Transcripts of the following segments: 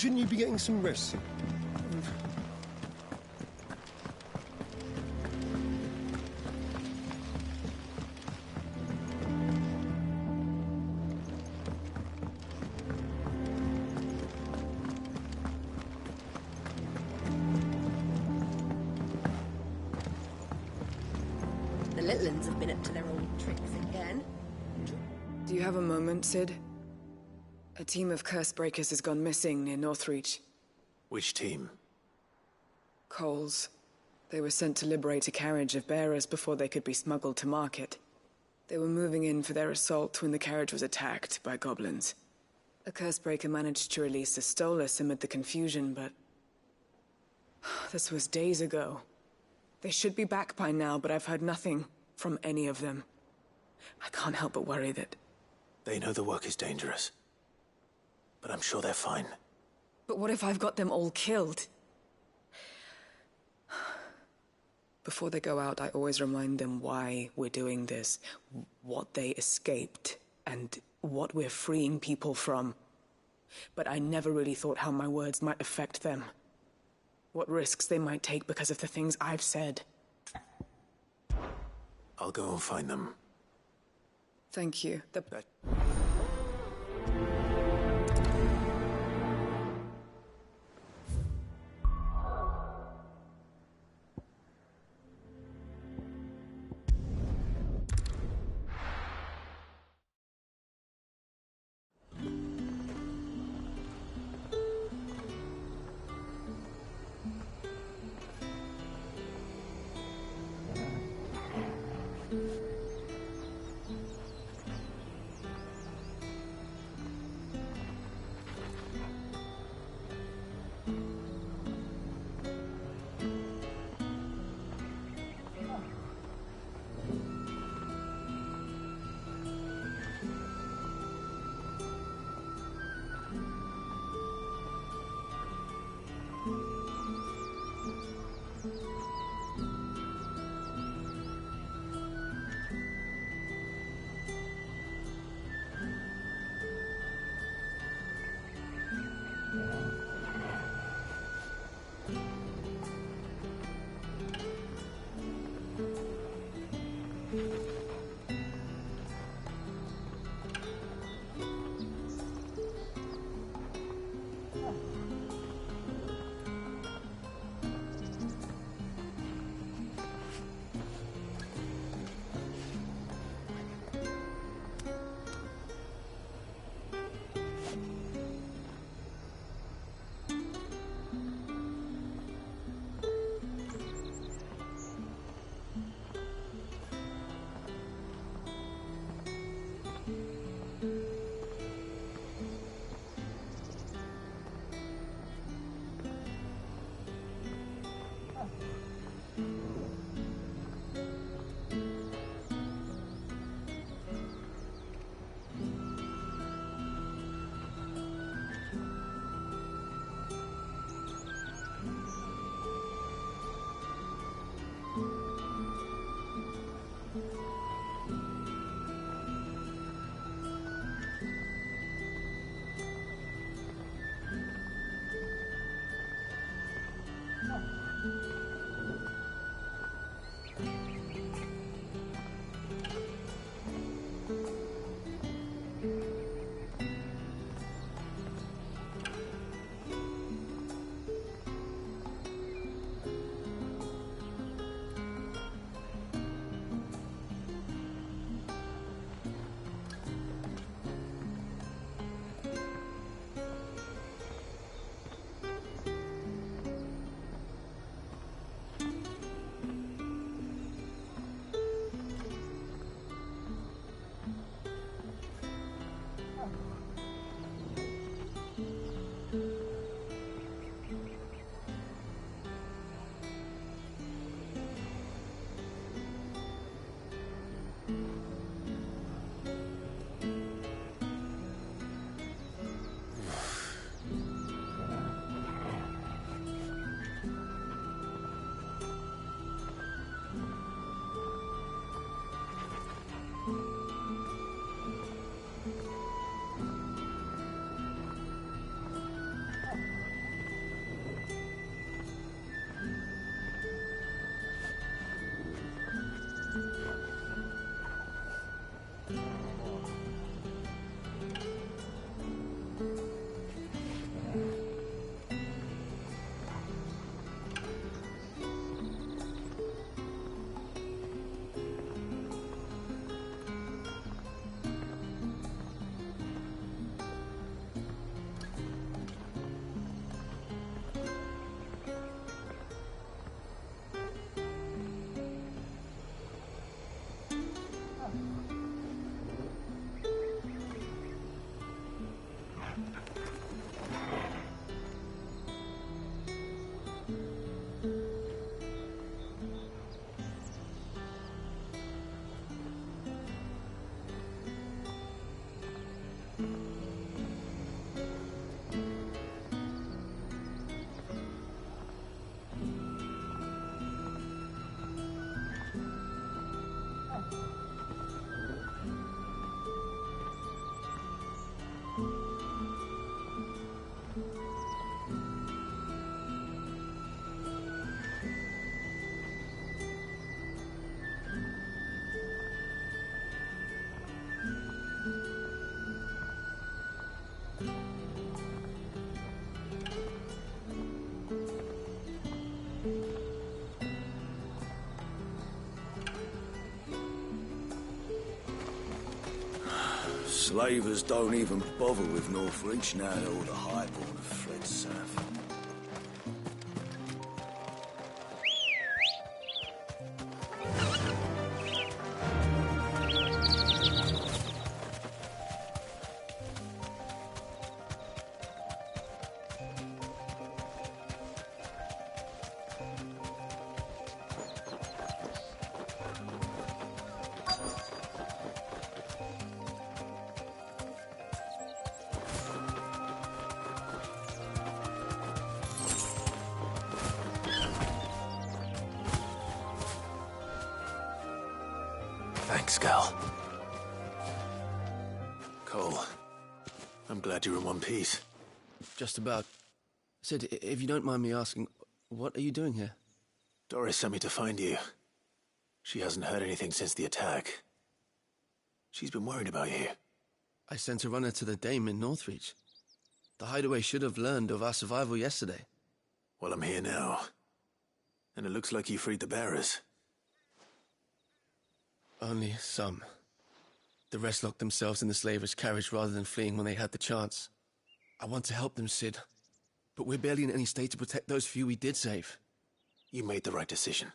Shouldn't you be getting some rest? The Litlins have been up to their old tricks again. Do you have a moment, Sid? A team of curse breakers has gone missing near Northreach. Which team? Coles. They were sent to liberate a carriage of bearers before they could be smuggled to market. They were moving in for their assault when the carriage was attacked by goblins. A curse breaker managed to release a Stolas amid the confusion, but... this was days ago. They should be back by now, but I've heard nothing from any of them. I can't help but worry that... They know the work is dangerous. But I'm sure they're fine. But what if I've got them all killed? Before they go out, I always remind them why we're doing this, what they escaped, and what we're freeing people from. But I never really thought how my words might affect them. What risks they might take because of the things I've said. I'll go and find them. Thank you. Slavers don't even bother with Northreach now that all the highborn have fled south. Thanks, Gal. Cole, I'm glad you're in one piece. Just about. Sid, if you don't mind me asking, what are you doing here? Doris sent me to find you. She hasn't heard anything since the attack. She's been worried about you. I sent a runner to the Dame in Northreach. The Hideaway should have learned of our survival yesterday. Well, I'm here now. And it looks like you freed the bearers. Only some. The rest locked themselves in the slaver's carriage rather than fleeing when they had the chance. I want to help them, Sid. But we're barely in any state to protect those few we did save. You made the right decision.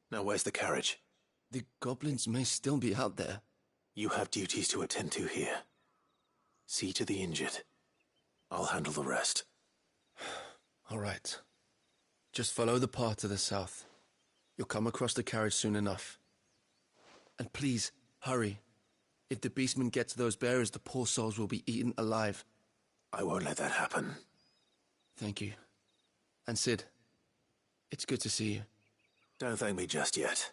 Now where's the carriage? The goblins may still be out there. You have duties to attend to here. See to the injured. I'll handle the rest. All right. Just follow the path to the south. You'll come across the carriage soon enough. And please, hurry. If the beastmen get to those bearers, the poor souls will be eaten alive. I won't let that happen. Thank you. And Sid, it's good to see you. Don't thank me just yet.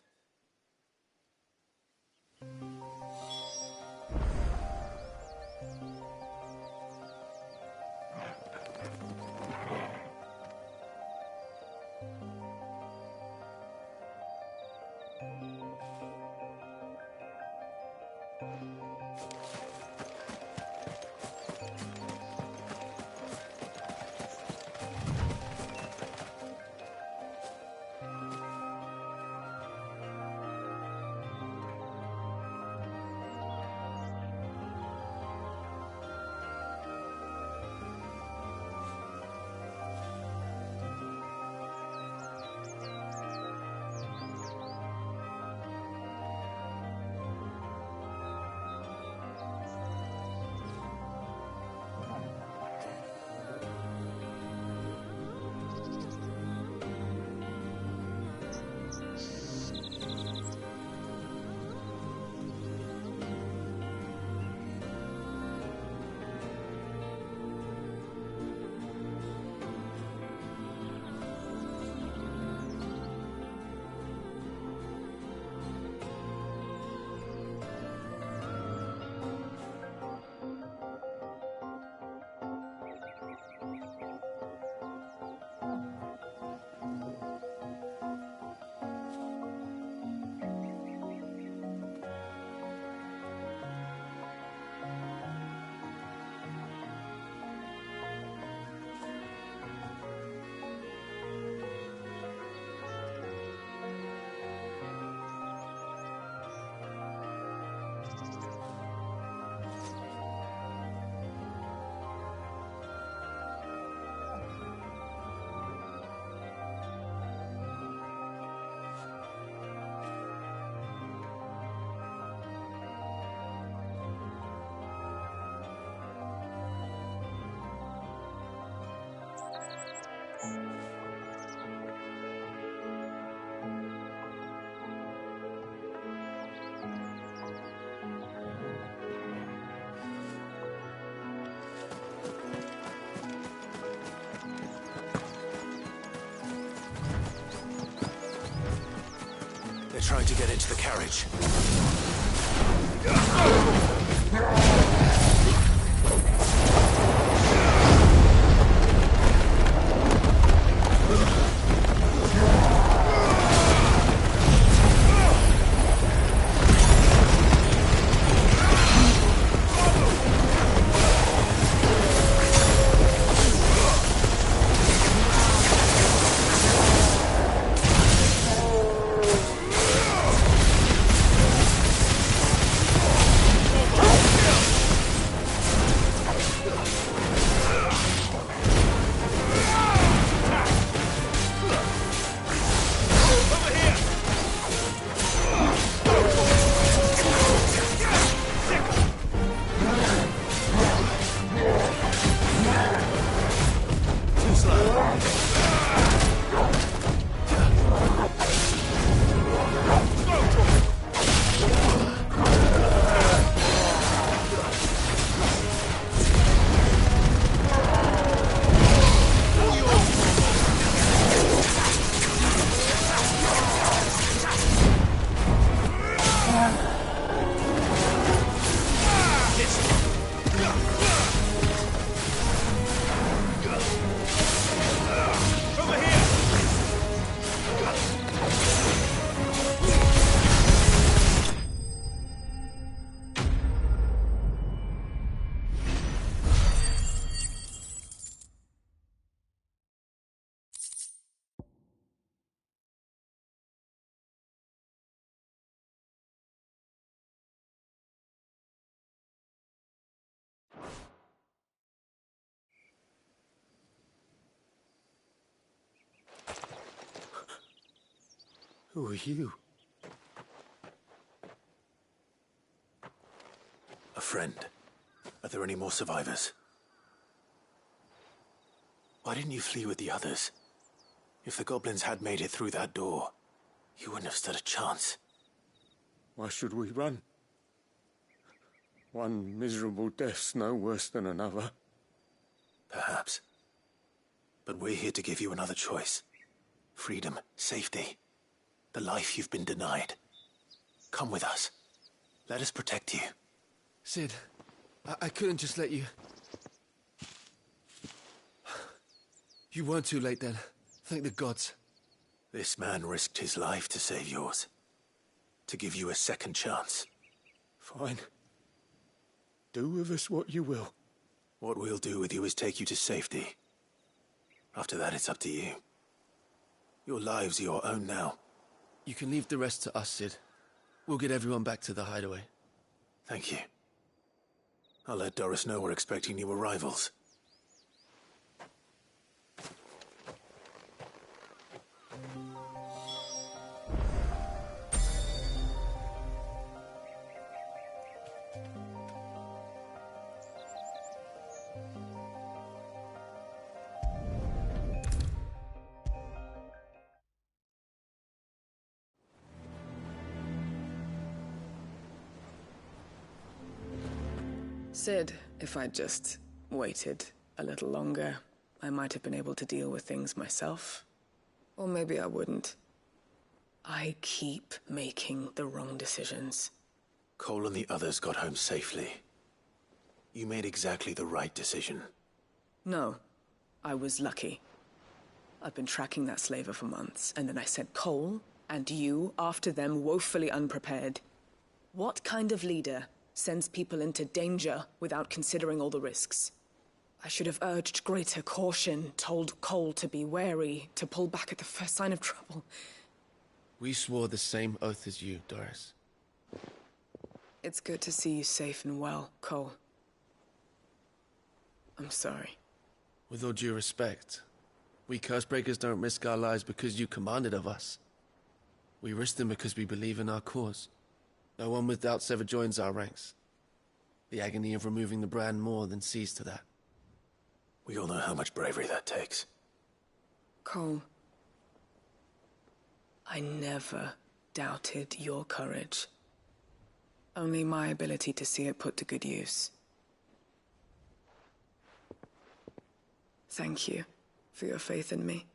They're trying to get into the carriage. Who are you? A friend. Are there any more survivors? Why didn't you flee with the others? If the goblins had made it through that door, you wouldn't have stood a chance. Why should we run? One miserable death's no worse than another. Perhaps. But we're here to give you another choice. Freedom, safety, the life you've been denied. Come with us. Let us protect you. Cid, I couldn't just let you... You weren't too late then. Thank the gods. This man risked his life to save yours. To give you a second chance. Fine. Do with us what you will. What we'll do with you is take you to safety. After that, it's up to you. Your lives are your own now. You can leave the rest to us, Cid. We'll get everyone back to the hideaway. Thank you. I'll let Doris know we're expecting new arrivals. Cid, if I'd just waited a little longer, I might have been able to deal with things myself. Or maybe I wouldn't. I keep making the wrong decisions. Cole and the others got home safely. You made exactly the right decision. No, I was lucky. I've been tracking that slaver for months, and then I sent Cole and you after them woefully unprepared. What kind of leader sends people into danger without considering all the risks? I should have urged greater caution, told Cole to be wary, to pull back at the first sign of trouble. We swore the same oath as you, Doris. It's good to see you safe and well, Cole. I'm sorry. With all due respect, we Cursebreakers don't risk our lives because you commanded of us. We risk them because we believe in our cause. No one with doubts ever joins our ranks. The agony of removing the brand more than sees to that. We all know how much bravery that takes. Cole, I never doubted your courage. Only my ability to see it put to good use. Thank you for your faith in me.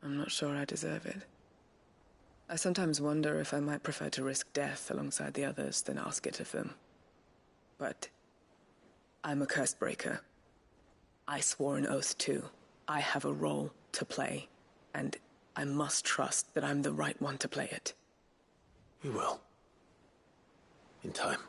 I'm not sure I deserve it. I sometimes wonder if I might prefer to risk death alongside the others than ask it of them. But I'm a Cursebreaker. I swore an oath too. I have a role to play, and I must trust that I'm the right one to play it. You will. In time.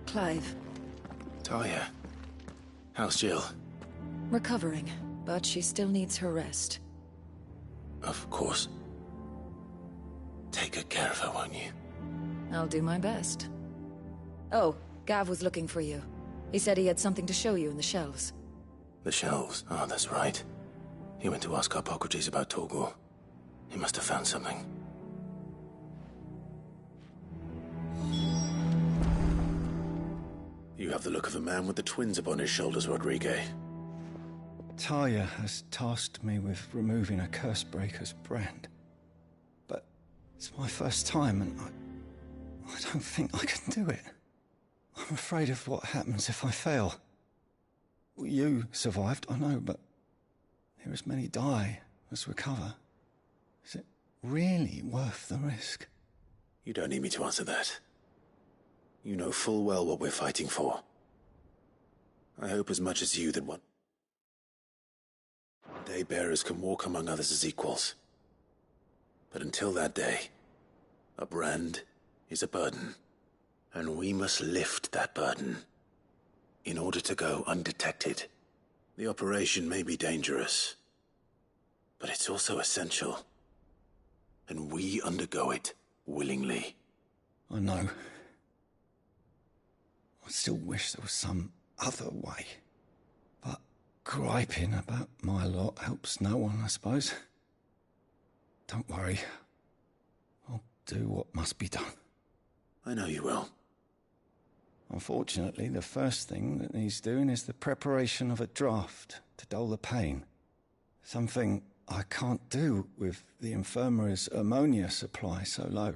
Clive. Talia. How's Jill? Recovering, but she still needs her rest. Of course. Take good care of her, won't you? I'll do my best. Oh, Gav was looking for you. He said he had something to show you in the shelves. The shelves. Oh, that's right. He went to ask Harpocrates about Torgor. He must have found something. You have the look of a man with the twins upon his shoulders, Rodrigue. Talia has tasked me with removing a Cursebreaker's brand. But it's my first time, and I don't think I can do it. I'm afraid of what happens if I fail. You survived, I know, but there as many die as recover. Is it really worth the risk? You don't need me to answer that. You know full well what we're fighting for. I hope as much as you that one day bearers can walk among others as equals. But until that day, a brand is a burden, and we must lift that burden in order to go undetected. The operation may be dangerous, but it's also essential, and we undergo it willingly. I know. I still wish there was some other way. But griping about my lot helps no one, I suppose. Don't worry. I'll do what must be done. I know you will. Unfortunately, the first thing that needs doing is the preparation of a draft to dull the pain. Something I can't do with the infirmary's ammonia supply so low.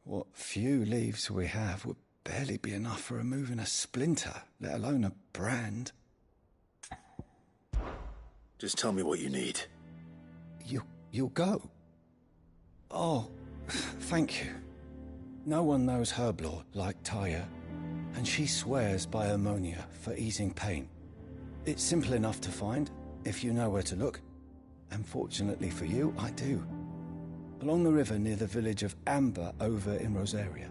What few leaves we have would barely be enough for removing a splinter, let alone a brand. Just tell me what you need. You'll go? Oh, thank you. No one knows Herblord like Taya, and she swears by ammonia for easing pain. It's simple enough to find, if you know where to look. And fortunately for you, I do. Along the river near the village of Amber over in Rosaria.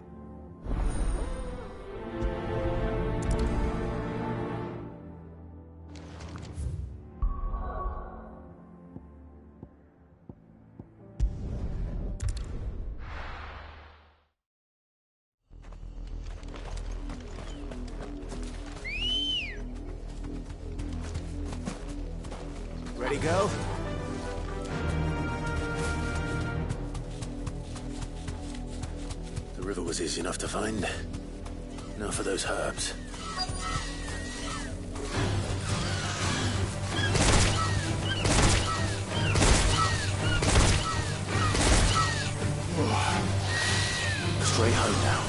Ready, go? The river was easy enough to find. Now for those herbs. Straight home now.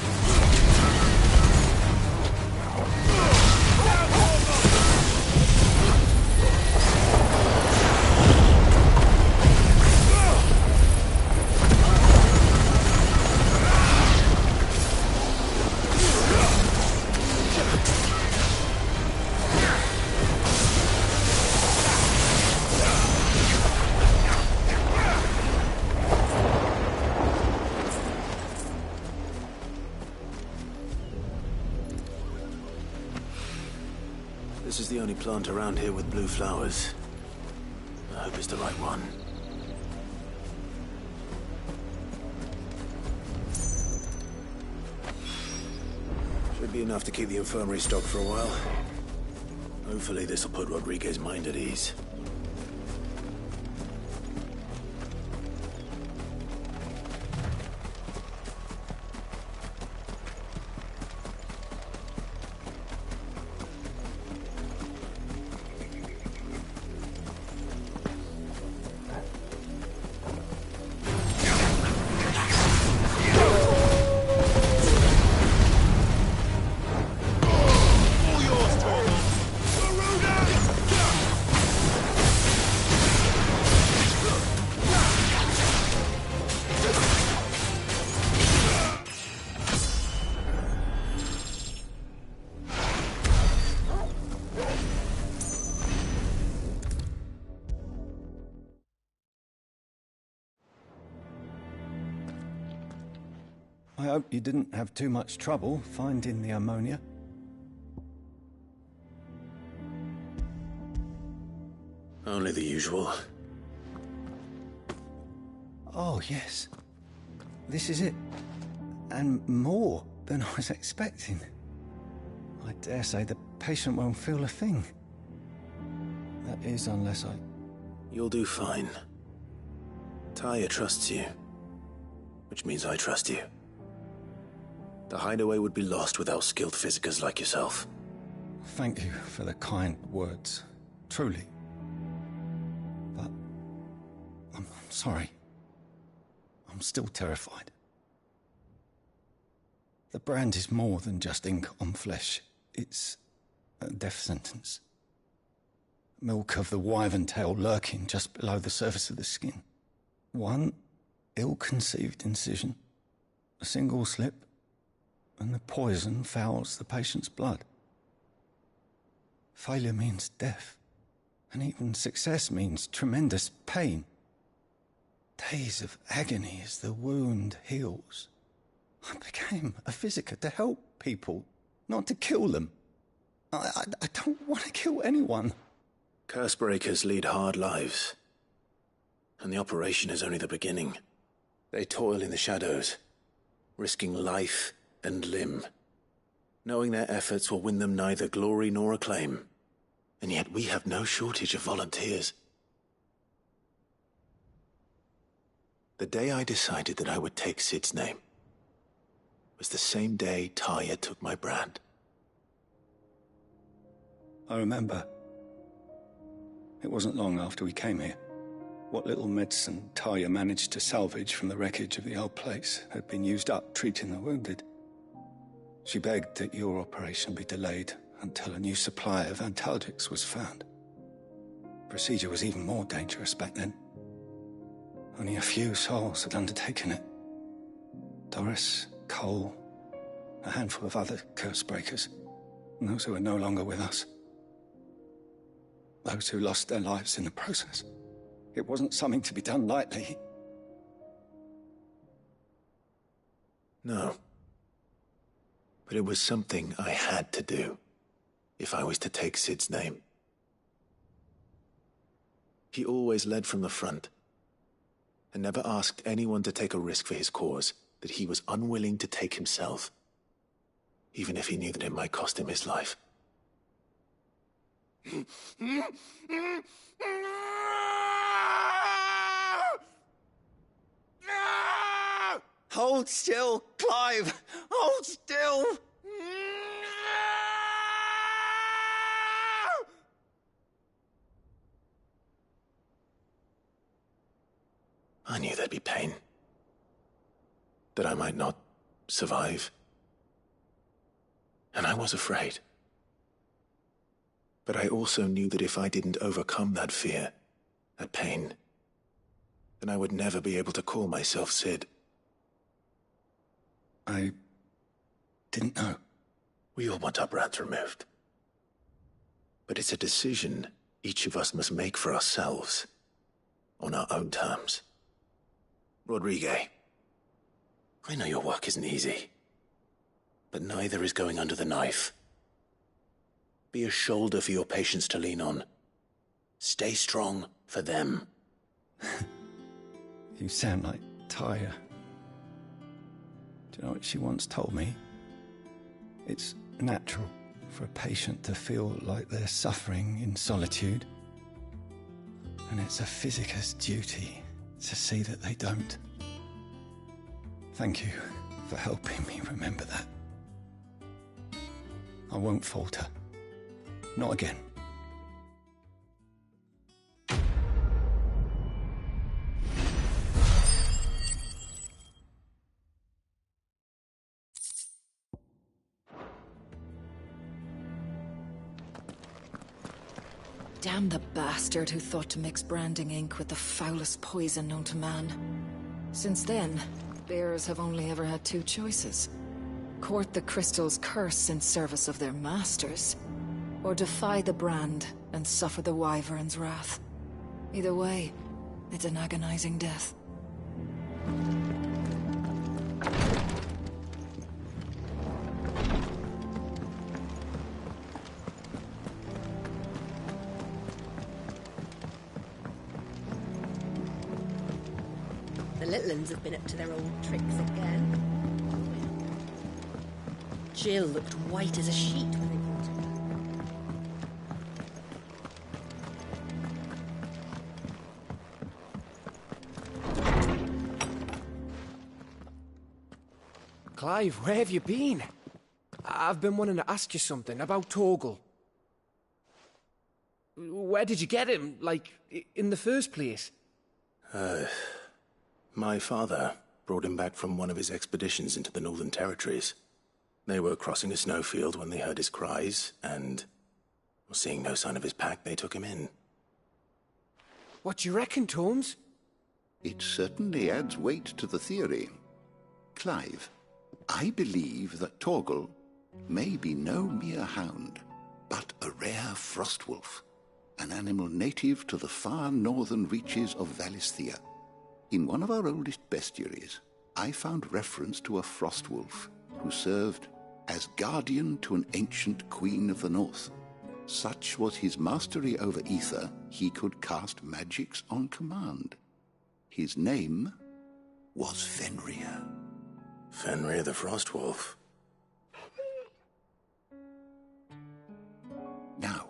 This is the only plant around here with blue flowers. I hope it's the right one. Should be enough to keep the infirmary stocked for a while. Hopefully this will put Rodriguez's mind at ease. I hope you didn't have too much trouble finding the ammonia. Only the usual. Oh, yes. This is it. And more than I was expecting. I dare say the patient won't feel a thing. That is, unless I... You'll do fine. Talia trusts you, which means I trust you. The hideaway would be lost without skilled physicers like yourself. Thank you for the kind words. Truly. But... I'm sorry. I'm still terrified. The brand is more than just ink on flesh. It's a death sentence. Milk of the wyvern tail lurking just below the surface of the skin. One ill-conceived incision, a single slip, and the poison fouls the patient's blood. Failure means death, and even success means tremendous pain. Days of agony as the wound heals. I became a physiker to help people, not to kill them. I don't want to kill anyone. Cursebreakers lead hard lives, and the operation is only the beginning. They toil in the shadows, risking life and limb, knowing their efforts will win them neither glory nor acclaim. And yet we have no shortage of volunteers. The day I decided that I would take Sid's name was the same day Talia took my brand. I remember. It wasn't long after we came here. What little medicine Talia managed to salvage from the wreckage of the old place had been used up treating the wounded. She begged that your operation be delayed until a new supply of antalgics was found. Procedure was even more dangerous back then. Only a few souls had undertaken it. Doris, Cole, a handful of other Cursebreakers, and those who are no longer with us. Those who lost their lives in the process. It wasn't something to be done lightly. No. But it was something I had to do, if I was to take Sid's name. He always led from the front, and never asked anyone to take a risk for his cause that he was unwilling to take himself, even if he knew that it might cost him his life. Hold still, Clive! Hold still! I knew there'd be pain. That I might not survive. And I was afraid. But I also knew that if I didn't overcome that fear, that pain, then I would never be able to call myself Sid. I didn't know. We all want our brands removed. But it's a decision each of us must make for ourselves, on our own terms. Rodriguez, I know your work isn't easy, but neither is going under the knife. Be a shoulder for your patients to lean on. Stay strong for them. You sound like Talia. Do you know what she once told me? It's natural for a patient to feel like they're suffering in solitude. And it's a physiker's duty to see that they don't. Thank you for helping me remember that. I won't falter. Not again. Damn the bastard who thought to mix branding ink with the foulest poison known to man. Since then, bearers have only ever had two choices. Court the crystal's curse in service of their masters, or defy the brand and suffer the wyvern's wrath. Either way, it's an agonizing death. The Litlins have been up to their old tricks again. Jill looked white as a sheet when they Clive, where have you been? I've been wanting to ask you something about Torgal. Where did you get him, like, in the first place? My father brought him back from one of his expeditions into the Northern Territories. They were crossing a snowfield when they heard his cries, and seeing no sign of his pack, they took him in. What do you reckon, Tomes? It certainly adds weight to the theory. Clive, I believe that Torgal may be no mere hound, but a rare frostwolf, an animal native to the far northern reaches of Valisthea. In one of our oldest bestiaries, I found reference to a frostwolf who served as guardian to an ancient queen of the north. Such was his mastery over ether, he could cast magics on command. His name was Fenrir. Fenrir the Frostwolf. Now,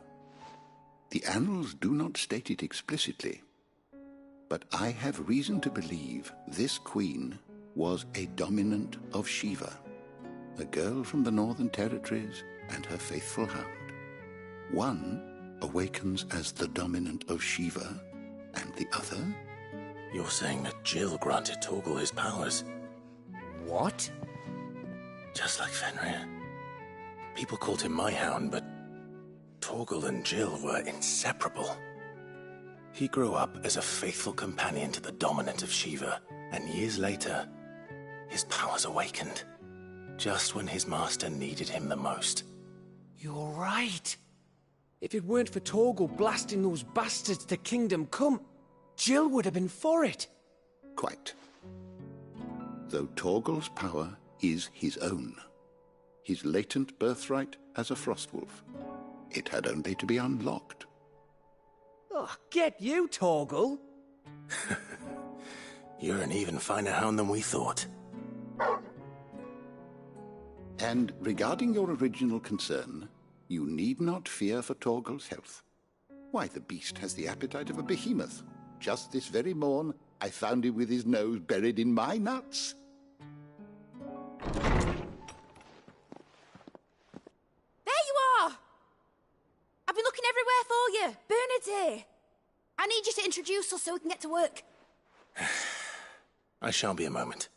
the annals do not state it explicitly, but I have reason to believe this queen was a dominant of Shiva, a girl from the Northern Territories and her faithful hound. One awakens as the dominant of Shiva, and the other? You're saying that Jill granted Torgal his powers? What? Just like Fenrir. People called him my hound, but Torgal and Jill were inseparable. He grew up as a faithful companion to the dominant of Shiva, and years later, his powers awakened, just when his master needed him the most. You're right. If it weren't for Torgal blasting those bastards to Kingdom Come, Jill would have been for it. Quite. Though Torgal's power is his own, his latent birthright as a Frostwolf, it had only to be unlocked. Oh, get you, Torgal! You're an even finer hound than we thought. And regarding your original concern, you need not fear for Torgal's health. Why, the beast has the appetite of a behemoth. Just this very morn, I found him with his nose buried in my nuts. There you are! I've been looking everywhere for you. Bernard's here. I need you to introduce us so we can get to work. I shan't be a moment.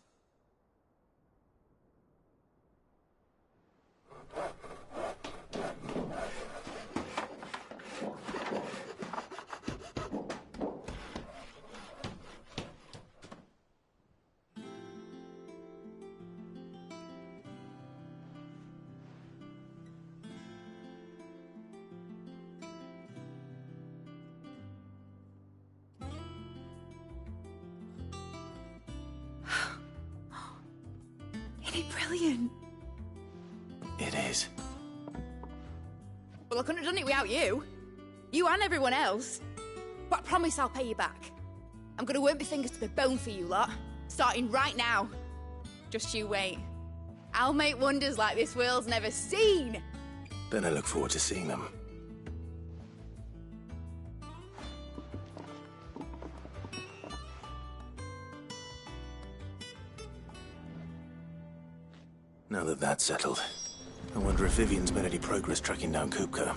Isn't it brilliant? It is. Well, I couldn't have done it without you. You and everyone else. But I promise I'll pay you back. I'm gonna work my fingers to the bone for you lot. Starting right now. Just you wait. I'll make wonders like this world's never seen. Then I look forward to seeing them. Now that that's settled, I wonder if Vivian's made any progress tracking down Kupka.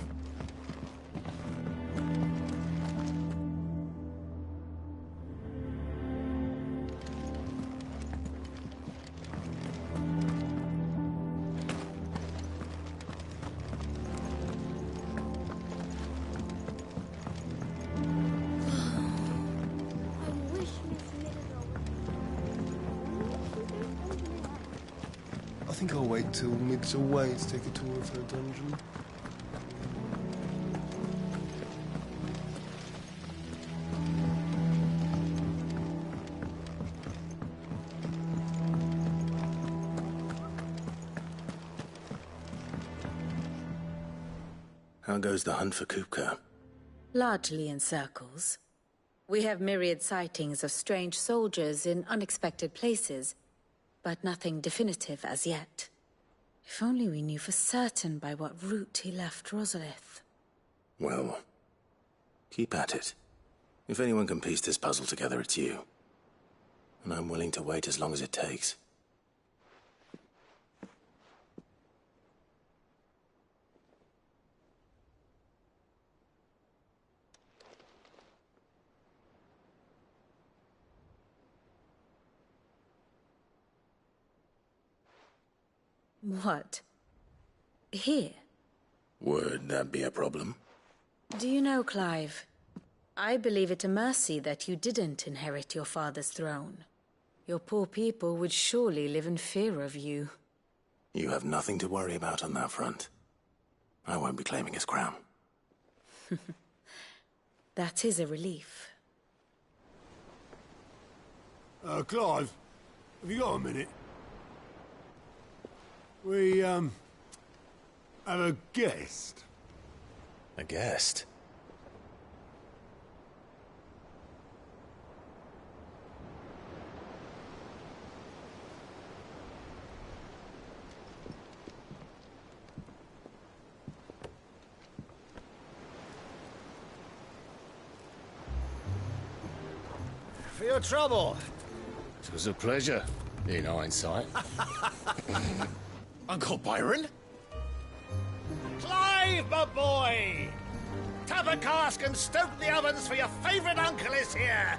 I think I'll wait till Mig's away to take a tour of her dungeon. How goes the hunt for Kupka? Largely in circles. We have myriad sightings of strange soldiers in unexpected places, but nothing definitive as yet. If only we knew for certain by what route he left Rosalith. Well, keep at it. If anyone can piece this puzzle together, it's you. And I'm willing to wait as long as it takes. What? Here? Would that be a problem? Do you know, Clive, I believe it a mercy that you didn't inherit your father's throne. Your poor people would surely live in fear of you. You have nothing to worry about on that front. I won't be claiming his crown. That is a relief. Clive, have you got a minute? We, have a guest. A guest? For your trouble. It was a pleasure, in hindsight. Uncle Byron? Clive, my boy! Tap a cask and stoke the ovens, for your favourite uncle is here!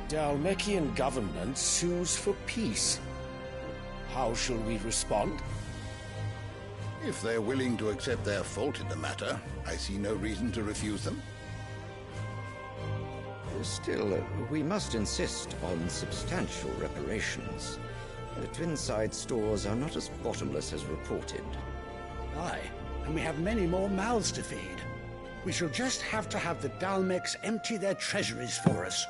The Dhalmekian government sues for peace. How shall we respond? If they're willing to accept their fault in the matter, I see no reason to refuse them. Still, we must insist on substantial reparations. The Twinside stores are not as bottomless as reported. Aye, and we have many more mouths to feed. We shall just have to have the Dalmecs empty their treasuries for us.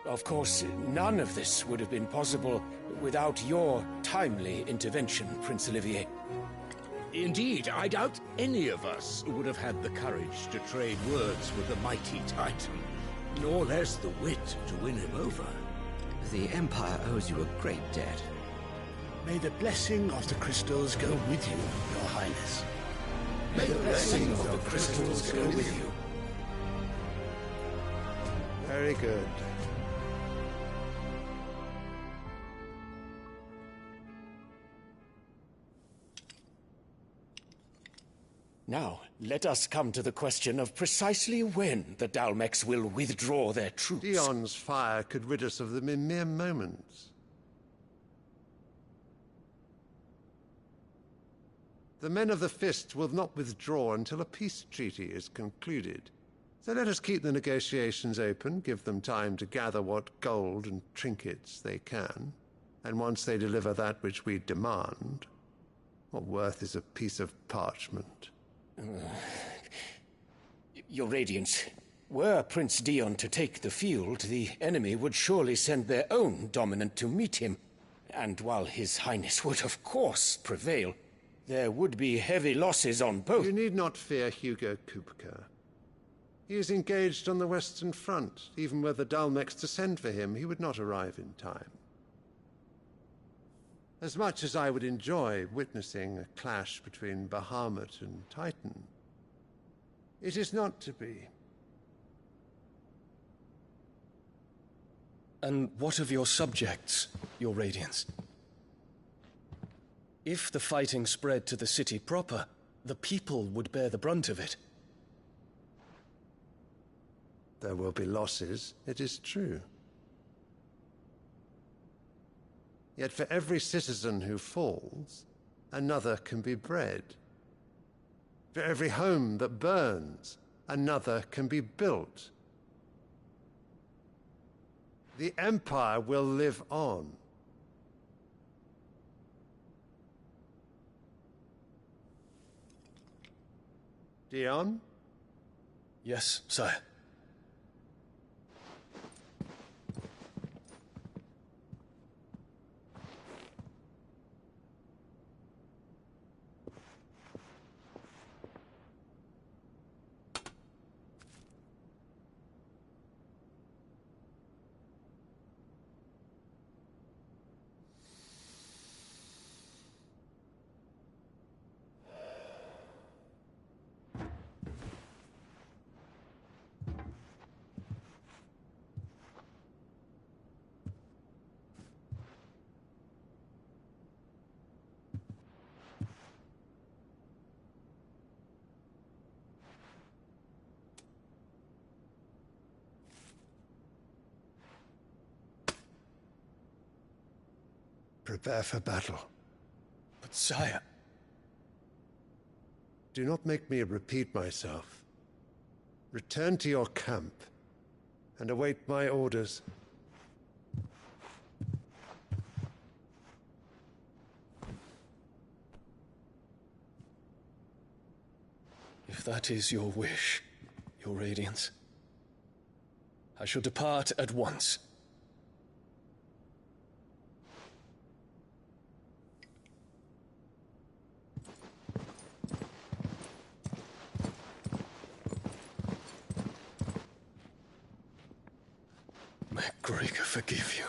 Of course, none of this would have been possible without your timely intervention, Prince Olivier. Indeed, I doubt any of us would have had the courage to trade words with the mighty Titan, nor less the wit to win him over. The Empire owes you a great debt. May the blessing of the crystals go with you, Your Highness. May the blessing of the crystals go with you. Very good. Now, let us come to the question of precisely when the Dalmecs will withdraw their troops. Dion's fire could rid us of them in mere moments. The men of the Fist will not withdraw until a peace treaty is concluded. So let us keep the negotiations open, give them time to gather what gold and trinkets they can, and once they deliver that which we demand, what worth is a piece of parchment? Your Radiance, were Prince Dion to take the field, the enemy would surely send their own dominant to meet him. And while His Highness would of course prevail, there would be heavy losses on both. You need not fear Hugo Kupka. He is engaged on the Western Front. Even were the Dalmecs to send for him, he would not arrive in time. As much as I would enjoy witnessing a clash between Bahamut and Titan, it is not to be. And what of your subjects, Your Radiance? If the fighting spread to the city proper, the people would bear the brunt of it. There will be losses, it is true. Yet for every citizen who falls, another can be bred. For every home that burns, another can be built. The Empire will live on. Dion? Yes, sire. prepare for battle. But sire... Do not make me repeat myself. Return to your camp and await my orders. If that is your wish, Your Radiance, I shall depart at once. May Gregor forgive you.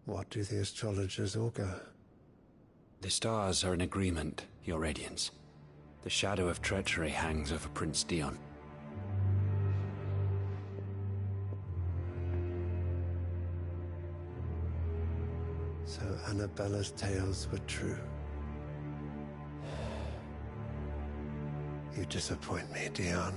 What do the astrologers augur? The stars are in agreement, Your Radiance. The shadow of treachery hangs over Prince Dion. So Annabella's tales were true. You disappoint me, Dion.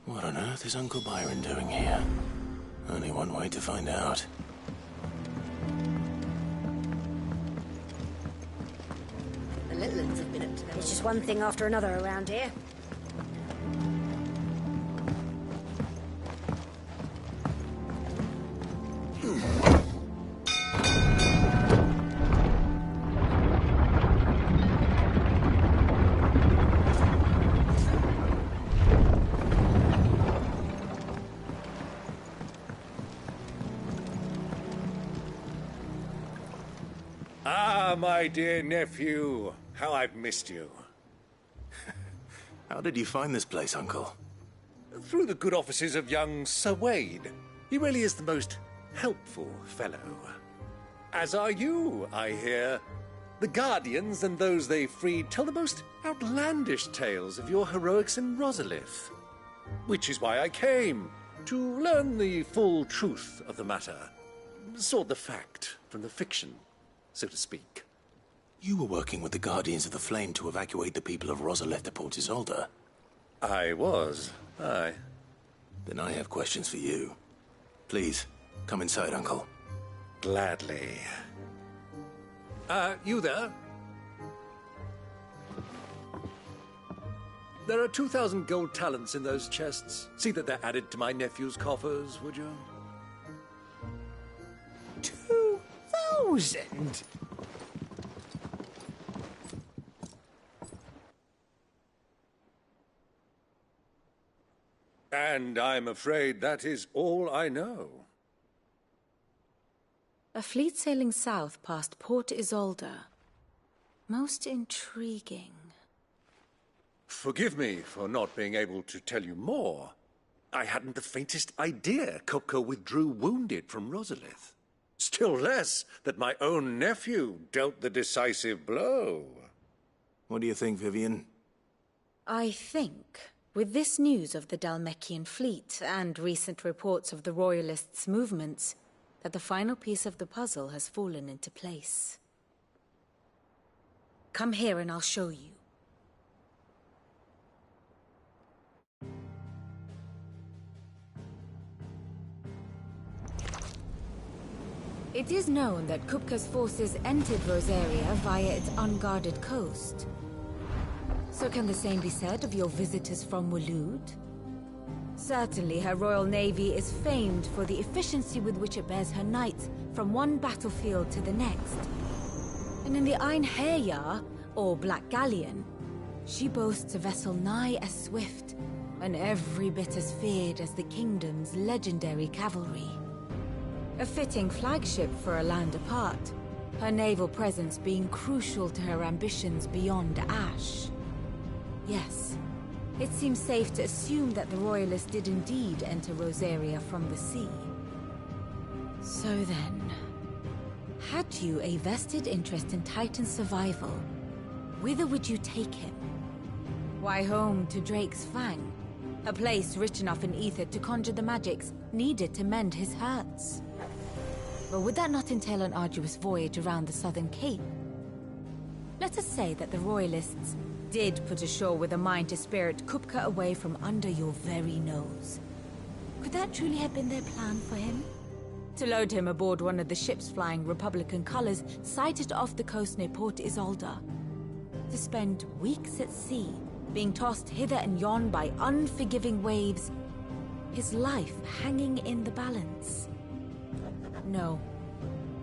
What on earth is Uncle Byron doing here? Only one way to find out. The little ones have been up to them. It's just one thing after another around here. My dear nephew, how I've missed you. How did you find this place, Uncle? Through the good offices of young Sir Wade. He really is the most helpful fellow. As are you, I hear. The Guardians and those they freed tell the most outlandish tales of your heroics in Rosalith. Which is why I came, to learn the full truth of the matter. Sort the fact from the fiction, so to speak. You were working with the Guardians of the Flame to evacuate the people of Rosalith to Port Isolde. I was, aye. Then I have questions for you. Please, come inside, Uncle. Gladly. You there? There are 2,000 gold talents in those chests. See that they're added to my nephew's coffers, would you? 2,000? And I'm afraid that is all I know. A fleet sailing south past Port Isolde. Most intriguing. Forgive me for not being able to tell you more. I hadn't the faintest idea Kupka withdrew wounded from Rosalith. Still less that my own nephew dealt the decisive blow. What do you think, Vivian? I think, with this news of the Dhalmekian fleet and recent reports of the Royalists' movements, that the final piece of the puzzle has fallen into place. Come here and I'll show you. It is known that Kupka's forces entered Rosaria via its unguarded coast. So can the same be said of your visitors from Waloed? Certainly her Royal Navy is famed for the efficiency with which it bears her knights from one battlefield to the next. And in the Einherjar, or Black Galleon, she boasts a vessel nigh as swift and every bit as feared as the kingdom's legendary cavalry. A fitting flagship for a land apart, her naval presence being crucial to her ambitions beyond Ash. Yes, it seems safe to assume that the Royalists did indeed enter Rosaria from the sea. So then, had you a vested interest in Titan's survival, whither would you take him? Why, home to Drake's Fang, a place rich enough in ether to conjure the magics needed to mend his hurts. But would that not entail an arduous voyage around the Southern Cape? Let us say that the Royalists did put ashore with a mind to spirit Kupka away from under your very nose. Could that truly have been their plan for him? To load him aboard one of the ships flying Republican colors sighted off the coast near Port Isolde? To spend weeks at sea, being tossed hither and yon by unforgiving waves, his life hanging in the balance? No.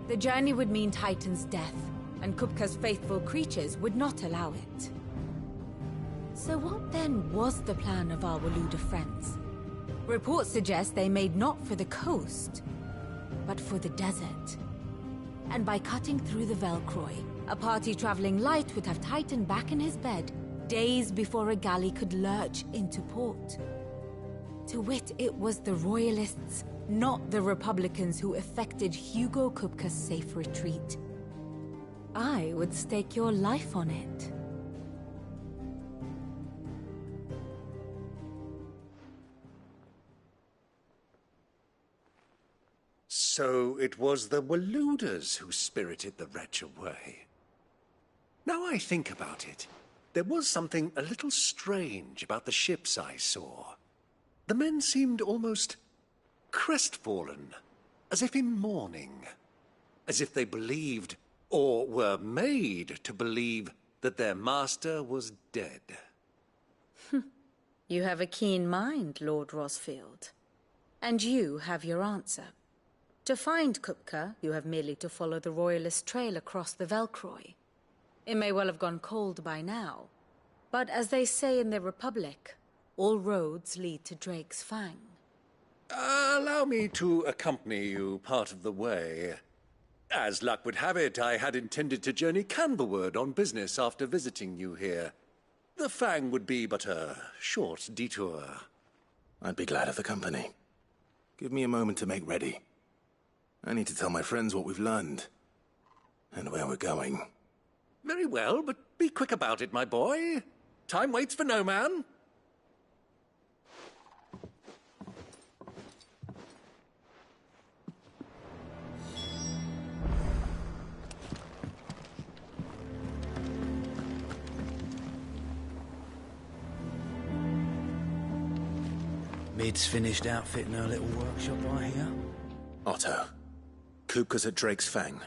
The journey would mean Titan's death, and Kupka's faithful creatures would not allow it. So what then was the plan of our Waluda friends? Reports suggest they made not for the coast, but for the desert. And by cutting through the Velcroy, a party traveling light would have Titan back in his bed days before a galley could lurch into port. To wit, it was the Royalists, not the Republicans, who effected Hugo Kupka's safe retreat. I would stake your life on it. So it was the Waludas who spirited the wretch away. Now I think about it, there was something a little strange about the ships I saw. The men seemed almost crestfallen, as if in mourning, as if they believed, or were made to believe, that their master was dead. You have a keen mind, Lord Rosfield. And you have your answer. To find Kupka, you have merely to follow the Royalist trail across the Velcroy. It may well have gone cold by now, but as they say in the Republic, all roads lead to Drake's Fang. Allow me to accompany you part of the way. As luck would have it, I had intended to journey Candlewood on business after visiting you here. The Fang would be but a short detour. I'd be glad of the company. Give me a moment to make ready. I need to tell my friends what we've learned, and where we're going. Very well, but be quick about it, my boy. Time waits for no man. Mid's finished outfitting her little workshop, I hear. Otto, Kupka's at Drake's Fang.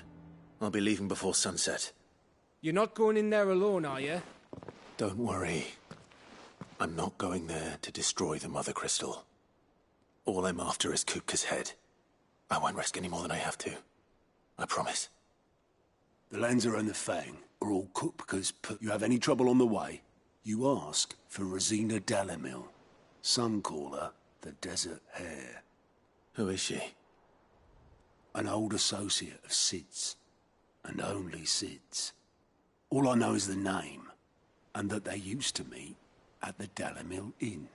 I'll be leaving before sunset. You're not going in there alone, are you? Don't worry. I'm not going there to destroy the Mother Crystal. All I'm after is Kupka's head. I won't risk any more than I have to. I promise. The Lancer and the Fang are all Kupka's put. You have any trouble on the way, you ask for Rosina Dalamil. Some call her the Desert Hare. Who is she? An old associate of Sid's, and only Sid's. All I know is the name, and that they used to meet at the Dalamil Inn.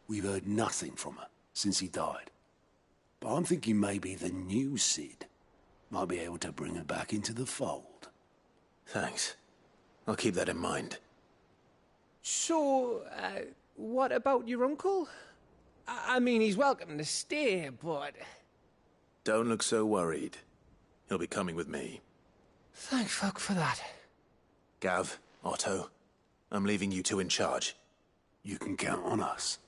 We've heard nothing from her since he died. But I'm thinking maybe the new Sid might be able to bring her back into the fold. Thanks. I'll keep that in mind. So, what about your uncle? I mean, he's welcome to stay, but... Don't look so worried. He'll be coming with me. Thank fuck for that. Gav, Otto, I'm leaving you two in charge. You can count on us.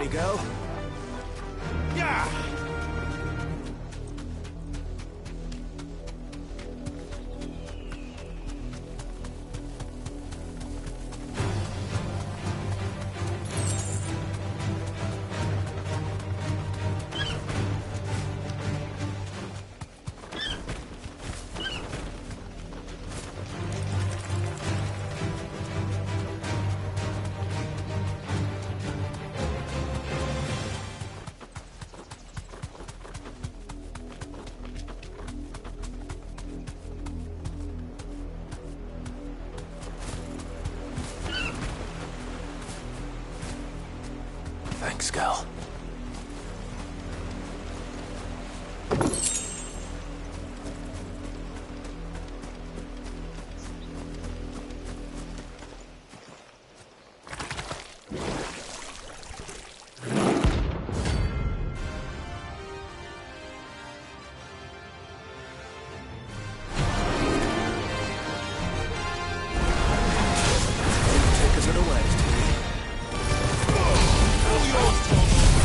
you go. Yeah! Thanks, Gal. Take us unawares, Tilly. All yours, Tom.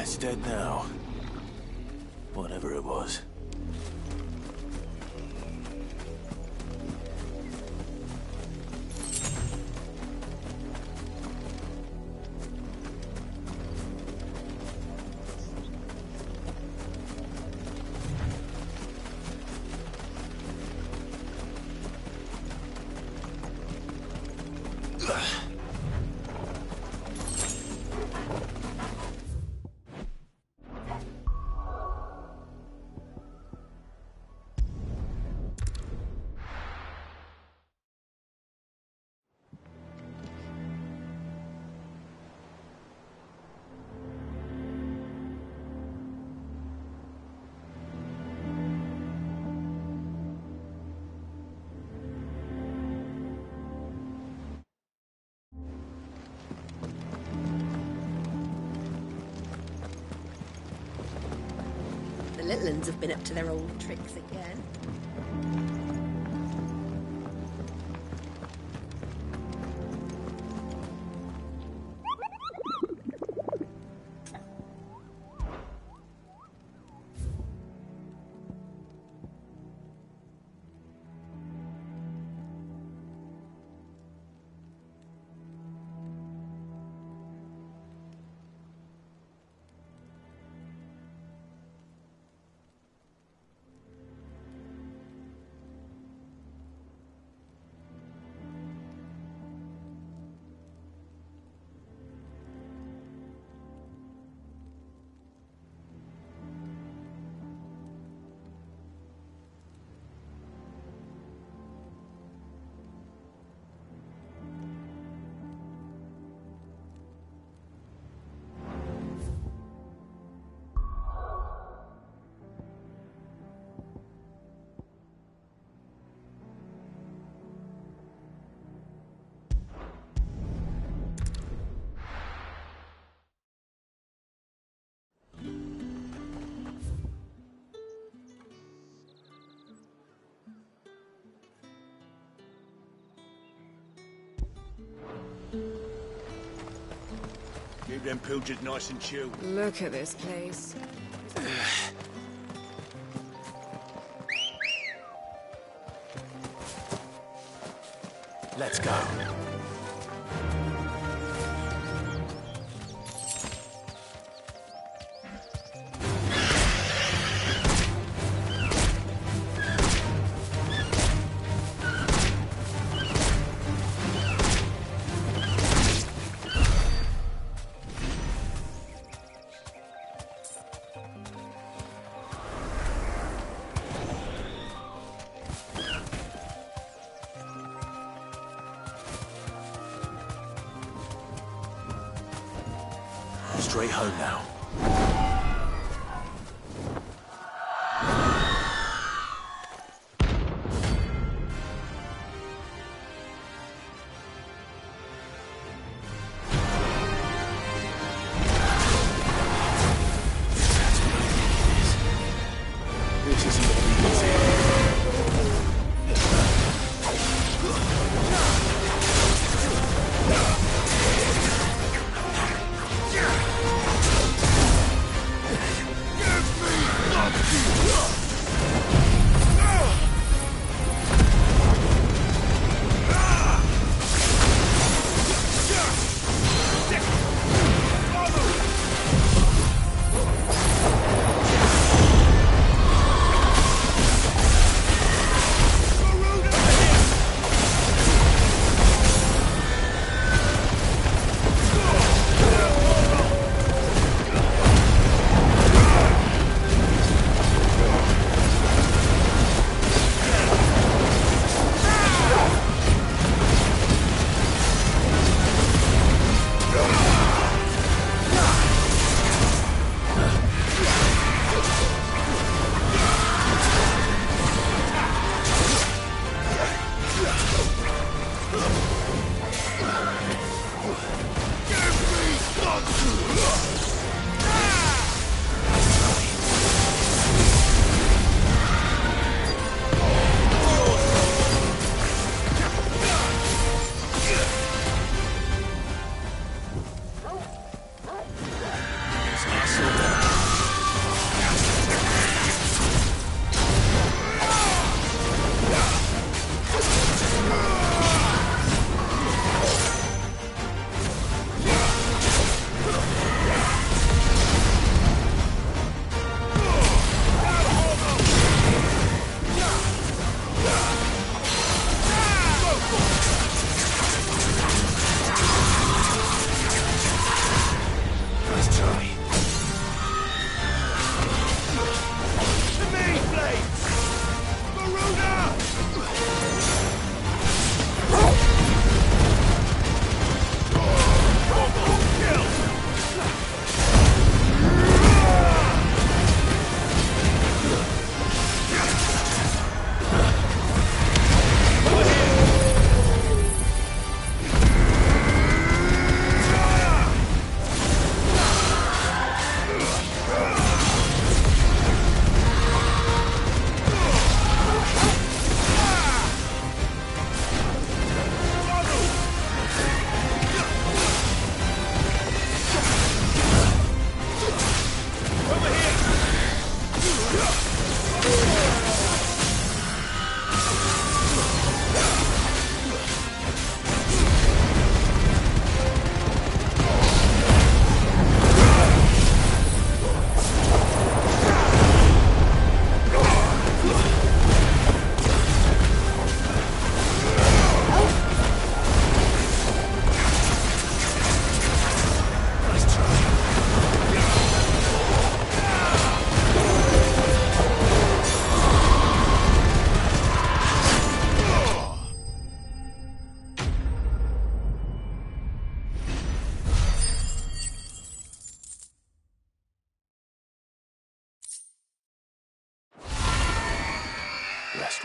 It's dead now. Whatever it was. The little ones have been up to their old tricks again. Keep them pilgers nice and chill. Look at this place. Let's go. Straight home now. This isn't gonna be easy.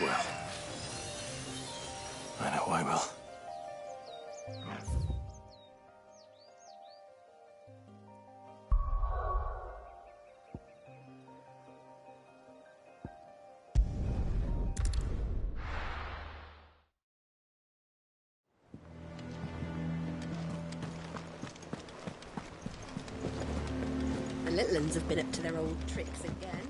rest well. I know I will. The little ones have been up to their old tricks again.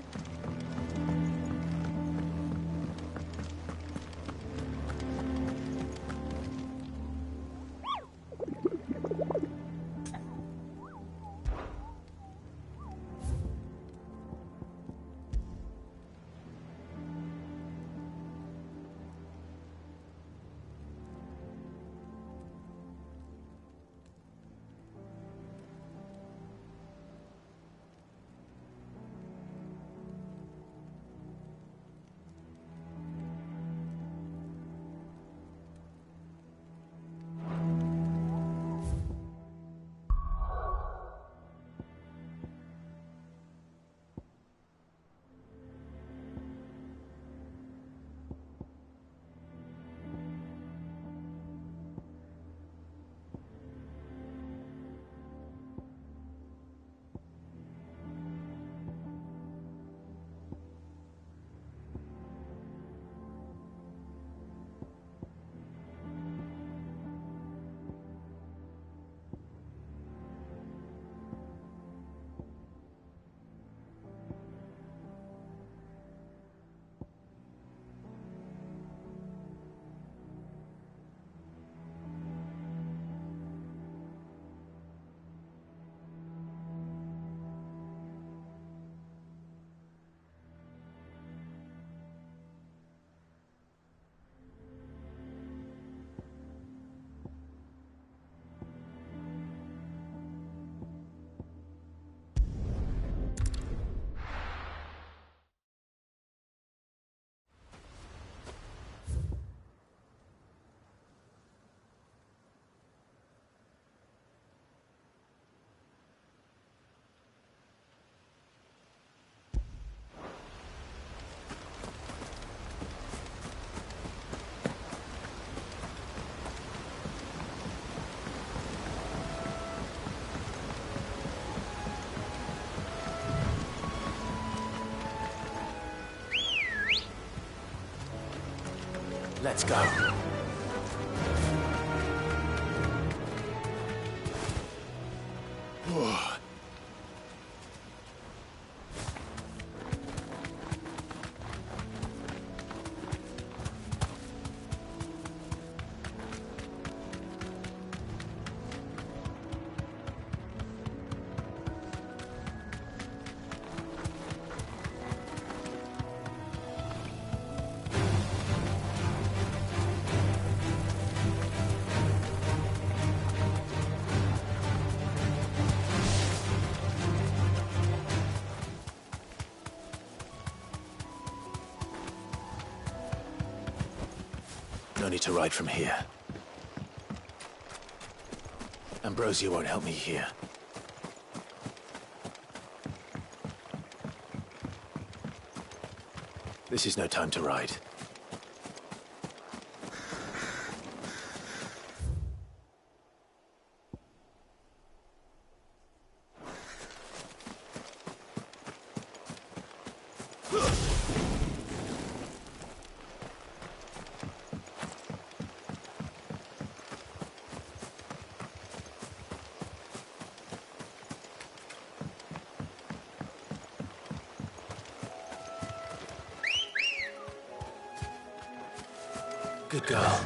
Let's go. No need to ride from here. Ambrosia won't help me here. This is no time to ride. Good girl.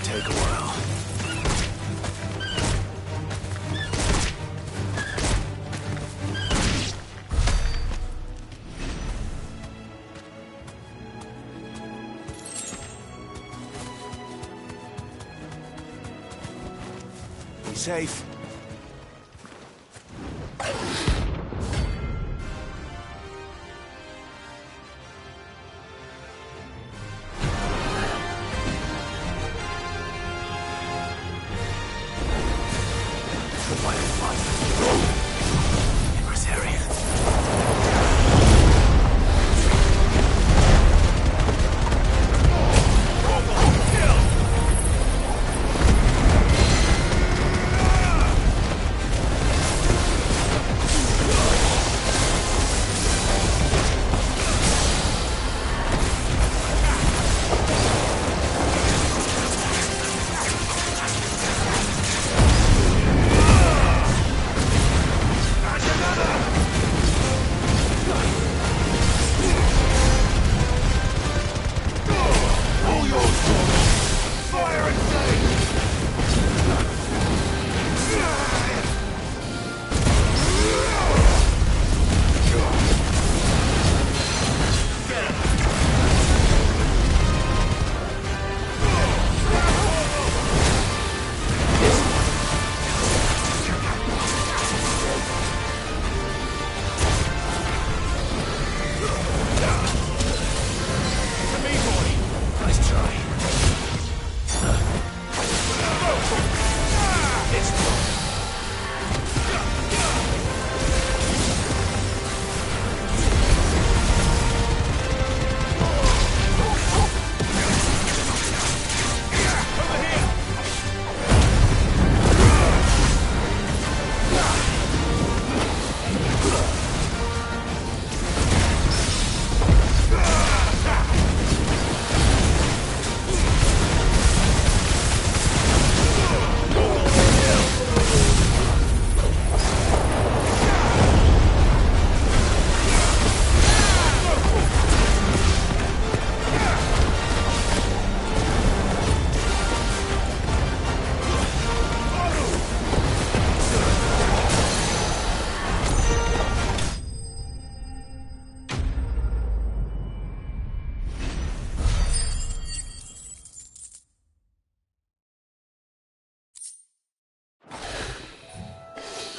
take a while. Be safe.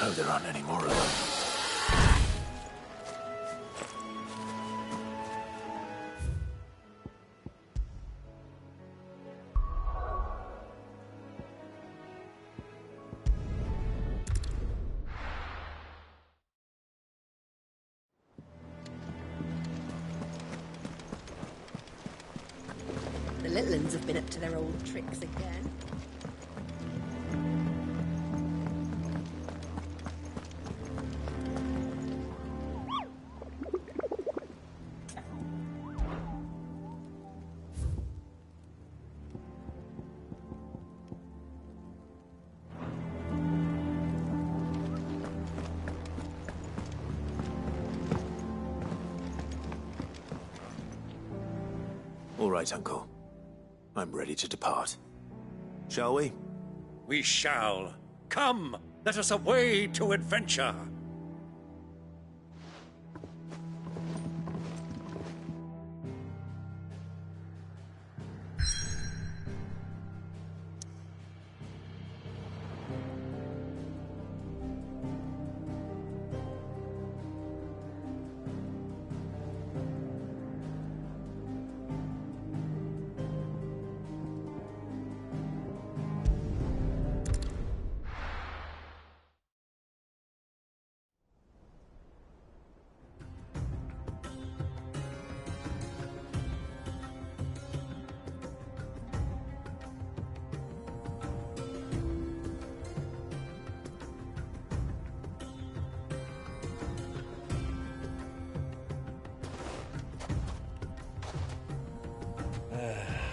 Hope there aren't any more of them. The little uns have been up to their old tricks again. All right, Uncle. I'm ready to depart. Shall we? We shall. Come, let us away to adventure.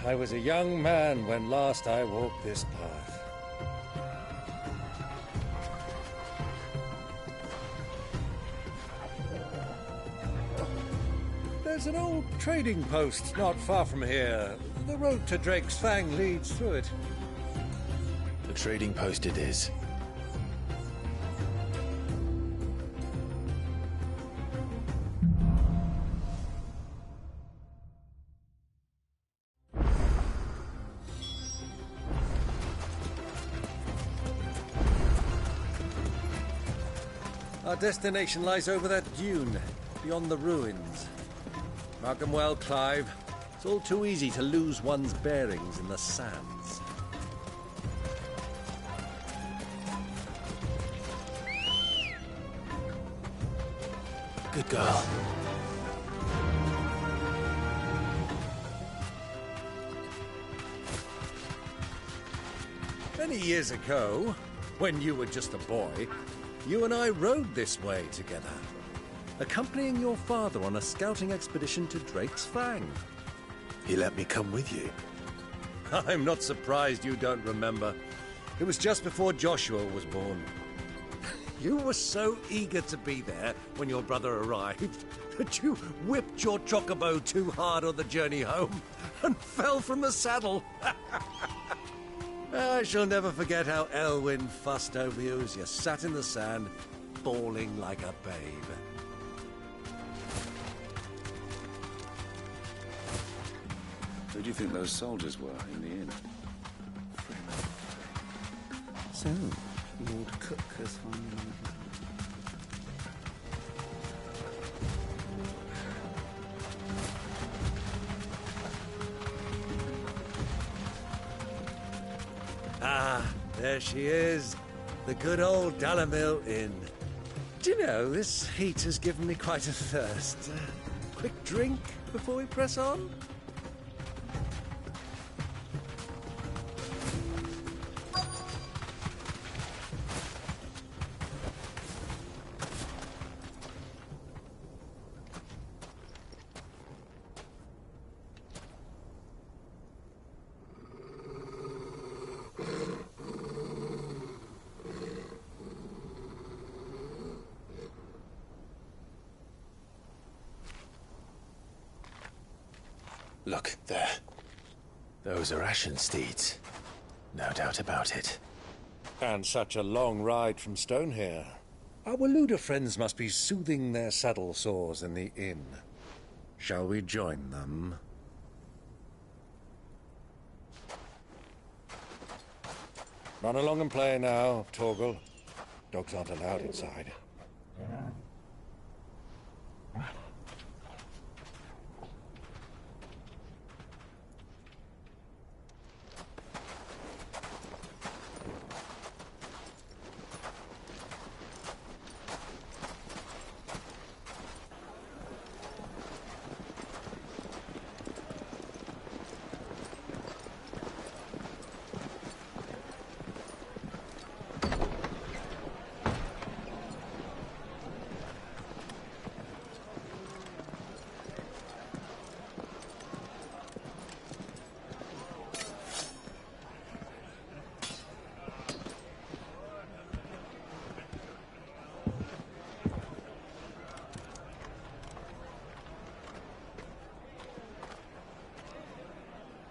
I was a young man when last I walked this path. There's an old trading post not far from here. The road to Drake's Fang leads through it. The trading post it is. Our destination lies over that dune, beyond the ruins. Mark 'em well, Clive. It's all too easy to lose one's bearings in the sands. Good girl. Many years ago, when you were just a boy, you and I rode this way together, accompanying your father on a scouting expedition to Drake's Fang. He let me come with you. I'm not surprised you don't remember. It was just before Joshua was born. You were so eager to be there when your brother arrived that you whipped your chocobo too hard on the journey home and fell from the saddle. I shall never forget how Elwyn fussed over you as you sat in the sand, bawling like a babe. Who do you think those soldiers were in the inn? So, Lord Cook has hung. Ah, there she is. The good old Dalamil Inn. Do you know, this heat has given me quite a thirst. Quick drink before we press on? Look, there. Those are Ashen steeds. No doubt about it. And such a long ride from Stonehere. Our Waluda friends must be soothing their saddle sores in the inn. Shall we join them? Run along and play now, Torgal. Dogs aren't allowed inside.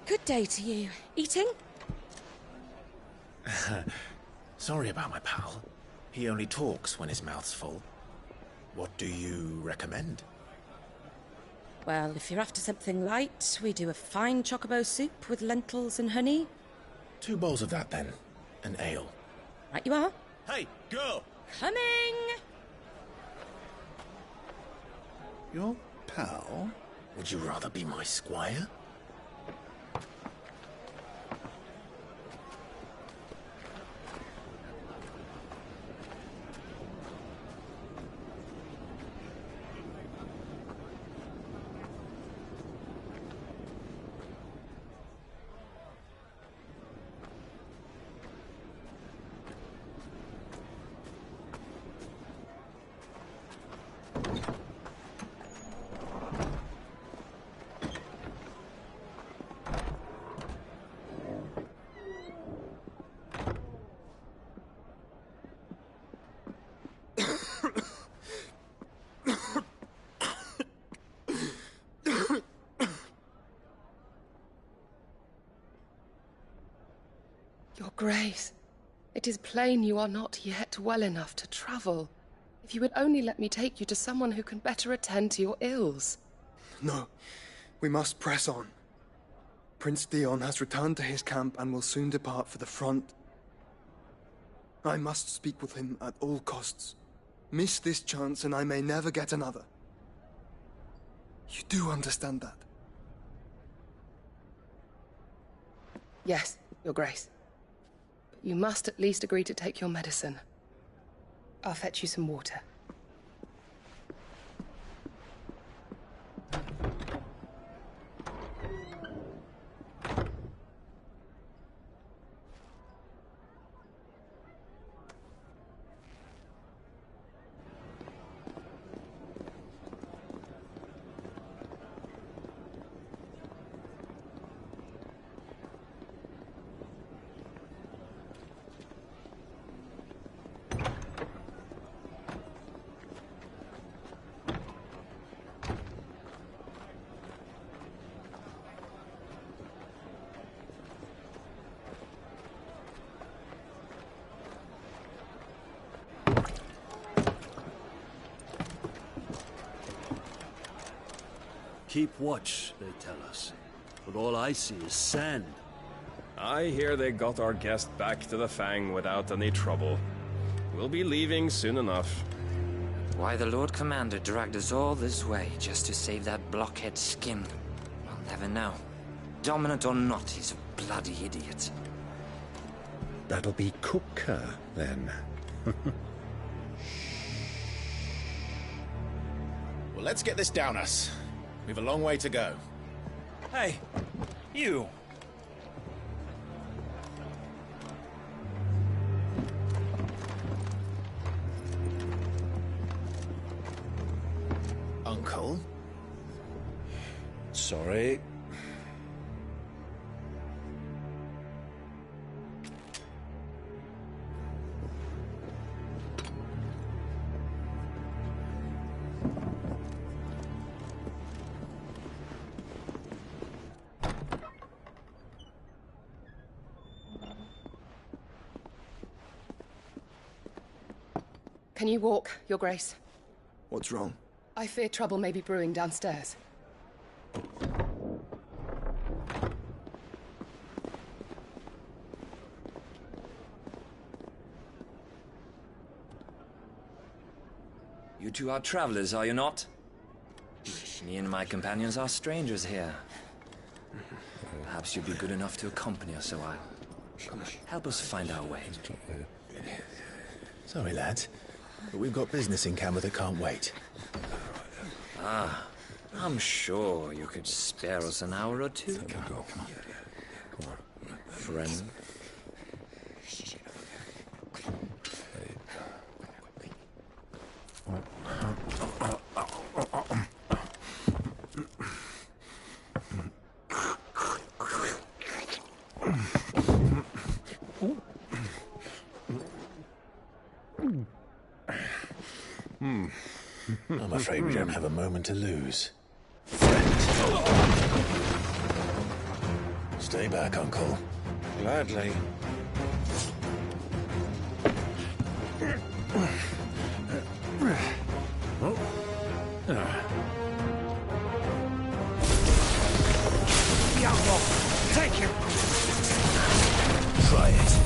Good day to you. Eating? Sorry about my pal. He only talks when his mouth's full. What do you recommend? Well, if you're after something light, we do a fine chocobo soup with lentils and honey. 2 bowls of that, then. An ale. Right you are. Hey, girl! Coming! Your pal? Would you rather be my squire? Your Grace. It is plain you are not yet well enough to travel. If you would only let me take you to someone who can better attend to your ills. No, we must press on. Prince Dion has returned to his camp and will soon depart for the front. I must speak with him at all costs. Miss this chance and I may never get another. You do understand that? Yes, Your Grace. But you must at least agree to take your medicine. I'll fetch you some water. Keep watch, they tell us. But all I see is sand. I hear they got our guest back to the Fang without any trouble. We'll be leaving soon enough. Why the Lord Commander dragged us all this way just to save that blockhead skin, I'll never know. Dominant or not, he's a bloody idiot. That'll be Cooker, then. Well, let's get this down us. We've a long way to go. Hey, you! Uncle? Sorry. Can you walk, Your Grace? What's wrong? I fear trouble may be brewing downstairs. You two are travelers, are you not? Me and my companions are strangers here. Perhaps you'd be good enough to accompany us a while. Help us find our way. Sorry, lads, but we've got business in Camber that can't wait. Ah, I'm sure you could spare us an hour or two. Come on. Friend. I'm afraid we don't have a moment to lose. Stay back, Uncle. Gladly. Diablo, take him! Try it.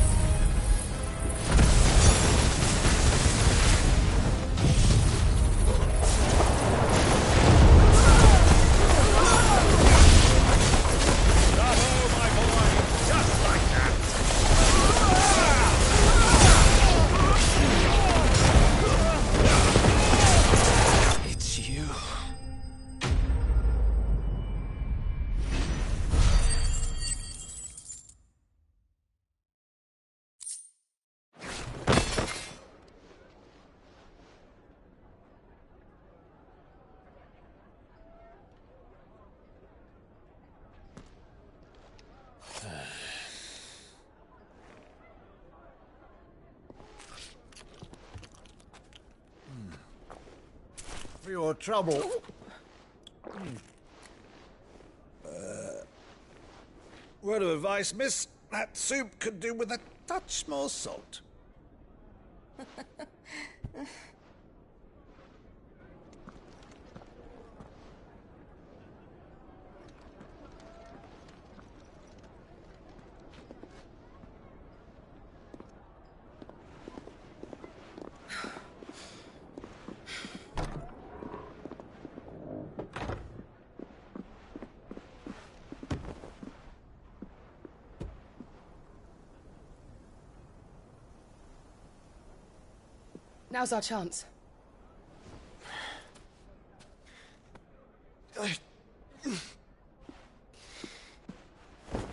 For your trouble. Word of advice, miss. That soup could do with a touch more salt. Now's our chance.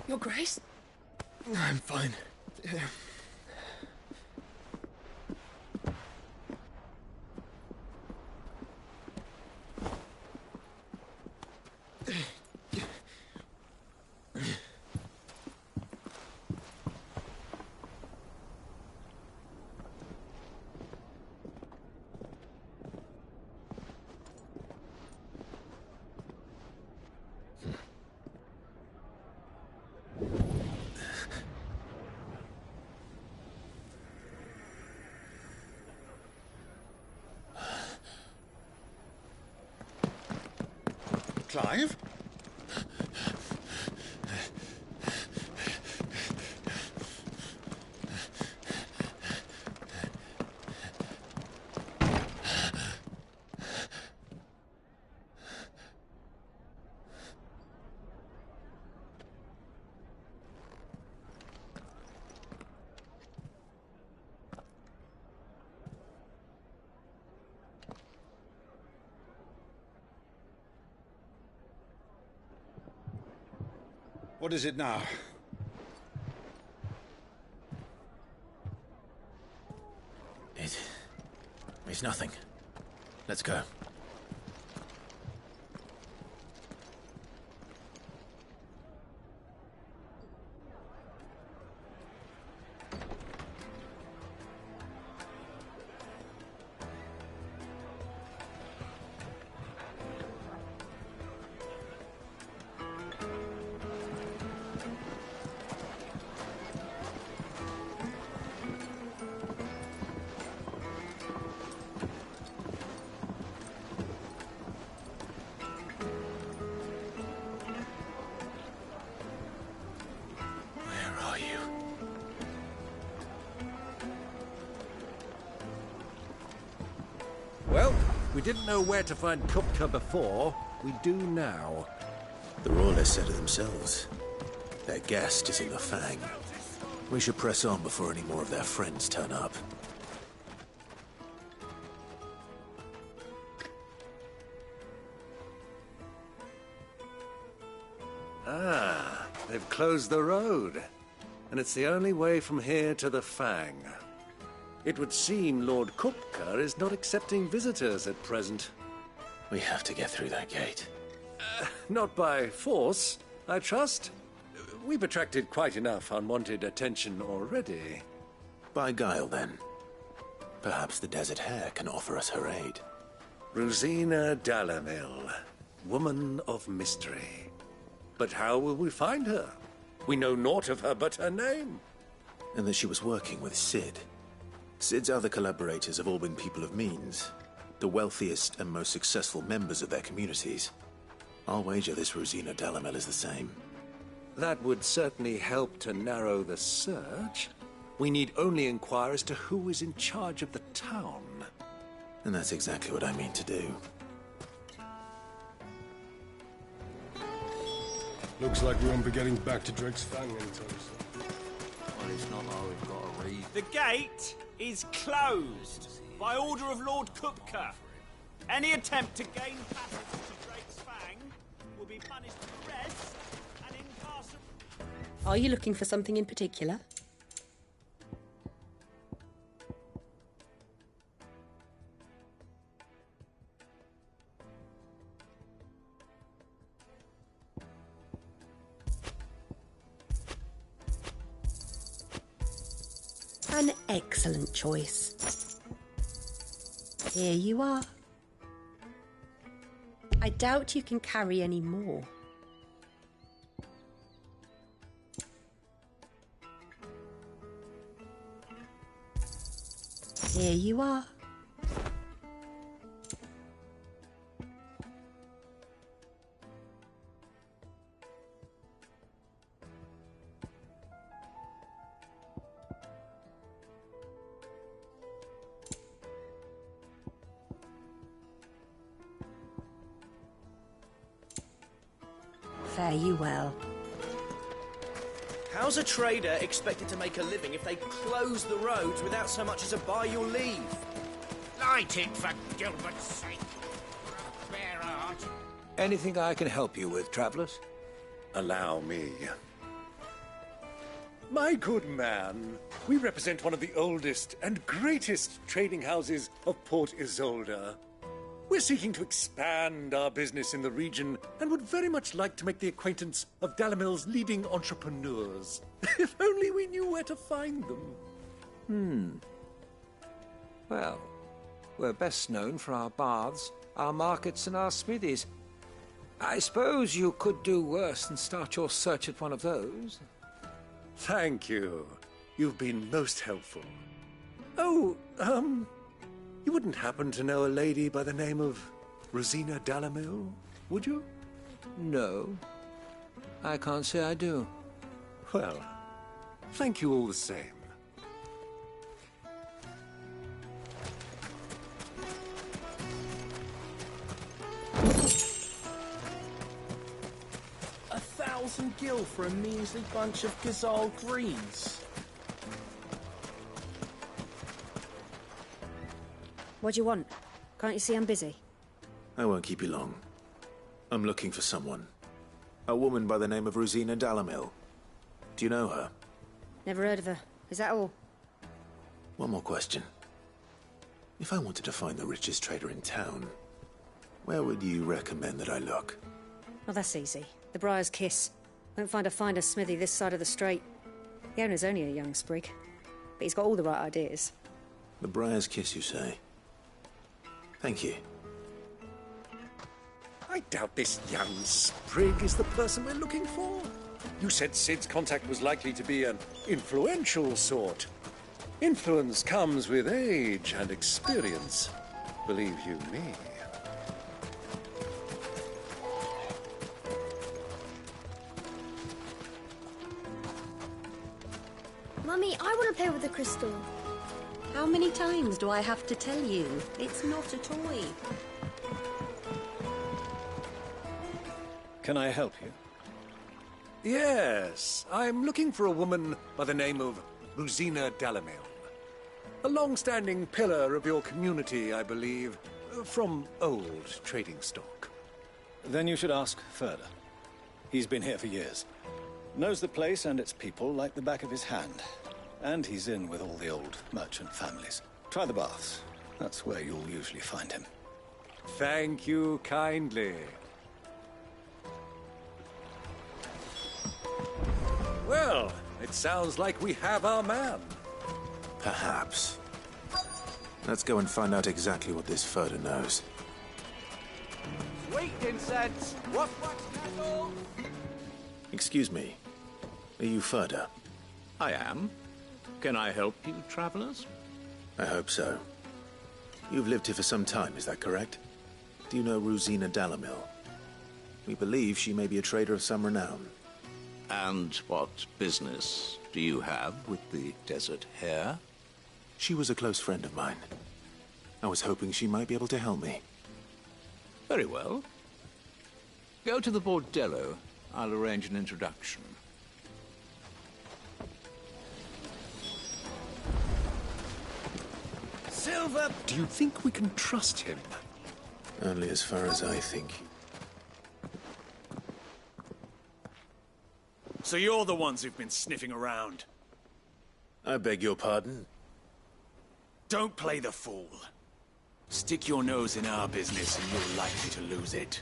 Your Grace? I'm fine. Clive? What is it now? It's nothing. Let's go. Well, we didn't know where to find Kupka before. We do now. The Royalists said it themselves. Their guest is in the Fang. We should press on before any more of their friends turn up. Ah, they've closed the road. And it's the only way from here to the Fang. It would seem Lord Kupka is not accepting visitors at present. We have to get through that gate. Not by force, I trust. We've attracted quite enough unwanted attention already. By guile, then. Perhaps the Desert Hare can offer us her aid. Rosina Dalamil, woman of mystery. But how will we find her? We know naught of her but her name. And that she was working with Cid. Cid's other collaborators have all been people of means, the wealthiest and most successful members of their communities. I'll wager this Rosina Dalamel is the same. That would certainly help to narrow the search. We need only inquire as to who is in charge of the town. And that's exactly what I mean to do. Looks like we won't be getting back to Drake's Fang anytime soon. Well, it's not like we've got to read. The gate is closed by order of Lord Kupka. Any attempt to gain passage to Drake's Fang will be punished with arrest and incarceration. Are you looking for something in particular? An excellent choice. Here you are. I doubt you can carry any more. Here you are. Fare you well. How's a trader expected to make a living if they close the roads without so much as a by your leave? Light it, for Gilbert's sake. Bear heart. Anything I can help you with, travellers? Allow me. My good man, we represent one of the oldest and greatest trading houses of Port Isolde. We're seeking to expand our business in the region and would very much like to make the acquaintance of Dalimil's leading entrepreneurs. If only we knew where to find them. Well, we're best known for our baths, our markets, and our smithies. I suppose you could do worse than start your search at one of those. Thank you. You've been most helpful. Oh, you wouldn't happen to know a lady by the name of Rosina Dalimil, would you? No. I can't say I do. Well, thank you all the same. $1,000 gil for a measly bunch of Gazal greens. What do you want? Can't you see I'm busy? I won't keep you long. I'm looking for someone. A woman by the name of Rosina Dalimil. Do you know her? Never heard of her. Is that all? One more question. If I wanted to find the richest trader in town, where would you recommend that I look? Oh, that's easy. The Briar's Kiss. Won't find a finer smithy this side of the strait. The owner's only a young sprig, but he's got all the right ideas. The Briar's Kiss, you say? Thank you. I doubt this young sprig is the person we're looking for. You said Sid's contact was likely to be an influential sort. Influence comes with age and experience, believe you me. Mummy, I want to play with the crystal. How many times do I have to tell you? It's not a toy. Can I help you? Yes, I'm looking for a woman by the name of Rosina Dalimil. A long-standing pillar of your community, I believe, from old trading stock. Then you should ask Ferda. He's been here for years. Knows the place and its people like the back of his hand. And he's in with all the old merchant families. Try the baths. That's where you'll usually find him. Thank you kindly. Well, it sounds like we have our man. Perhaps. Let's go and find out exactly what this Ferda knows. Sweet incense! What castle? Excuse me. Are you Ferda? I am. Can I help you, travelers? I hope so. You've lived here for some time, is that correct? Do you know Rosina Dalimil? We believe she may be a trader of some renown. And what business do you have with the Desert Hare? She was a close friend of mine. I was hoping she might be able to help me. Very well. Go to the Bordello. I'll arrange an introduction. Silver! Do you think we can trust him? Only as far as I think. So you're the ones who've been sniffing around? I beg your pardon? Don't play the fool. Stick your nose in our business and you're likely to lose it.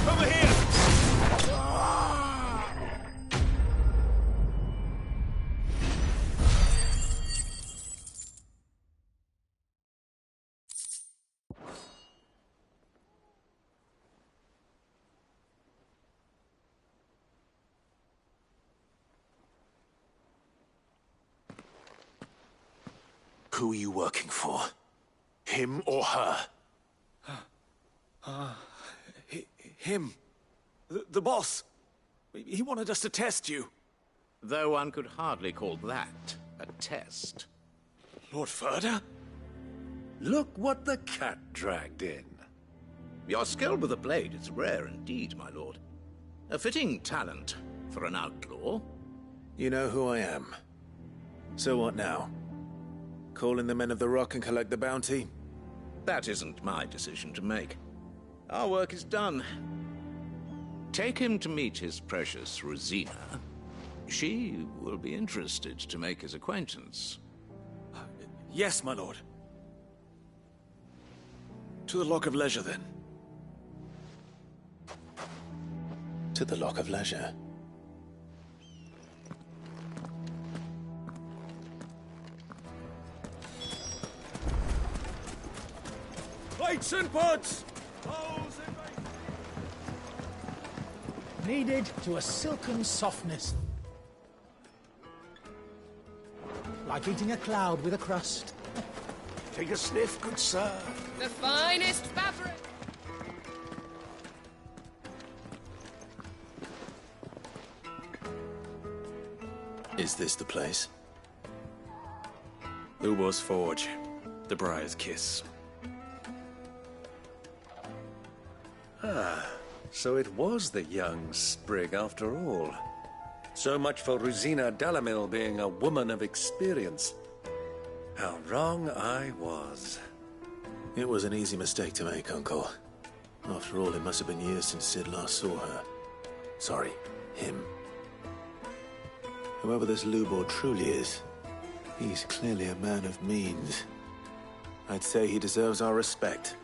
Over here! Who are you working for? Him or her? Him. The boss. He wanted us to test you. Though one could hardly call that a test. Lord Ferda? Look what the cat dragged in. Your skill with the blade is rare indeed, my lord. A fitting talent for an outlaw. You know who I am. So what now? Call in the Men of the Rock and collect the bounty? That isn't my decision to make. Our work is done. Take him to meet his precious Rosina. She will be interested to make his acquaintance. Yes, my lord. To the Lock of Leisure, then. To the Lock of Leisure. Plates and pots! Kneaded to a silken softness. Like eating a cloud with a crust. Take a sniff, good sir. The finest fabric! Is this the place? Lubo's Forge. The Briar's Kiss. Ah, so it was the young sprig after all. So much for Rosina Dalamil being a woman of experience. How wrong I was. It was an easy mistake to make, Uncle. After all, it must have been years since Sid last saw her. Sorry, him. Whoever this Lubor truly is, he's clearly a man of means. I'd say he deserves our respect.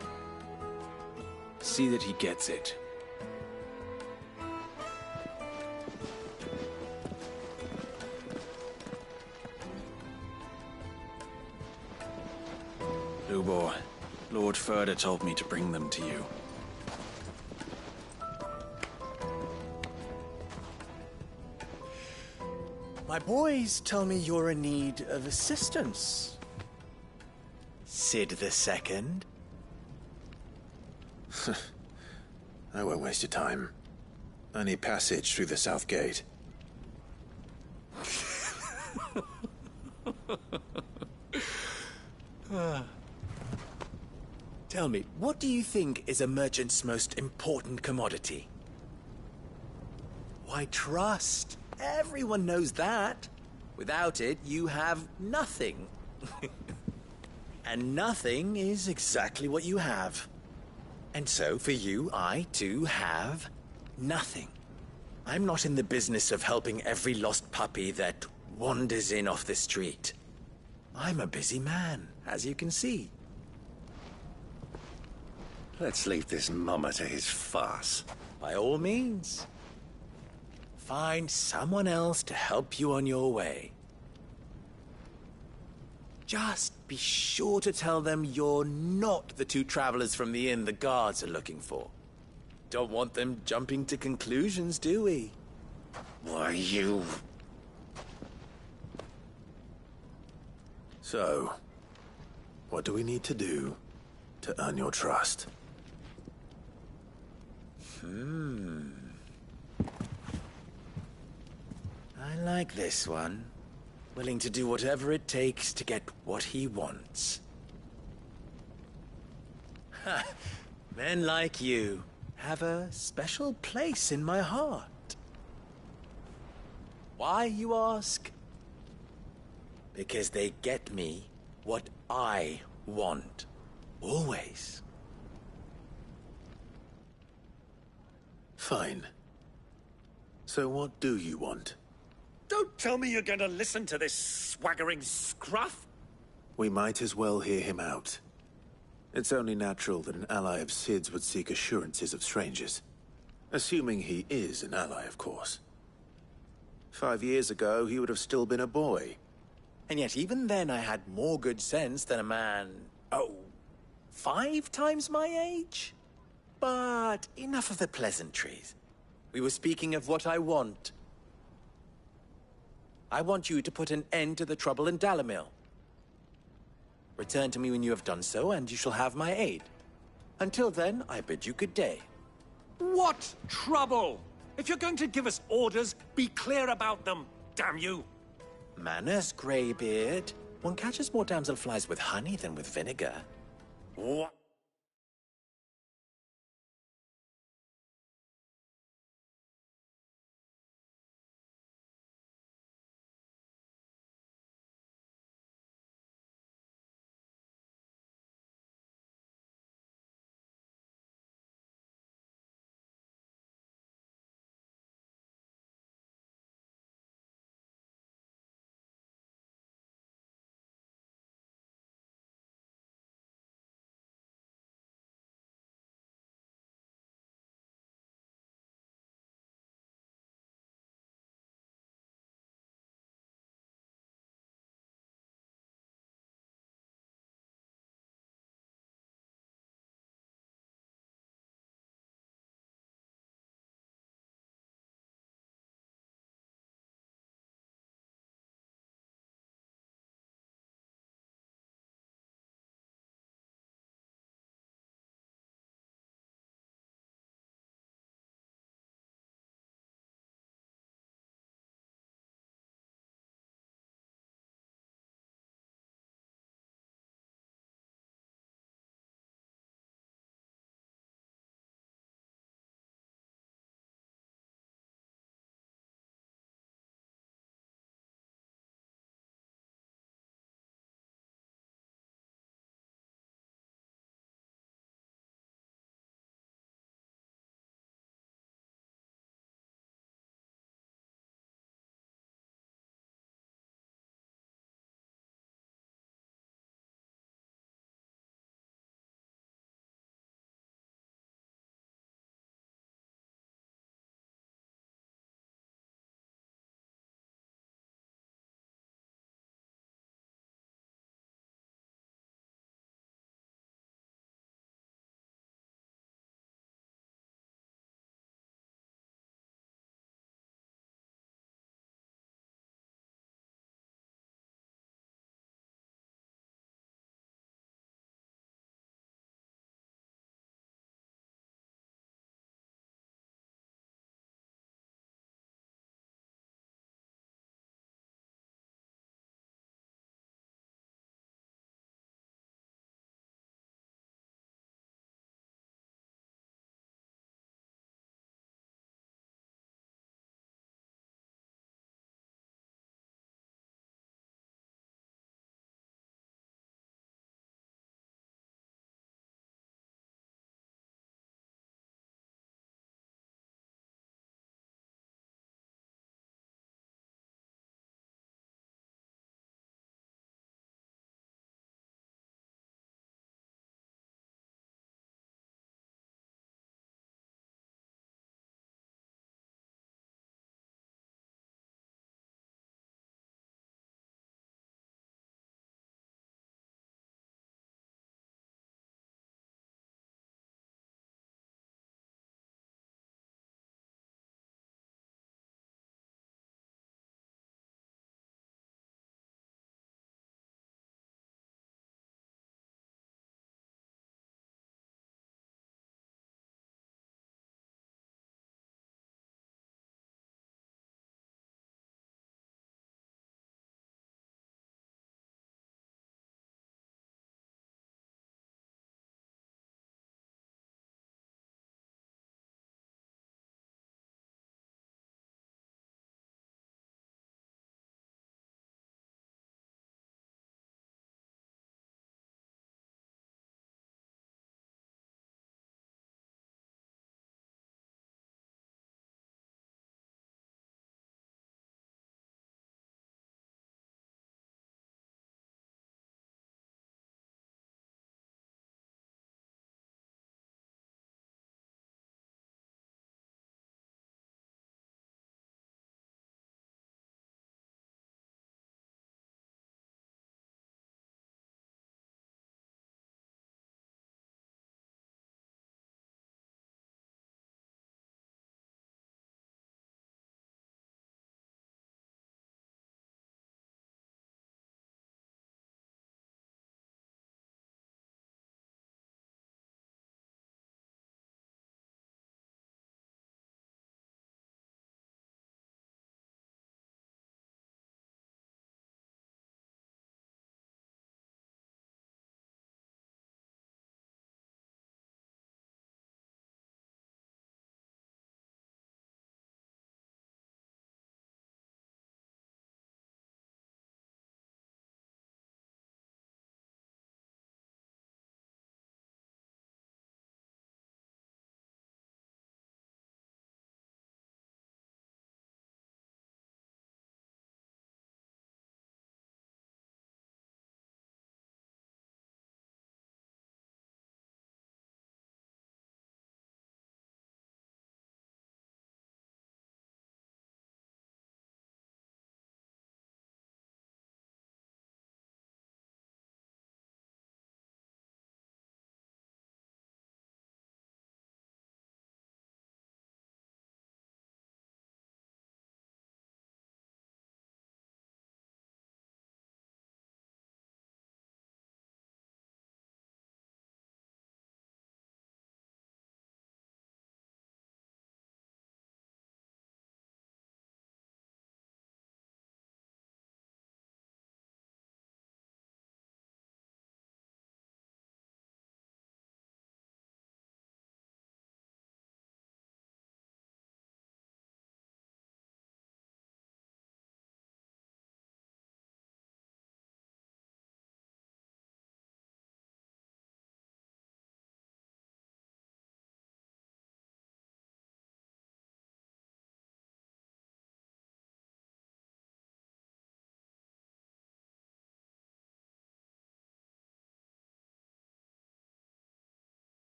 See that he gets it. Lubor, Lord Ferda told me to bring them to you. My boys tell me you're in need of assistance. Sid the Second? I won't waste your time. I need passage through the south gate. Tell me, what do you think is a merchant's most important commodity? Why, trust. Everyone knows that. Without it, you have nothing. And nothing is exactly what you have. And so, for you, I, too, have nothing. I'm not in the business of helping every lost puppy that wanders in off the street. I'm a busy man, as you can see. Let's leave this mummer to his farce. By all means. Find someone else to help you on your way. Just be sure to tell them you're not the two travelers from the inn the guards are looking for. Don't want them jumping to conclusions, do we? Why, you... So, what do we need to do to earn your trust? I like this one. Willing to do whatever it takes to get what he wants. Ha! Men like you have a special place in my heart. Why, you ask? Because they get me what I want. Always. Fine. So what do you want? Don't tell me you're going to listen to this swaggering scruff! We might as well hear him out. It's only natural that an ally of Sid's would seek assurances of strangers. Assuming he is an ally, of course. 5 years ago, he would have still been a boy. And yet even then I had more good sense than a man... oh, 5 times my age? But enough of the pleasantries. We were speaking of what I want. I want you to put an end to the trouble in Dalimil. Return to me when you have done so, and you shall have my aid. Until then, I bid you good day. What trouble? If you're going to give us orders, be clear about them, damn you! Manners, Greybeard. One catches more damselflies with honey than with vinegar. What?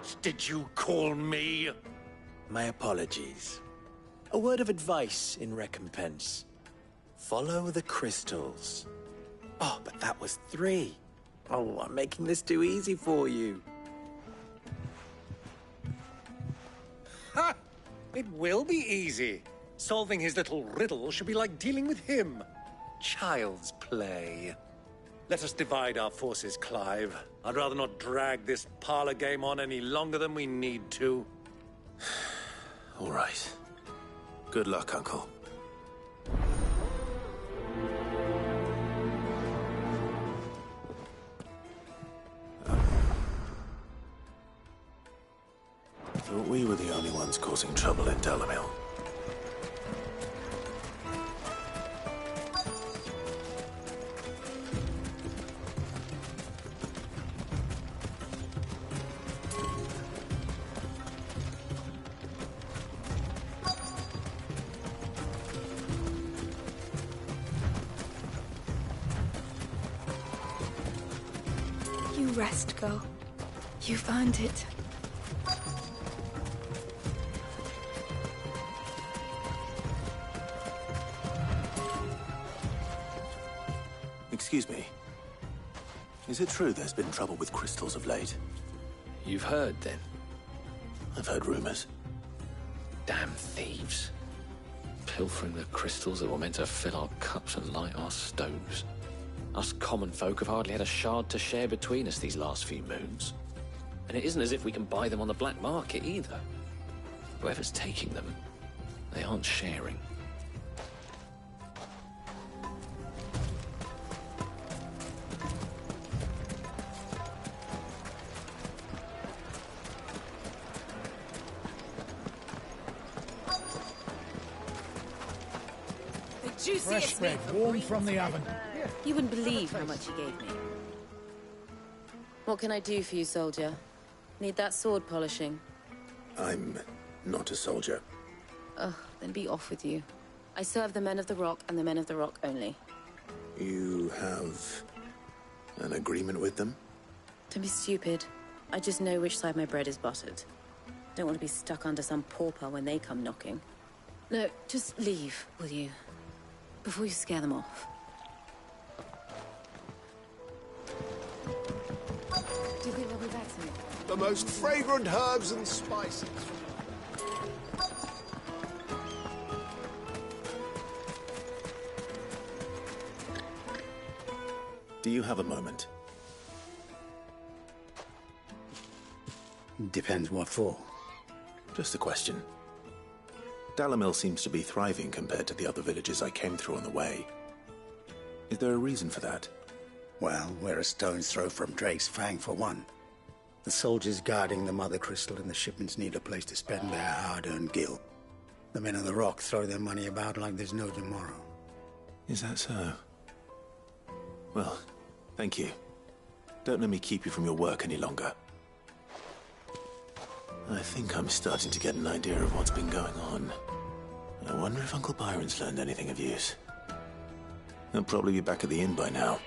What did you call me? My apologies. A word of advice in recompense. Follow the crystals. Oh, but that was 3. Oh, I'm making this too easy for you. Ha! It will be easy. Solving his little riddle should be like dealing with him. Child's play. Let us divide our forces, Clive. I'd rather not drag this parlor game on any longer than we need to. All right. Good luck, Uncle. Thought we were the only ones causing trouble in Dalamil. You rest, girl. You found it. Excuse me. Is it true there's been trouble with crystals of late? You've heard, then? I've heard rumors. Damn thieves. Pilfering the crystals that were meant to fill our cups and light our stoves. Us common folk have hardly had a shard to share between us these last few moons. And it isn't as if we can buy them on the black market either. Whoever's taking them, they aren't sharing. Fresh bread, warm from the oven. You wouldn't believe how much he gave me. What can I do for you, soldier? Need that sword polishing? I'm not a soldier. Ugh, then be off with you. I serve the Men of the Rock and the Men of the Rock only. You have an agreement with them? Don't be stupid. I just know which side my bread is buttered. Don't want to be stuck under some pauper when they come knocking. No, just leave, will you? Before you scare them off. Do you think they'll be back to me? The most fragrant herbs and spices. Do you have a moment? Depends what for. Just a question. Dalamil seems to be thriving compared to the other villages I came through on the way. Is there a reason for that? Well, we're a stone's throw from Drake's Fang, for one. The soldiers guarding the Mother Crystal and the shipments need a place to spend their hard-earned gil. The Men of the Rock throw their money about like there's no tomorrow. Is that so? Well, thank you. Don't let me keep you from your work any longer. I think I'm starting to get an idea of what's been going on. I wonder if Uncle Byron's learned anything of use. He'll probably be back at the inn by now.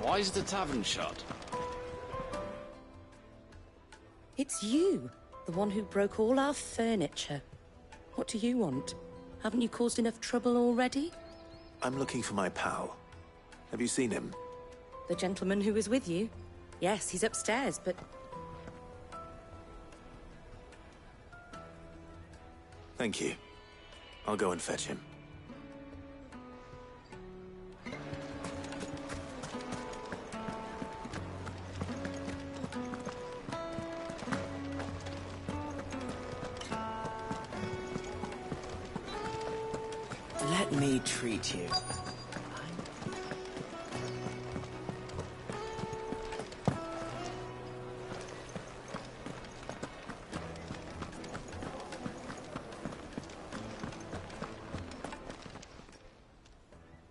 Why is the tavern shut? It's you, the one who broke all our furniture. What do you want? Haven't you caused enough trouble already? I'm looking for my pal. Have you seen him? The gentleman who was with you? Yes, he's upstairs, but... Thank you. I'll go and fetch him. Let me treat you.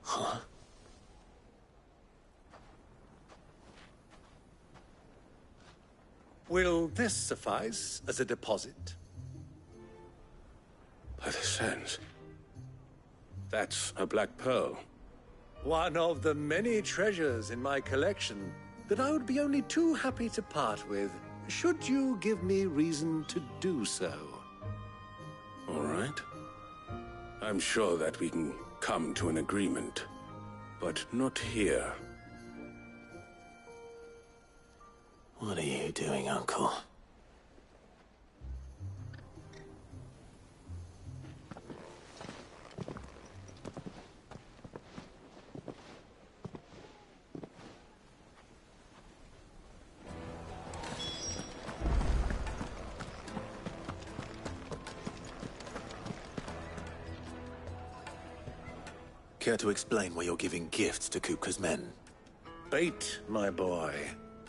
Huh? Will this suffice as a deposit? By the sands. That's a black pearl. One of the many treasures in my collection that I would be only too happy to part with, should you give me reason to do so. All right. I'm sure that we can come to an agreement, but not here. What are you doing, Uncle? Care to explain why you're giving gifts to Kupka's men? Bait, my boy.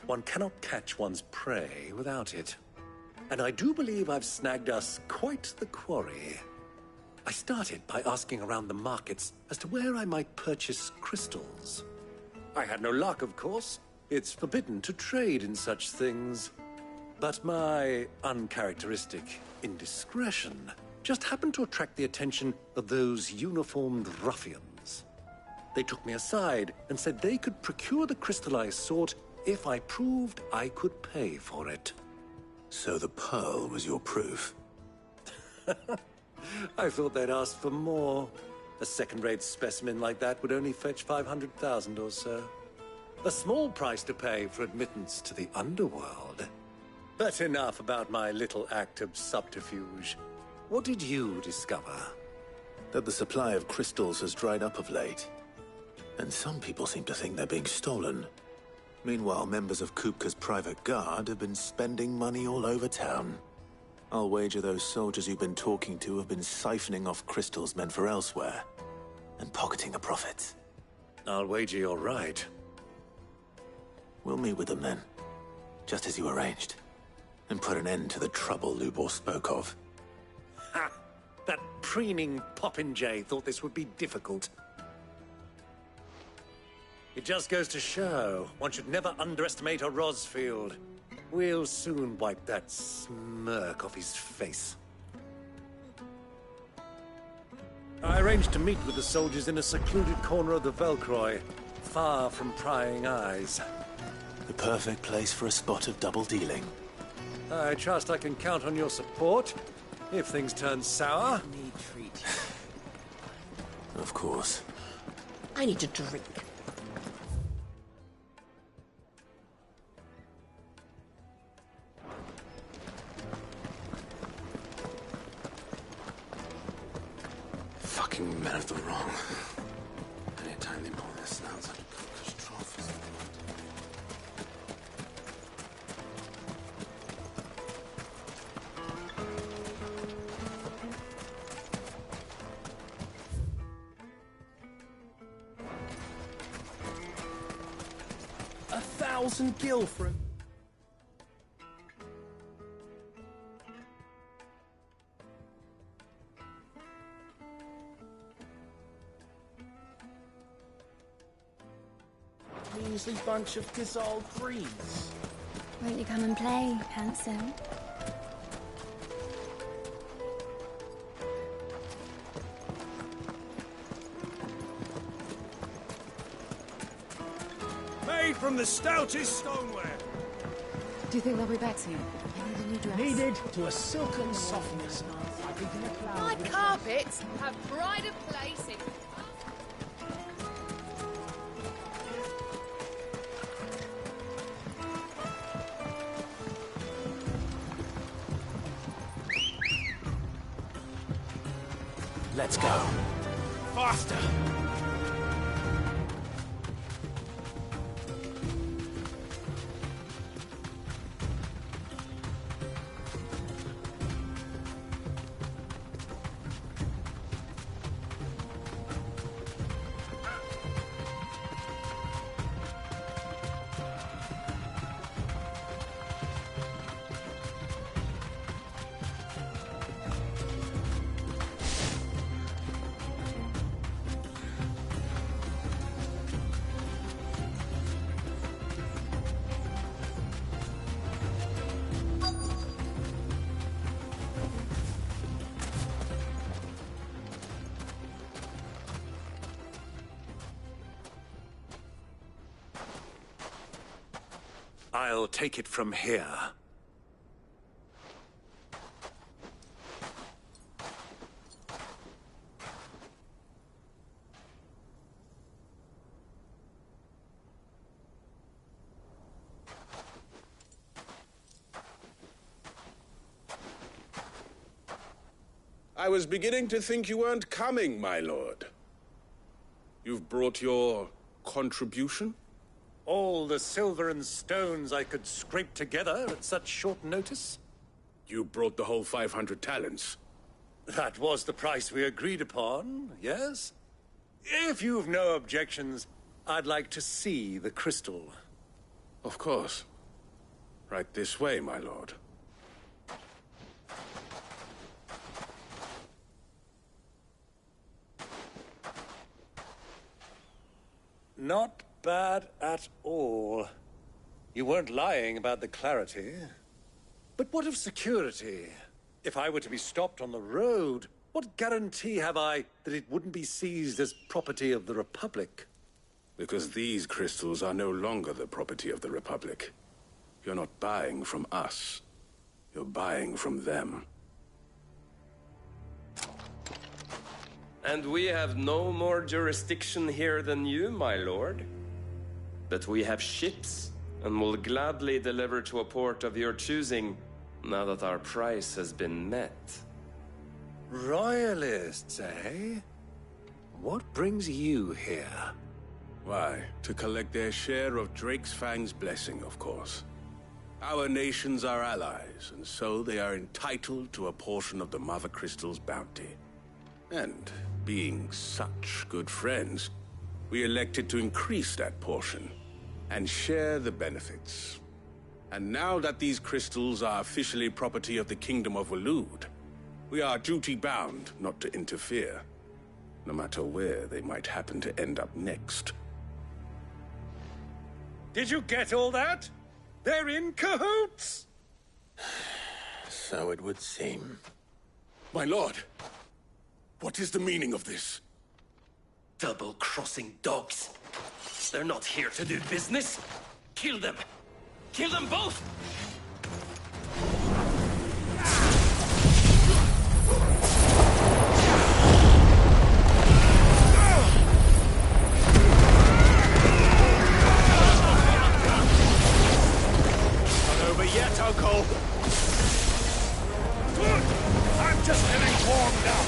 One cannot catch one's prey without it. And I do believe I've snagged us quite the quarry. I started by asking around the markets as to where I might purchase crystals. I had no luck, of course. It's forbidden to trade in such things. But my uncharacteristic indiscretion just happened to attract the attention of those uniformed ruffians. They took me aside and said they could procure the crystal I sought if I proved I could pay for it. So the pearl was your proof? I thought they'd ask for more. A second-rate specimen like that would only fetch 500,000 or so. A small price to pay for admittance to the underworld. But enough about my little act of subterfuge. What did you discover? That the supply of crystals has dried up of late. And some people seem to think they're being stolen. Meanwhile, members of Kupka's private guard have been spending money all over town. I'll wager those soldiers you've been talking to have been siphoning off crystals meant for elsewhere, and pocketing the profits. I'll wager you're right. We'll meet with them then, just as you arranged, and put an end to the trouble Lubor spoke of. Ha! That preening popinjay thought this would be difficult. It just goes to show, one should never underestimate a Rosfield. We'll soon wipe that smirk off his face. I arranged to meet with the soldiers in a secluded corner of the Velcroy, far from prying eyes. The perfect place for a spot of double dealing. I trust I can count on your support, if things turn sour. Of course. I need a drink. Fucking men of the wrong. Anytime they pull their snouts out of Kupka's trough is a 1,000 gil for him. Measly bunch of dissolved greens. Won't you come and play, handsome? Mate! from the stoutest stoneware. Do you think they'll be back soon? I need a new dress. Kneaded to a silken softness. Like eating a cloud. My carpets have pride of place in... Let's go. Faster! I'll take it from here. I was beginning to think you weren't coming, my lord. You've brought your contribution? All the silver and stones I could scrape together at such short notice? You brought the whole 500 talents. That was the price we agreed upon, yes? If you've no objections, I'd like to see the crystal. Of course. Right this way, my lord. Not bad at all. You weren't lying about the clarity. But what of security? If I were to be stopped on the road, what guarantee have I that it wouldn't be seized as property of the Republic? Because these crystals are no longer the property of the Republic. You're not buying from us. You're buying from them. And we have no more jurisdiction here than you, my lord. But we have ships, and will gladly deliver to a port of your choosing, now that our price has been met. Royalists, eh? What brings you here? Why, to collect their share of Drake's Fang's blessing, of course. Our nations are allies, and so they are entitled to a portion of the Mother Crystal's bounty. And, being such good friends, we elected to increase that portion and share the benefits. And now that these crystals are officially property of the Kingdom of Waloed, we are duty-bound not to interfere, no matter where they might happen to end up next. Did you get all that? They're in cahoots! So it would seem. My lord, what is the meaning of this? Double-crossing dogs. They're not here to do business. Kill them. Kill them both! Not over yet, Uncle. I'm just getting warmed up.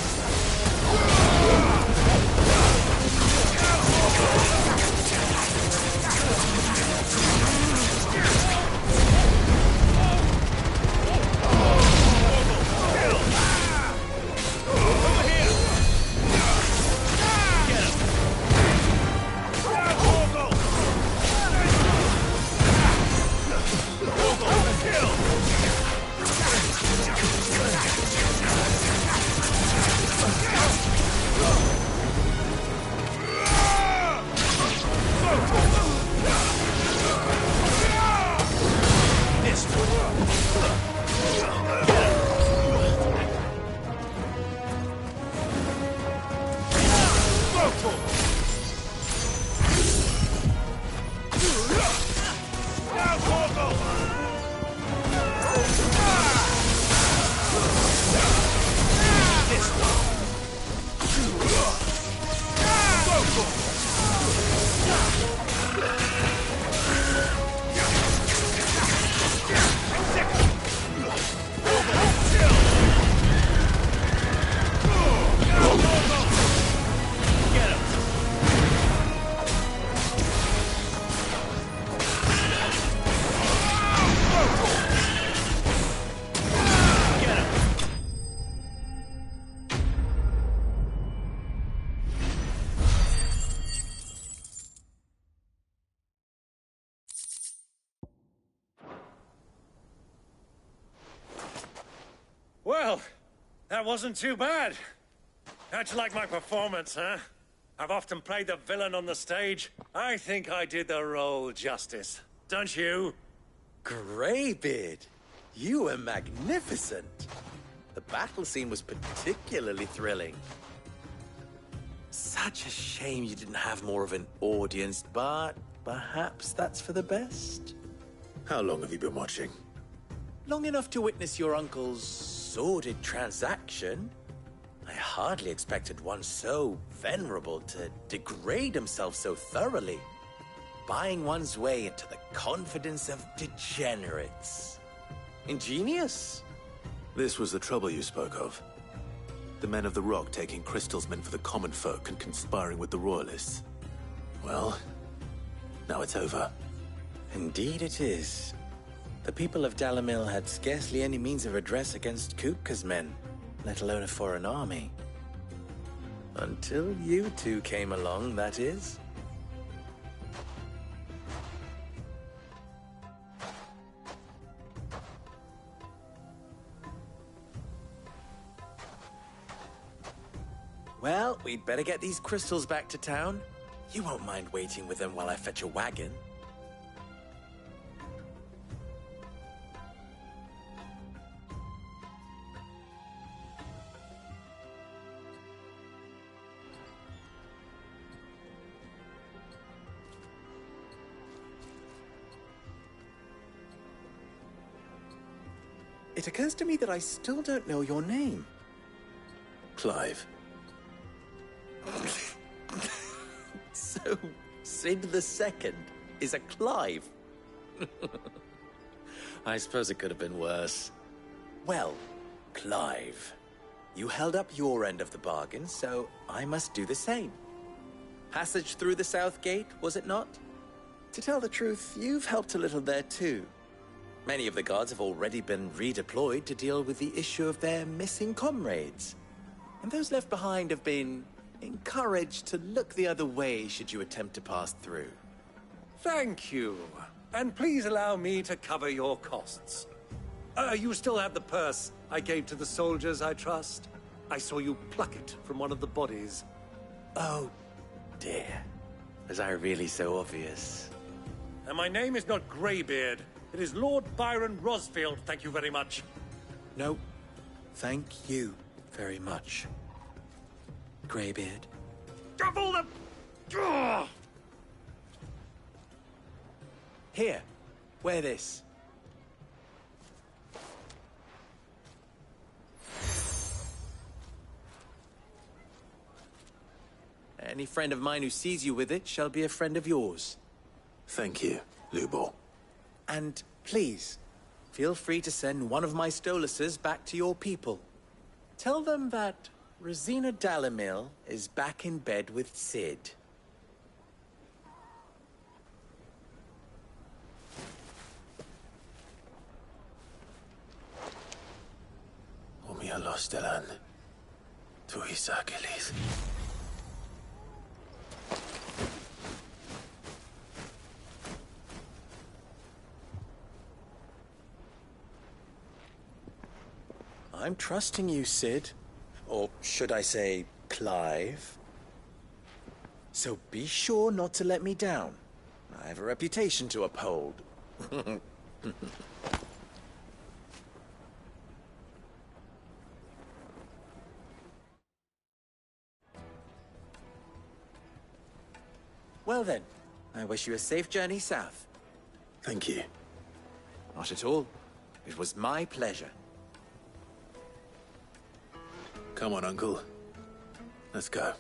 Well, that wasn't too bad. How'd you like my performance, huh? I've often played the villain on the stage. I think I did the role justice. Don't you? Greybeard, you were magnificent. The battle scene was particularly thrilling. Such a shame you didn't have more of an audience, but perhaps that's for the best. How long have you been watching? Long enough to witness your uncle's sordid transaction. I hardly expected one so venerable to degrade himself so thoroughly, buying one's way into the confidence of degenerates. Ingenious. This was the trouble you spoke of. The men of the Rock taking Crystal's men for the common folk and conspiring with the Royalists. Well, now it's over. Indeed it is. The people of Dalimil had scarcely any means of redress against Kupka's men, let alone a foreign army. Until you two came along, that is. Well, we'd better get these crystals back to town. You won't mind waiting with them while I fetch a wagon. It occurs to me that I still don't know your name. Clive. So, Sid the Second is a Clive? I suppose it could have been worse. Well, Clive, you held up your end of the bargain, so I must do the same. Passage through the South Gate, was it not? To tell the truth, you've helped a little there too. Many of the guards have already been redeployed to deal with the issue of their missing comrades. And those left behind have been encouraged to look the other way should you attempt to pass through. Thank you. And please allow me to cover your costs. You still have the purse I gave to the soldiers, I trust? I saw you pluck it from one of the bodies. Oh, dear. Was I really so obvious? And my name is not Greybeard. It is Lord Byron Rosfield, thank you very much. No, thank you very much. Greybeard. Double the... Ugh! Here, wear this. Any friend of mine who sees you with it shall be a friend of yours. Thank you, Lubor. And please, feel free to send one of my Stoluses back to your people. Tell them that Rosina Dalimil is back in bed with Sid. Omia Lostelan. Tuisa Achilles. I'm trusting you, Sid. Or should I say, Clive? So be sure not to let me down. I have a reputation to uphold. Well then, I wish you a safe journey south. Thank you. Not at all. It was my pleasure. Come on, Uncle. Let's go.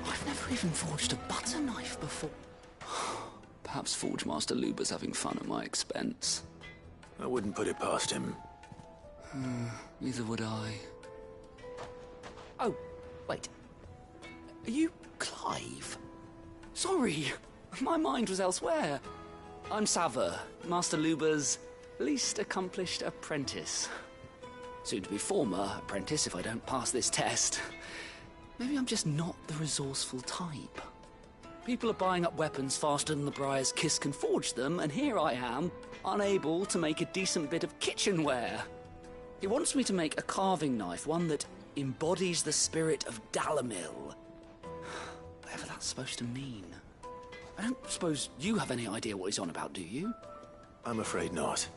I've never even forged a butter knife before. Perhaps Forge Master Luber's having fun at my expense. I wouldn't put it past him. Neither would I. Oh, wait. Are you Clive? Sorry, my mind was elsewhere. I'm Sava, Master Luber's least accomplished apprentice. Soon to be former apprentice if I don't pass this test. Maybe I'm just not the resourceful type. People are buying up weapons faster than the Briar's Kiss can forge them, and here I am, unable to make a decent bit of kitchenware. He wants me to make a carving knife, one that embodies the spirit of Dalamil. Whatever that's supposed to mean. I don't suppose you have any idea what he's on about, do you? I'm afraid not.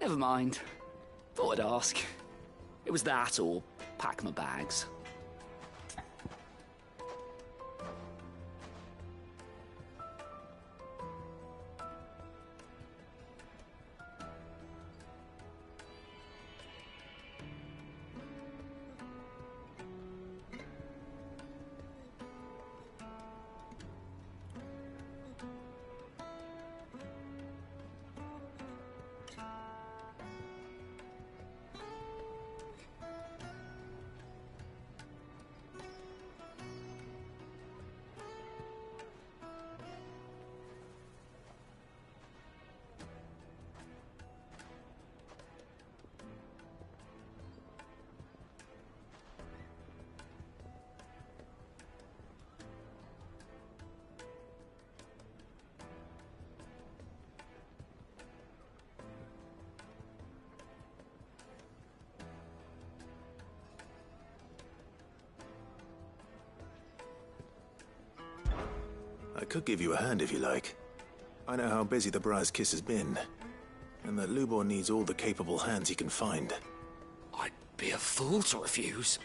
Never mind. Thought I'd ask. It was that or pack my bags. I could give you a hand if you like. I know how busy the Briar's Kiss has been, and that Lubor needs all the capable hands he can find. I'd be a fool to refuse.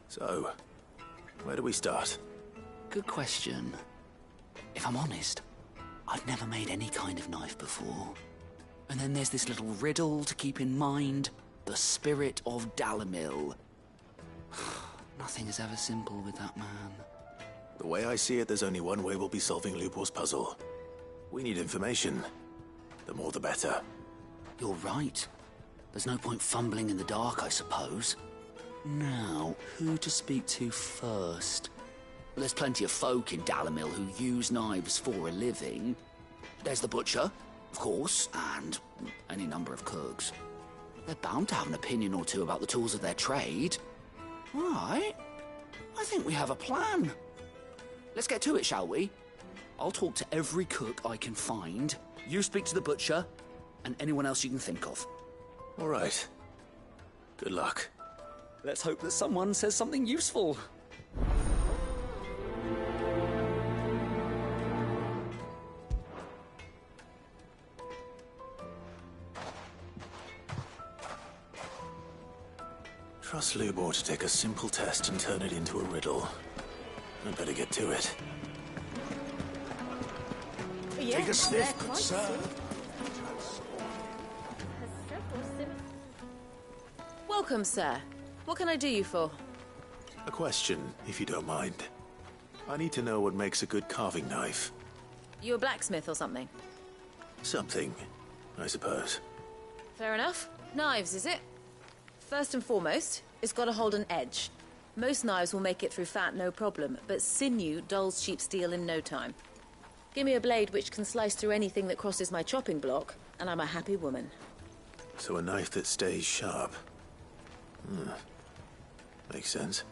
So, where do we start? Good question. If I'm honest, I've never made any kind of knife before. And then there's this little riddle to keep in mind. The spirit of Dalimil. Nothing is ever simple with that man. The way I see it, there's only one way we'll be solving Lupor's puzzle. We need information. The more the better. You're right. There's no point fumbling in the dark, I suppose. Now, who to speak to first? There's plenty of folk in Dalimil who use knives for a living. There's the butcher, of course, and any number of cooks. They're bound to have an opinion or two about the tools of their trade. All right. I think we have a plan. Let's get to it, shall we? I'll talk to every cook I can find. You speak to the butcher, and anyone else you can think of. All right. Good luck. Let's hope that someone says something useful. Trust Lubor to take a simple test and turn it into a riddle. I'd better get to it. Take a sniff, good sir. Welcome, sir. What can I do you for? A question, if you don't mind. I need to know what makes a good carving knife. You a blacksmith or something? Something, I suppose. Fair enough. Knives, is it? First and foremost, it's got to hold an edge. Most knives will make it through fat, no problem, but sinew dulls cheap steel in no time. Give me a blade which can slice through anything that crosses my chopping block, and I'm a happy woman. So a knife that stays sharp. Makes sense.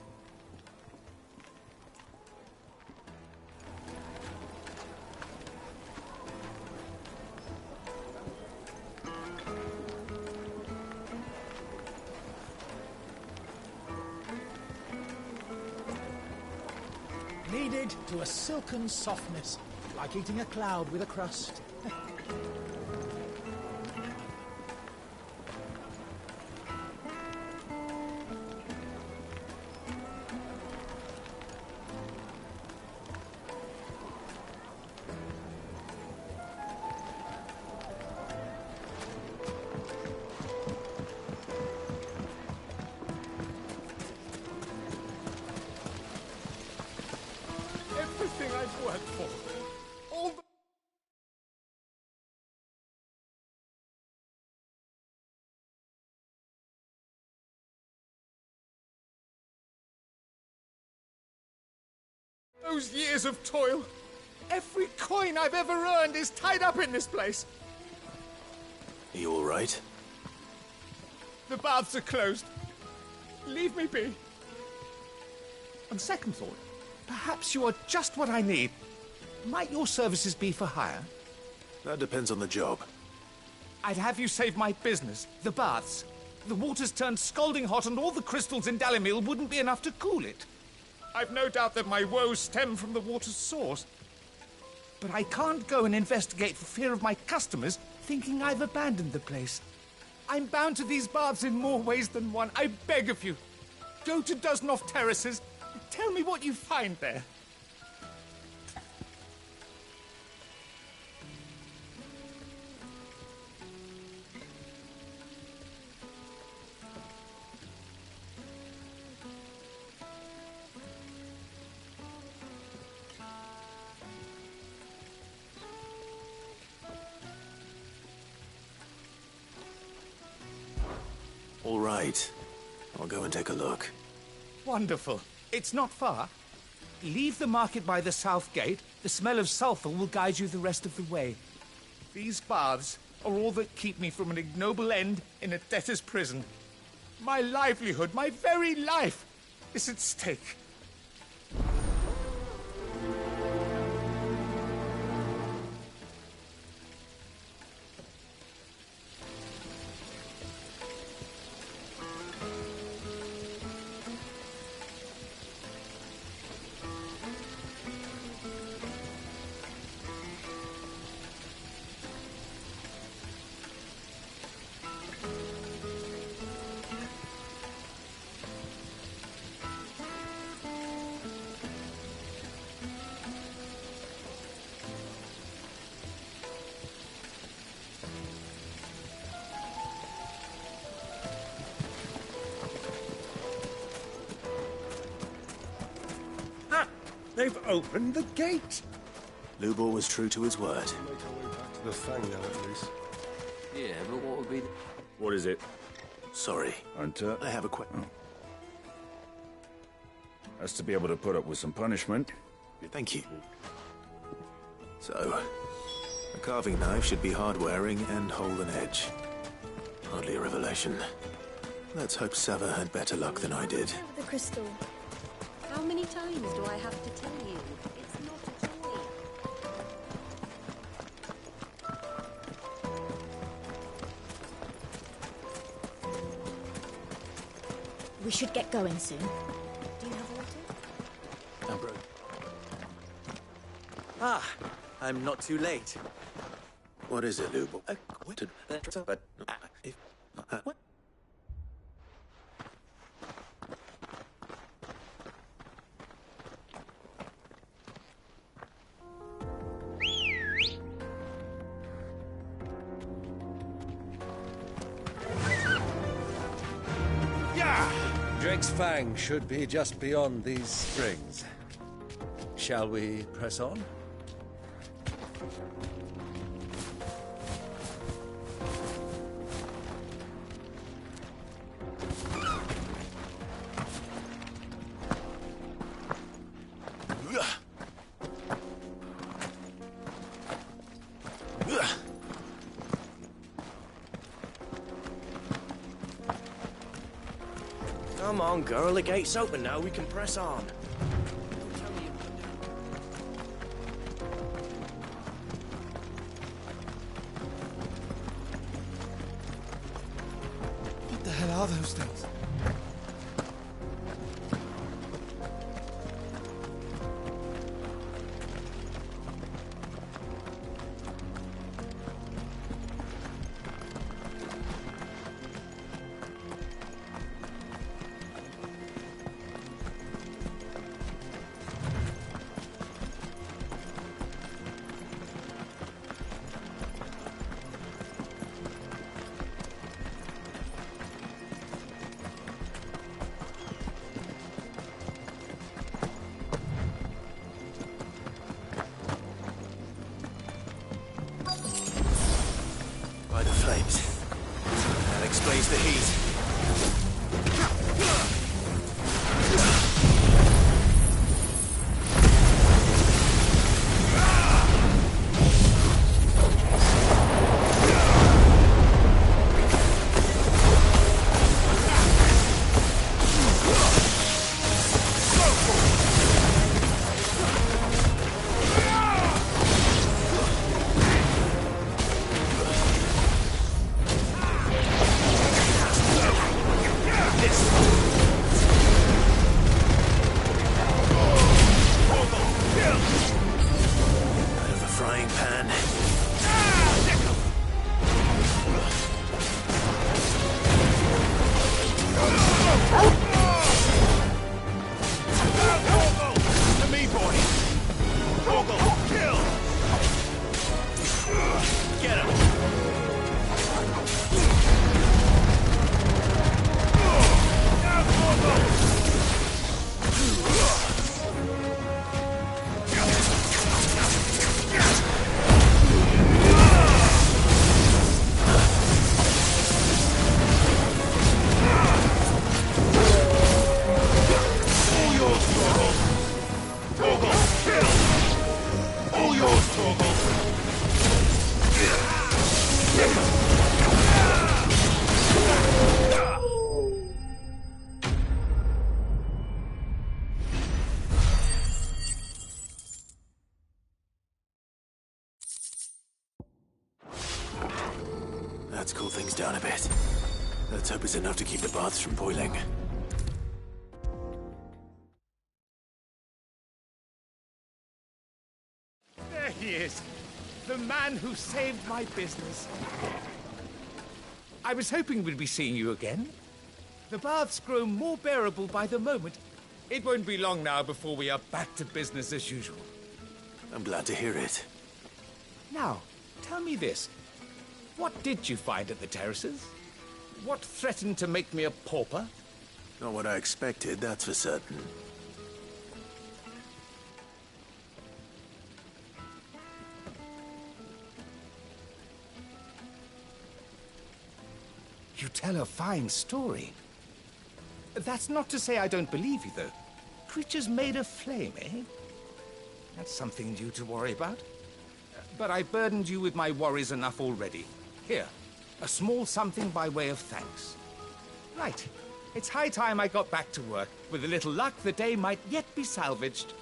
Kneaded to a silken softness, like eating a cloud with a crust. Everything I've worked for. All the... Those years of toil. Every coin I've ever earned is tied up in this place. Are you all right? The baths are closed. Leave me be. On second thought, perhaps you are just what I need. Might your services be for hire? That depends on the job. I'd have you save my business, the baths. The water's turned scalding hot and all the crystals in Dalimil wouldn't be enough to cool it. I've no doubt that my woes stem from the water's source. But I can't go and investigate for fear of my customers thinking I've abandoned the place. I'm bound to these baths in more ways than one. I beg of you, go to Dusnoff Terraces. Tell me what you find there. All right. I'll go and take a look. Wonderful. It's not far. Leave the market by the south gate. The smell of sulphur will guide you the rest of the way. These baths are all that keep me from an ignoble end in a debtor's prison. My livelihood, my very life, is at stake. They've opened the gate! Lubor was true to his word. The Fang now, at least. Yeah, but what would be the... What is it? Sorry. Hunter? I have a question. Has to be able to put up with some punishment. Thank you. So, a carving knife should be hard-wearing and hold an edge. Hardly a revelation. Let's hope Sava had better luck than I did. The crystal. How many times do I have to tell you? It's not a toy. We should get going soon. Do you have water? I'm broke. Ah, I'm not too late. What is it, Lubor? What? Drake's Fang should be just beyond these springs. Shall we press on? Come on, girl, the gate's open now, we can press on. What the hell are those things? By the flames. That explains the heat. Out of the frying pan. To me, boy! Torgal, kill! Get him! All yours, Torgal! Torgal, kill! All yours, Torgal! That's cooled things down a bit. Let's hope it's enough to keep the baths from boiling. There he is. The man who saved my business. I was hoping we'd be seeing you again. The baths grow more bearable by the moment. It won't be long now before we are back to business as usual. I'm glad to hear it. Now, tell me this. What did you find at the terraces? What threatened to make me a pauper? Not what I expected, that's for certain. tell a fine story. That's not to say I don't believe you, though. Creatures made of flame, eh? That's something due to worry about. But I burdened you with my worries enough already. Here, a small something by way of thanks. Right. It's high time I got back to work. With a little luck, the day might yet be salvaged.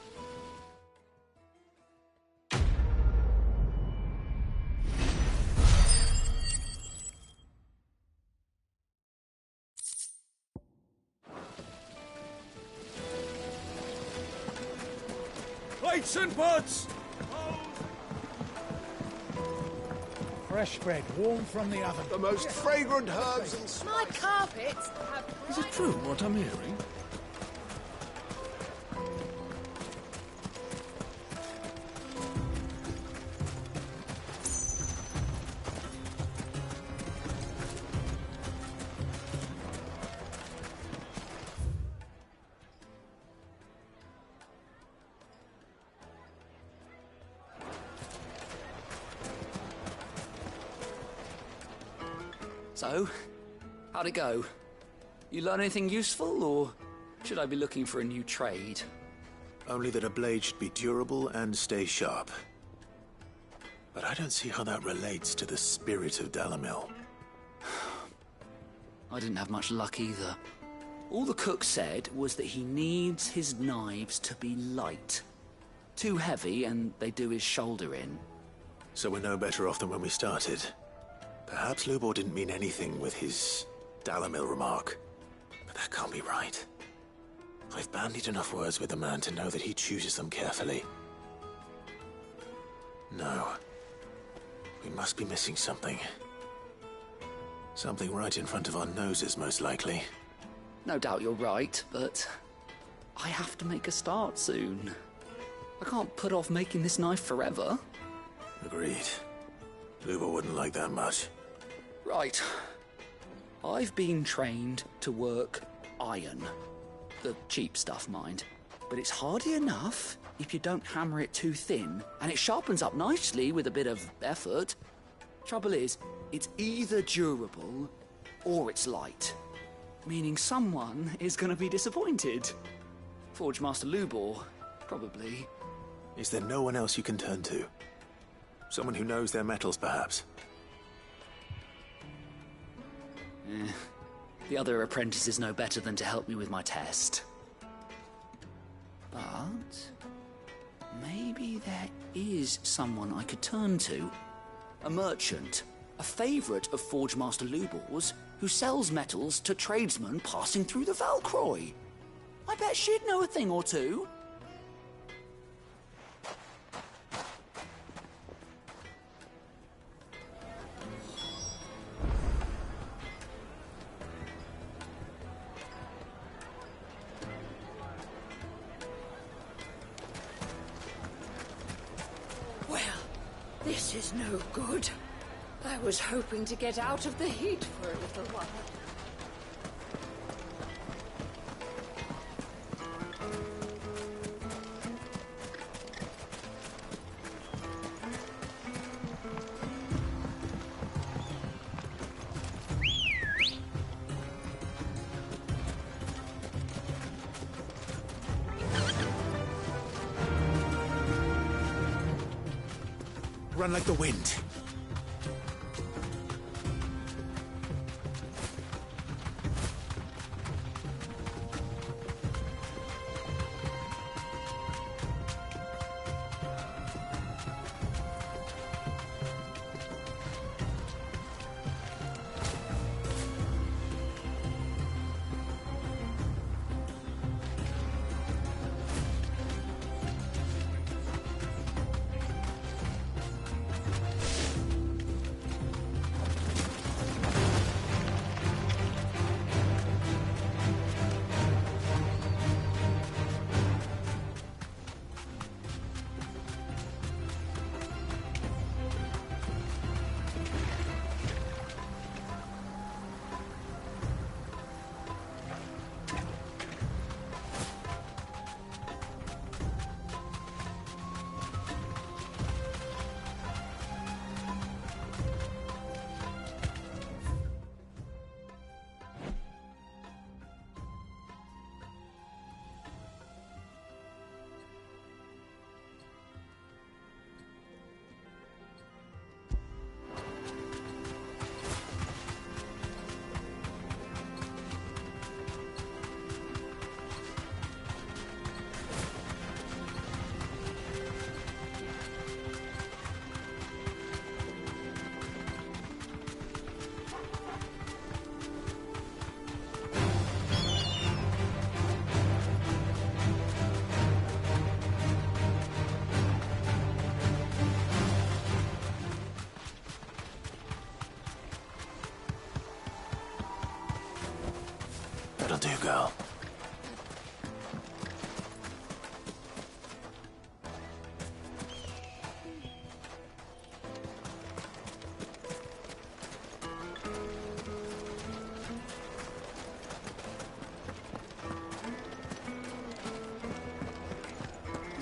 Plates and pots! Fresh bread, warm from the oven. The most fragrant herbs and My carpets have... Is it true what I'm hearing? So, how'd it go? You learn anything useful, or should I be looking for a new trade? Only that a blade should be durable and stay sharp. But I don't see how that relates to the spirit of Dalimil. I didn't have much luck either. All the cook said was that he needs his knives to be light. Too heavy and they do his shoulder in. So we're no better off than when we started. Perhaps Lubor didn't mean anything with his Dalimil remark. But that can't be right. I've bandied enough words with the man to know that he chooses them carefully. No. We must be missing something. Something right in front of our noses, most likely. No doubt you're right, but I have to make a start soon. I can't put off making this knife forever. Agreed. Lubor wouldn't like that much. Right. I've been trained to work iron. The cheap stuff, mind. But it's hardy enough if you don't hammer it too thin, and it sharpens up nicely with a bit of effort. Trouble is, it's either durable or it's light. Meaning someone is going to be disappointed. Forge Master Lubor, probably. Is there no one else you can turn to? Someone who knows their metals, perhaps? The other apprentices know better than to help me with my test. But maybe there is someone I could turn to. A merchant, a favourite of Forge Master Lubor's, who sells metals to tradesmen passing through the Valcroy. I bet she'd know a thing or two. Well, this is no good. I was hoping to get out of the heat for a little while. Run like the wind.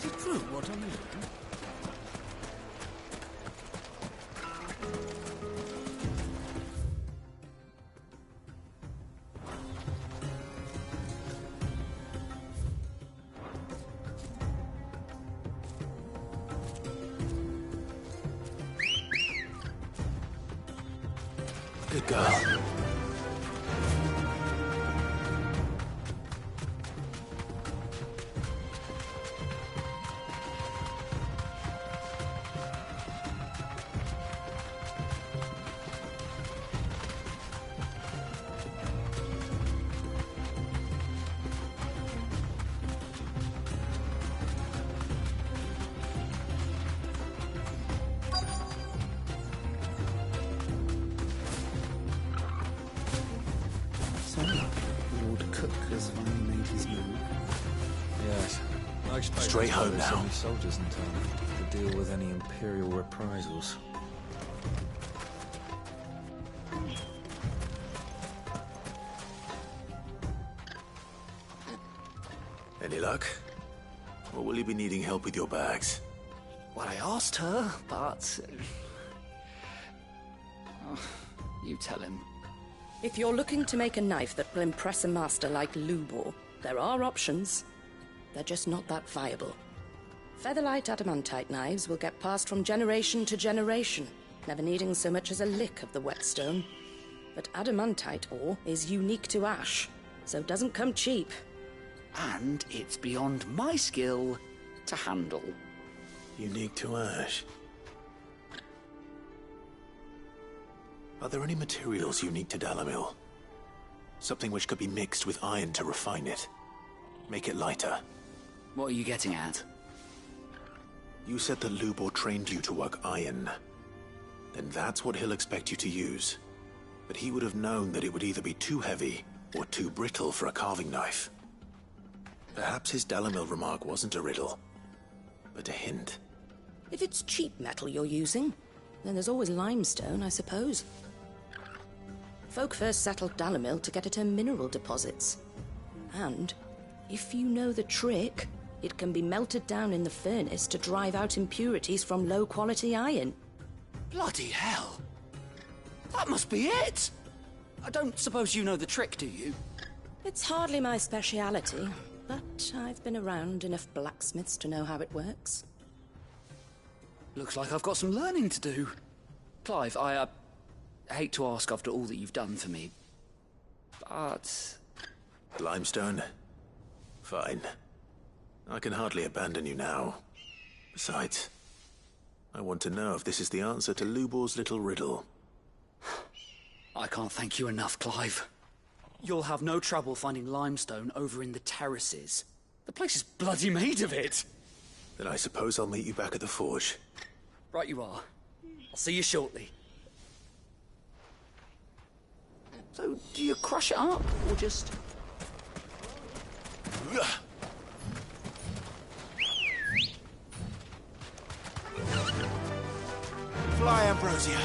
Is it true what I'm hearing? Good girl. So, Lord Cook has finally made his move. Yes. I expect Straight there's home now. only soldiers in town to deal with any Imperial reprisals. Any luck? Or will you be needing help with your bags? Well, I asked her, but... Oh, you tell him. If you're looking to make a knife that will impress a master like Lubor, there are options. They're just not that viable. Featherlight adamantite knives will get passed from generation to generation, never needing so much as a lick of the whetstone. But adamantite ore is unique to ash, so doesn't come cheap. And it's beyond my skill to handle. Unique to ash. Are there any materials unique to Dalamil? Something which could be mixed with iron to refine it. Make it lighter. What are you getting at? You said that Lubor trained you to work iron. Then that's what he'll expect you to use. But he would have known that it would either be too heavy or too brittle for a carving knife. Perhaps his Dalamil remark wasn't a riddle, but a hint. If it's cheap metal you're using, then there's always limestone, I suppose. Folk first settled Dalamil to get at her mineral deposits. And, if you know the trick, it can be melted down in the furnace to drive out impurities from low-quality iron. Bloody hell! That must be it! I don't suppose you know the trick, do you? It's hardly my speciality, but I've been around enough blacksmiths to know how it works. Looks like I've got some learning to do. Clive, I hate to ask after all that you've done for me, but... Limestone? Fine. I can hardly abandon you now. Besides, I want to know if this is the answer to Lubor's little riddle. I can't thank you enough, Clive. You'll have no trouble finding limestone over in the terraces. The place is bloody made of it. Then I suppose I'll meet you back at the forge. Right you are. I'll see you shortly. So, do you crush it up, or just... Fly, Ambrosia.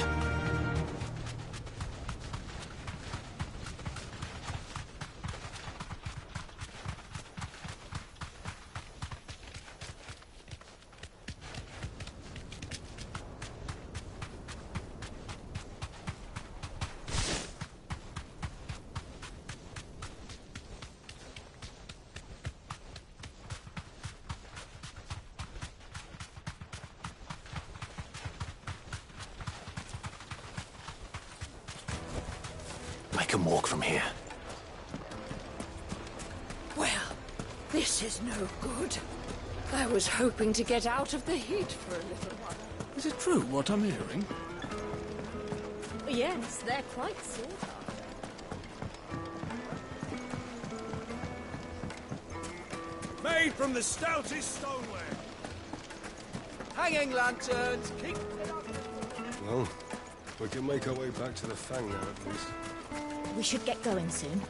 I can walk from here. Well, this is no good. I was hoping to get out of the heat for a little while. Is it true what I'm hearing? Yes, they're quite sought after. Made from the stoutest stoneware. Hanging lanterns, keep... Well, we can make our way back to the Fang now, at least. We should get going soon.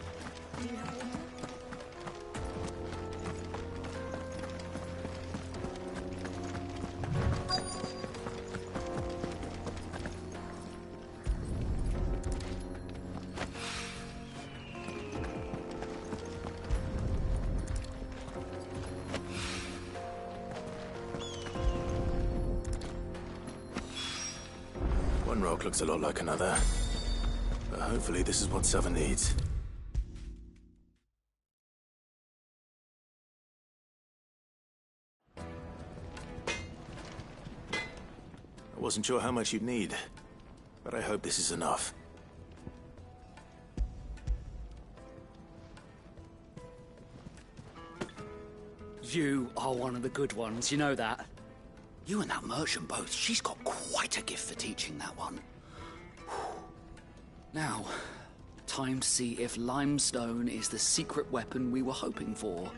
One rock looks a lot like another. But hopefully this is what Sava needs. I wasn't sure how much you'd need, but I hope this is enough. You are one of the good ones, you know that. You and that merchant both, she's got quite a gift for teaching that one. Now, time to see if limestone is the secret weapon we were hoping for.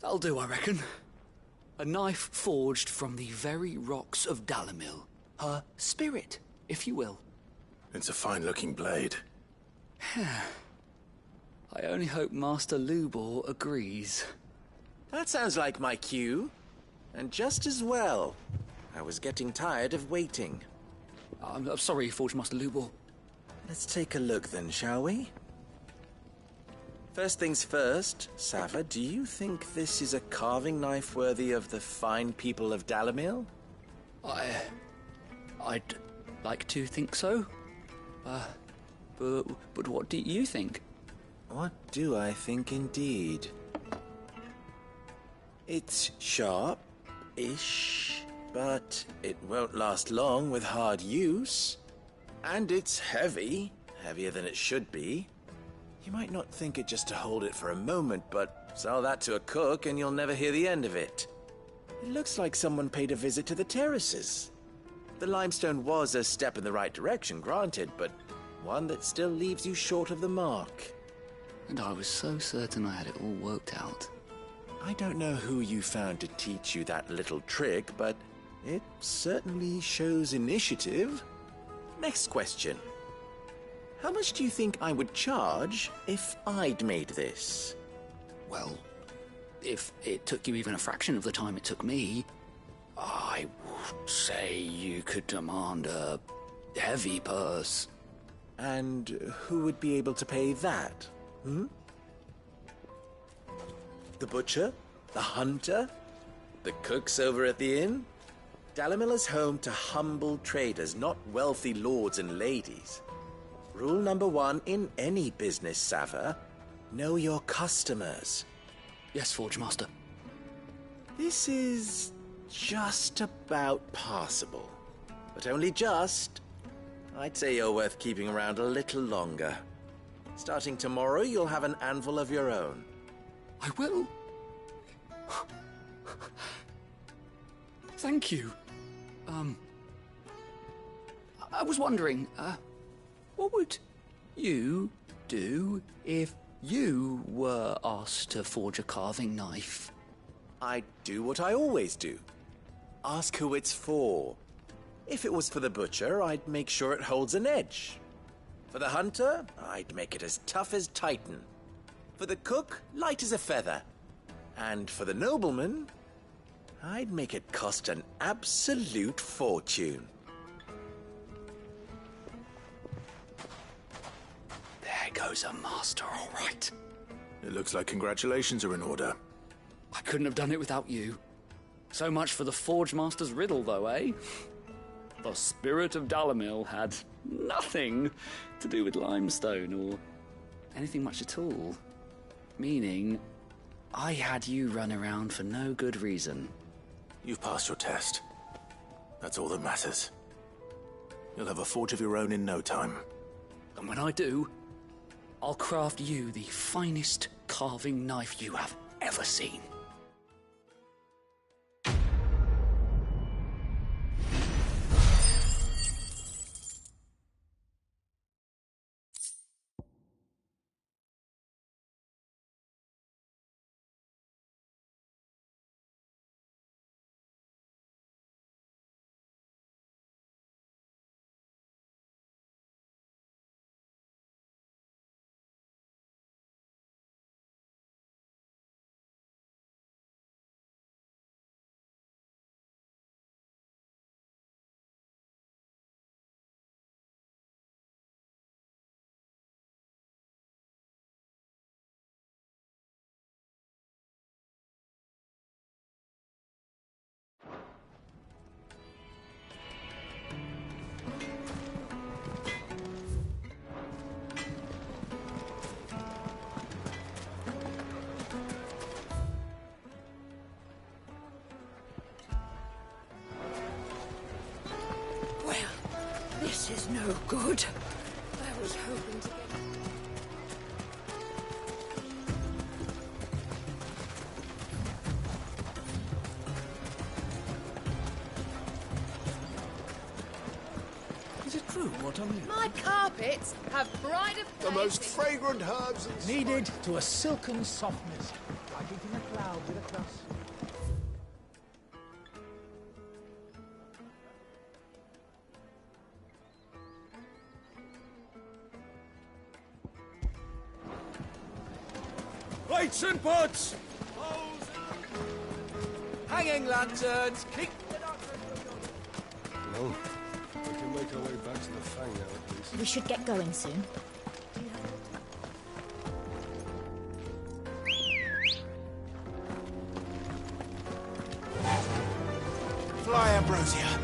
That'll do, I reckon. A knife forged from the very rocks of Dalimil. Her spirit, if you will. It's a fine-looking blade. I only hope Master Lubor agrees. That sounds like my cue. And just as well. I was getting tired of waiting. I'm sorry, Forge Master Lubor. Let's take a look then, shall we? First things first, Sava, do you think this is a carving knife worthy of the fine people of Dalimil? I'd like to think so. But what do you think? What do I think indeed? It's sharp-ish, but it won't last long with hard use. And it's heavy, heavier than it should be. You might not think it just to hold it for a moment, but sell that to a cook and you'll never hear the end of it. It looks like someone paid a visit to the terraces. The limestone was a step in the right direction, granted, but one that still leaves you short of the mark. And I was so certain I had it all worked out. I don't know who you found to teach you that little trick, but it certainly shows initiative. Next question. How much do you think I would charge if I'd made this? Well, if it took you even a fraction of the time it took me, I would say you could demand a heavy purse. And who would be able to pay that? The butcher? The hunter? The cooks over at the inn? Dalimil is home to humble traders, not wealthy lords and ladies. Rule number 1 in any business, Sava. Know your customers. Yes, Forge Master. This is just about passable. But only just. I'd say you're worth keeping around a little longer. Starting tomorrow, you'll have an anvil of your own. I will. Thank you. I was wondering, what would you do if you were asked to forge a carving knife? I'd do what I always do. Ask who it's for. If it was for the butcher, I'd make sure it holds an edge. For the hunter, I'd make it as tough as Titan. For the cook, light as a feather. And for the nobleman, I'd make it cost an absolute fortune. There goes a master, all right. It looks like congratulations are in order. I couldn't have done it without you. So much for the Forge Master's riddle, though, eh? The spirit of Dalimil had nothing to do with limestone or anything much at all. Meaning, I had you run around for no good reason. You've passed your test. That's all that matters. You'll have a forge of your own in no time. And when I do, I'll craft you the finest carving knife you have ever seen. This is no good. I was hoping to get... Is it true what I'm hearing? My carpets have pride of The most fragrant herbs and Needed to a silken softness, like eating a cloud with a crust. Lights and pots! Hanging lanterns, keep... Well, we can make our way back to the Fang now, at least. We should get going soon. Fly, Ambrosia.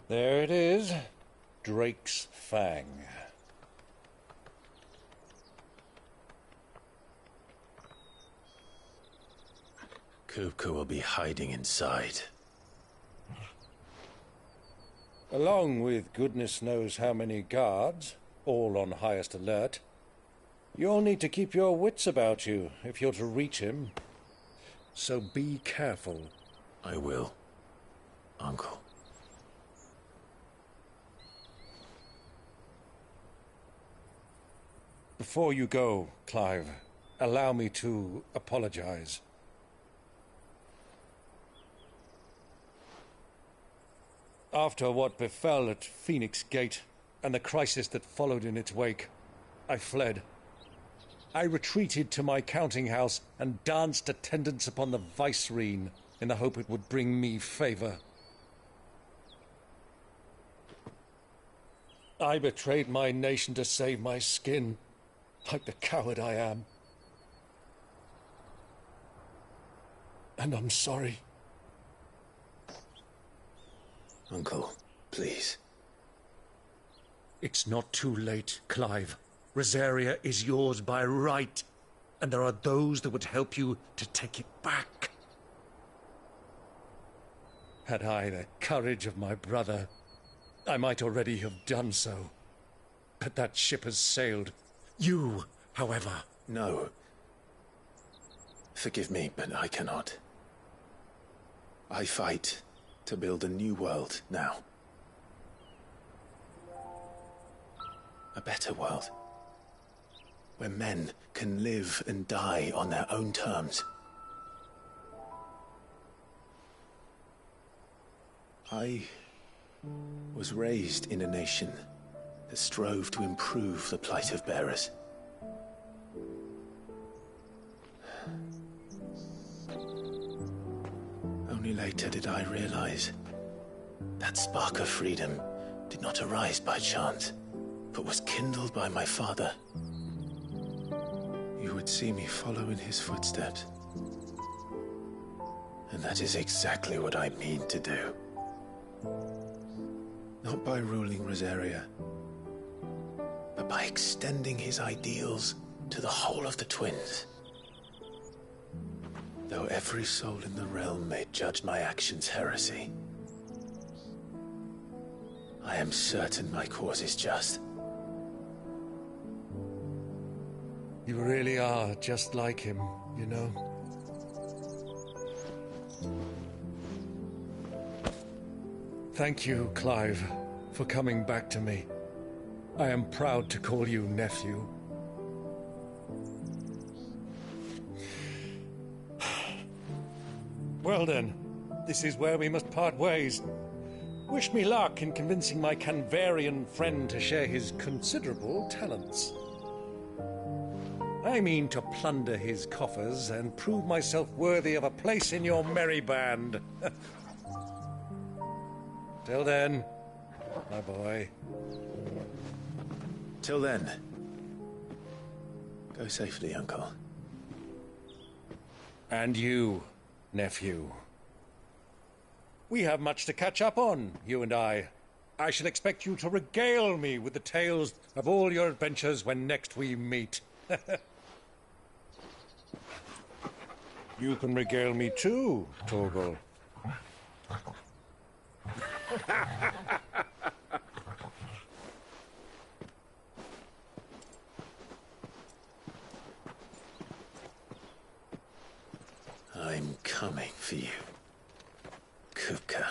There it is. Drake's Fang. Kupka will be hiding inside. Along with goodness knows how many guards, all on highest alert. You'll need to keep your wits about you if you're to reach him. So be careful. I will, Uncle. Before you go, Clive, allow me to apologize. After what befell at Phoenix Gate and the crisis that followed in its wake, I fled. I retreated to my counting house and danced attendance upon the Vicereine in the hope it would bring me favor. I betrayed my nation to save my skin, like the coward I am. And I'm sorry. Uncle, please. It's not too late, Clive. Rosaria is yours by right, and there are those that would help you to take it back. Had I the courage of my brother, I might already have done so. But that ship has sailed. You, however... No. Forgive me, but I cannot. I fight to build a new world now. A better world. Where men can live and die on their own terms. I was raised in a nation that strove to improve the plight of bearers. Only later did I realize that spark of freedom did not arise by chance, but was kindled by my father. You would see me follow in his footsteps. And that is exactly what I mean to do. Not by ruling Rosaria, but by extending his ideals to the whole of the twins. Though every soul in the realm may judge my actions heresy, I am certain my cause is just. You really are just like him, you know? Thank you, Clive, for coming back to me. I am proud to call you nephew. Well then, this is where we must part ways. Wish me luck in convincing my Canvarian friend to share his considerable talents. I mean to plunder his coffers and prove myself worthy of a place in your merry band. Till then, my boy. Till then, go safely, Uncle. And you, nephew. We have much to catch up on, you and I. I shall expect you to regale me with the tales of all your adventures when next we meet. You can regale me too, Torgal. I'm coming for you, Kupka.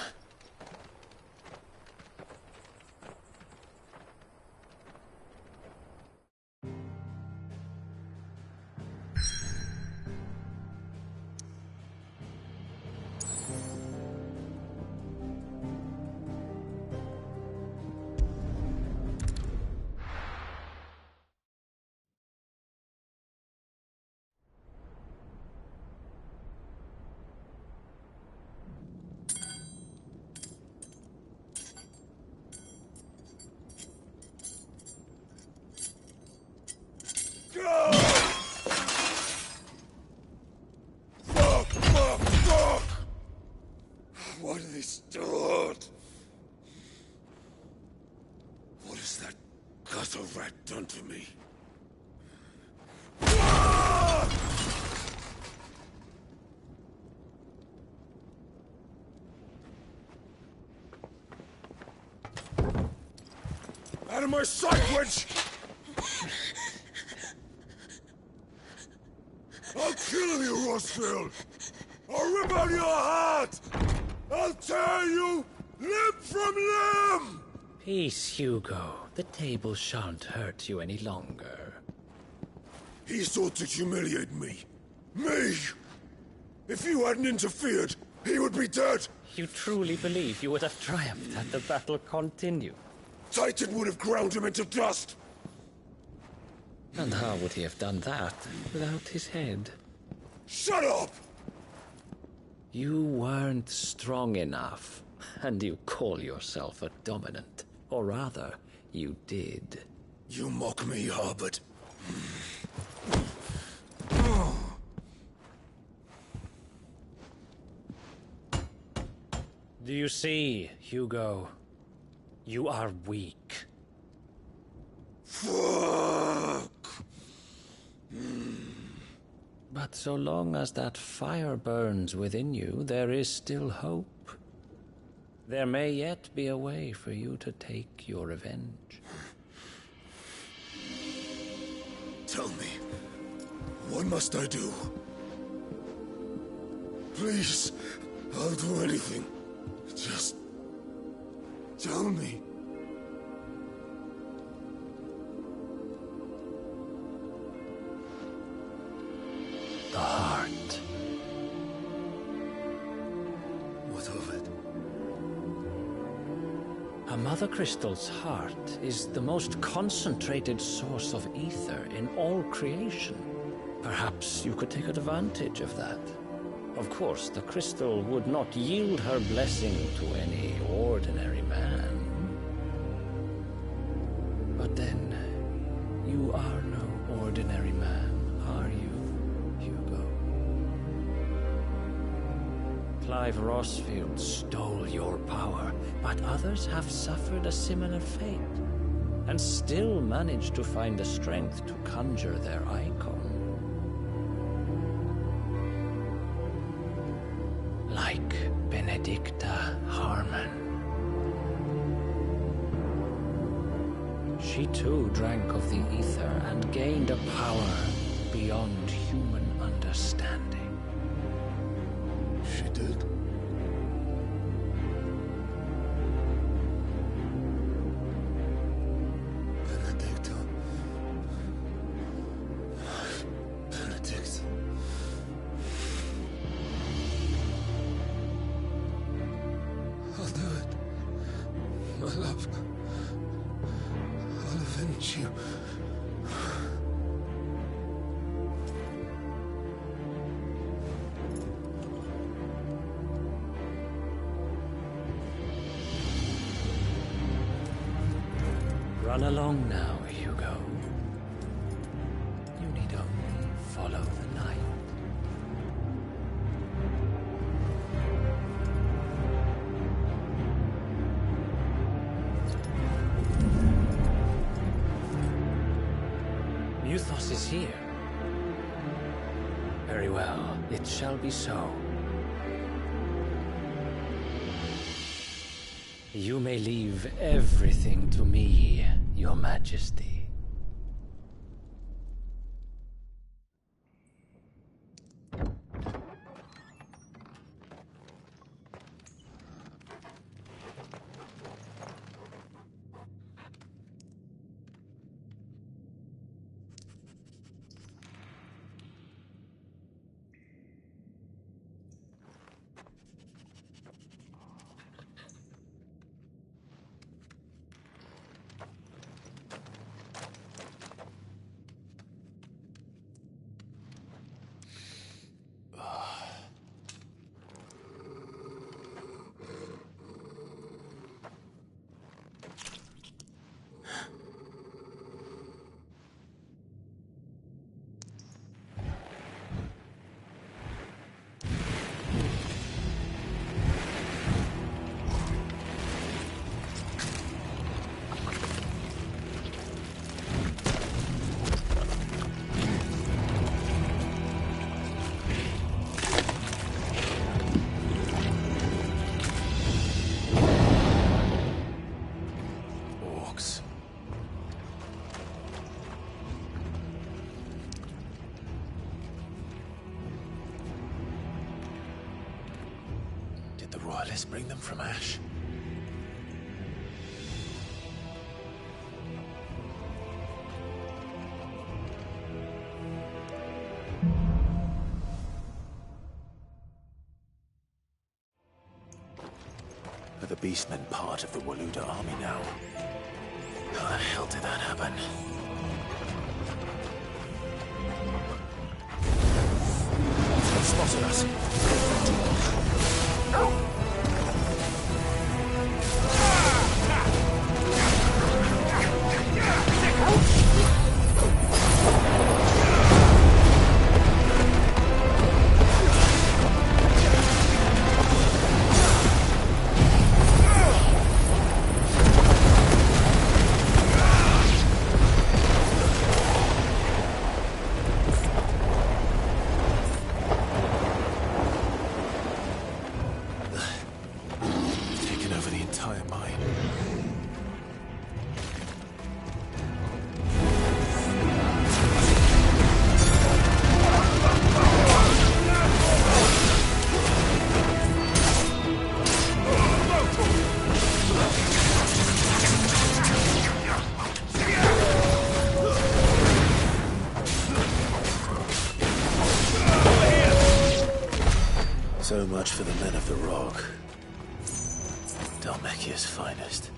Why do they start? What has that gutter rat done to me? Out of my sight, wench! I'll kill you, Rosfield! I'll rip out your heart! I'll tear you limb from limb! Peace, Hugo. The table shan't hurt you any longer. He sought to humiliate me. Me! If you hadn't interfered, he would be dead! You truly believe you would have triumphed had the battle continued? Titan would have ground him into dust! And how would he have done that without his head? Shut up! You weren't strong enough, and you call yourself a dominant. Or rather, you did. You mock me, Harbert. Do you see, Hugo? You are weak. Fuck! But so long as that fire burns within you, there is still hope. There may yet be a way for you to take your revenge. Tell me, what must I do? Please, I'll do anything. Just tell me. The heart. What of it? A Mother Crystal's heart is the most concentrated source of ether in all creation. Perhaps you could take advantage of that. Of course, the crystal would not yield her blessing to any ordinary man. But then, you are no ordinary man, are you, Hugo? Clive Rosfield stole your power, but others have suffered a similar fate, and still managed to find the strength to conjure their icon. Like Benedicta Harmon. She too drank of the ether and gained a power beyond human understanding. She did? Benedicta. Benedict. Run along now, Hugo. You need only follow the knife. Muthos is here. Very well, it shall be so. You may leave everything to me, Your Majesty. Royalists bring them from Ash? Are the Beastmen part of the Waluda army now? How the hell did that happen? They spotted us. So much for the men of the Rock. Dhalmekia's finest.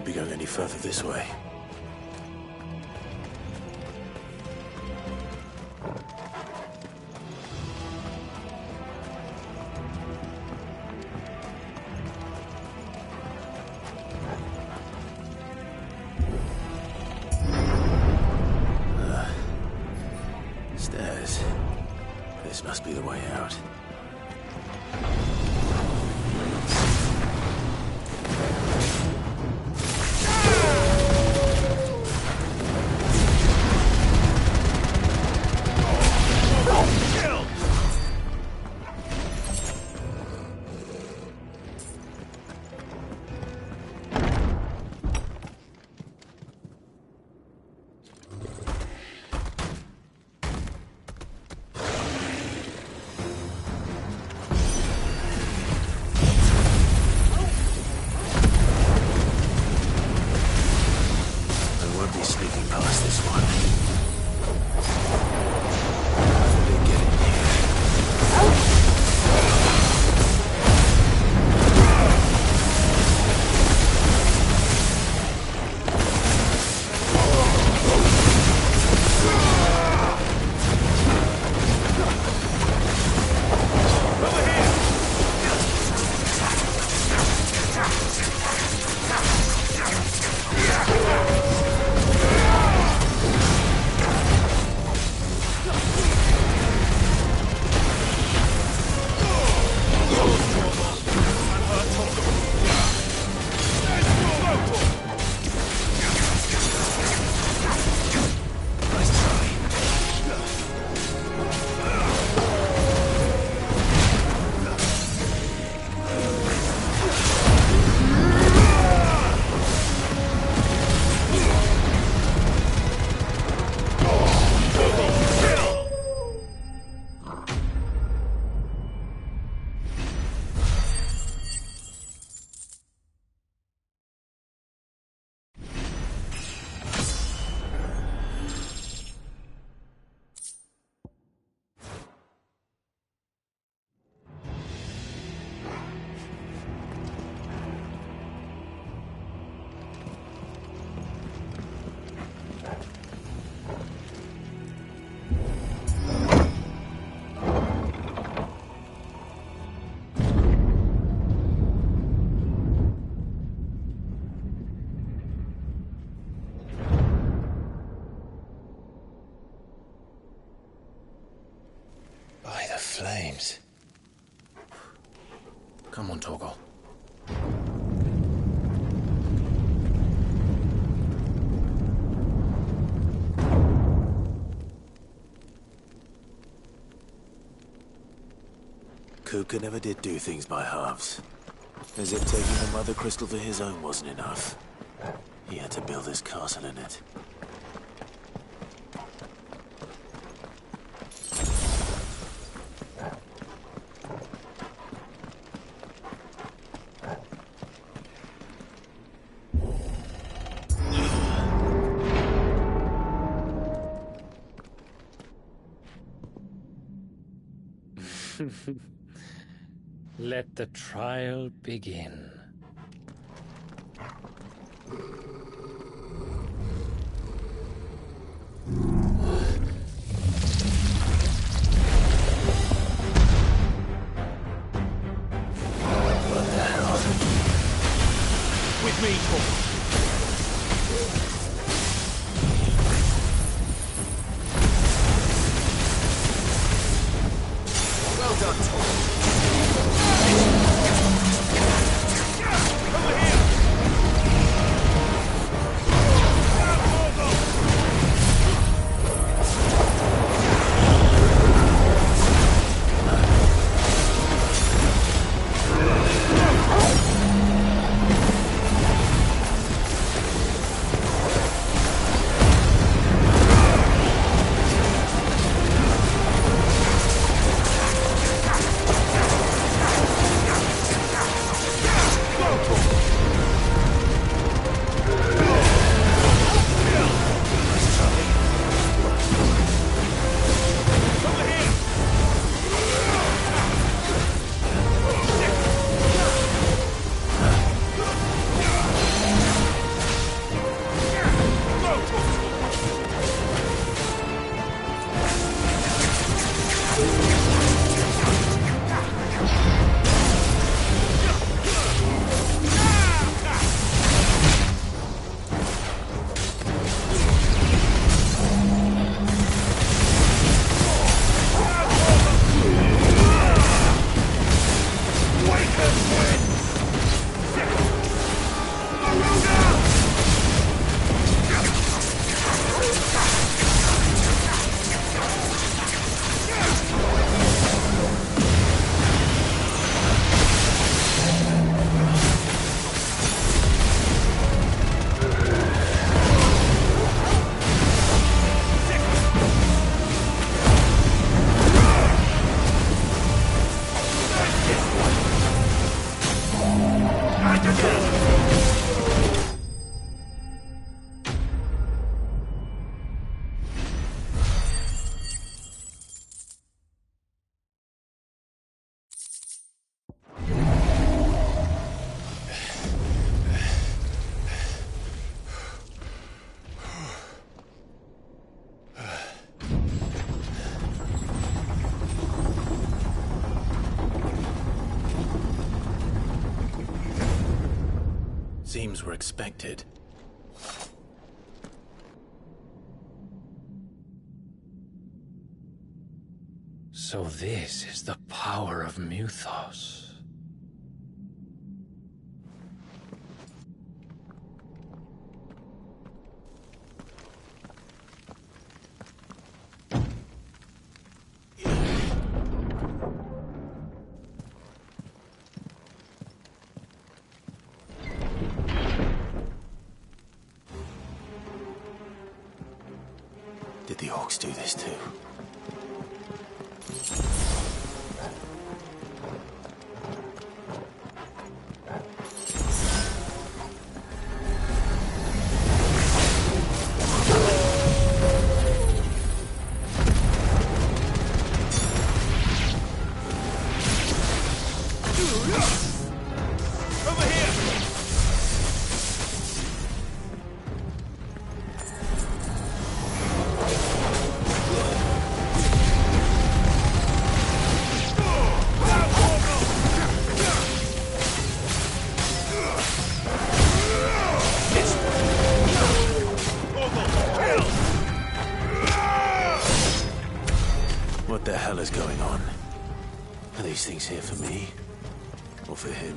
be going any further this way. Stairs. This must be the way out. Flames. Come on, Torgal. Kupka never did do things by halves. As if taking the Mother Crystal for his own wasn't enough. He had to build his castle in it. Let the trial begin. What the hell? With me, Torgal. Well done, Torgal. Seems we're expected. So this is the power of Muthos. Did the orcs do this too? What the hell is going on? Are these things here for me? Or for him?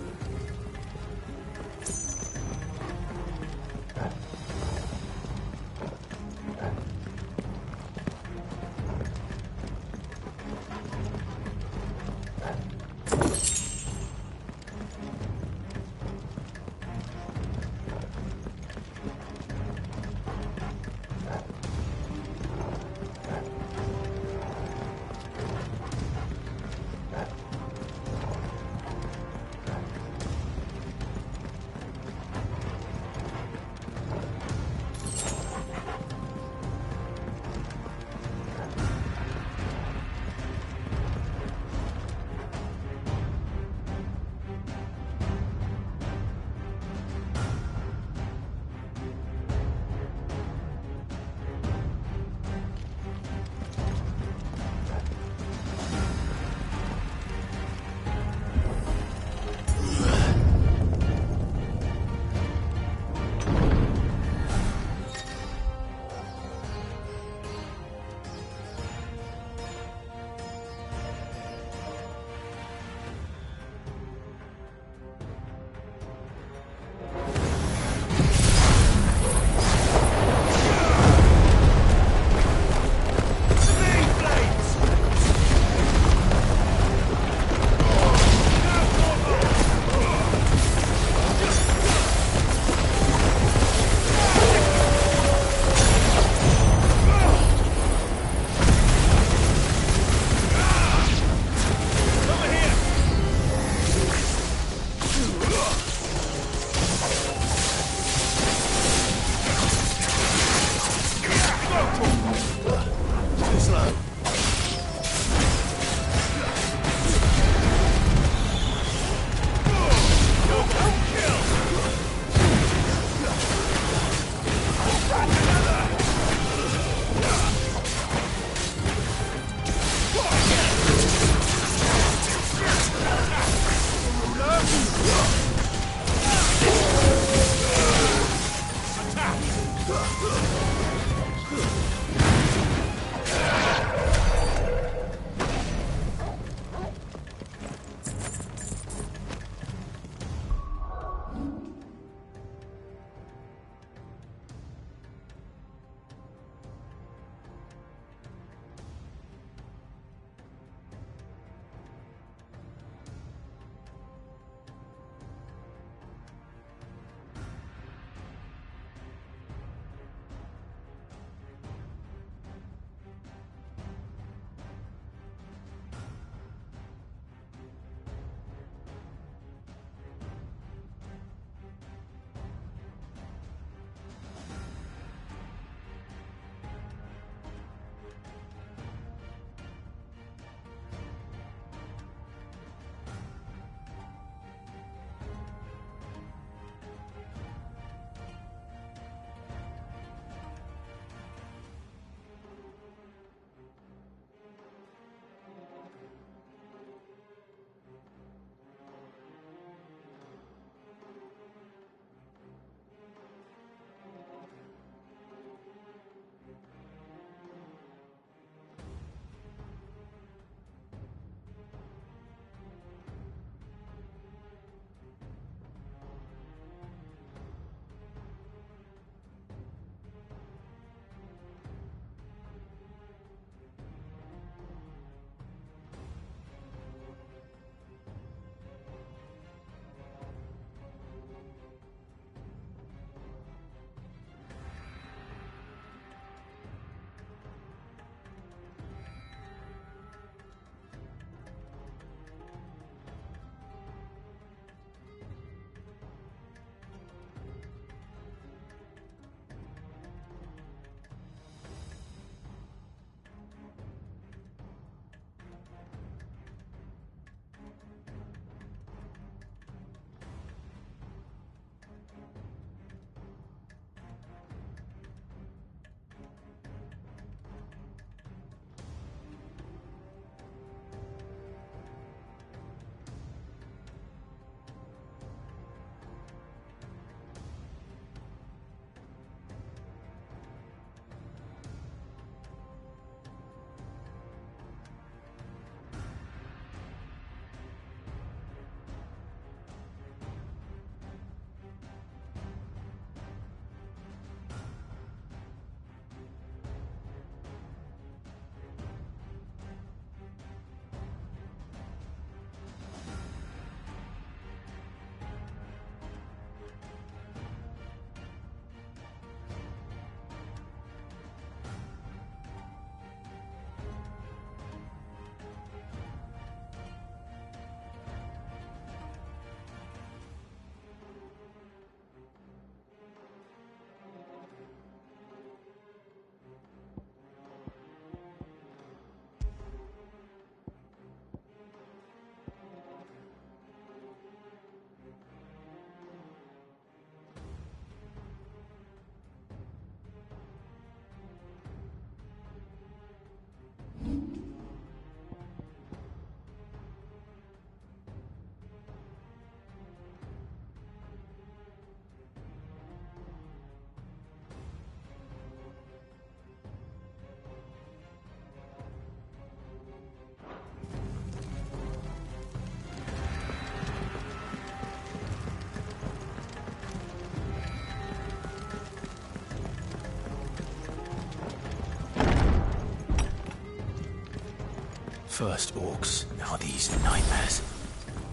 First orcs, now these nightmares.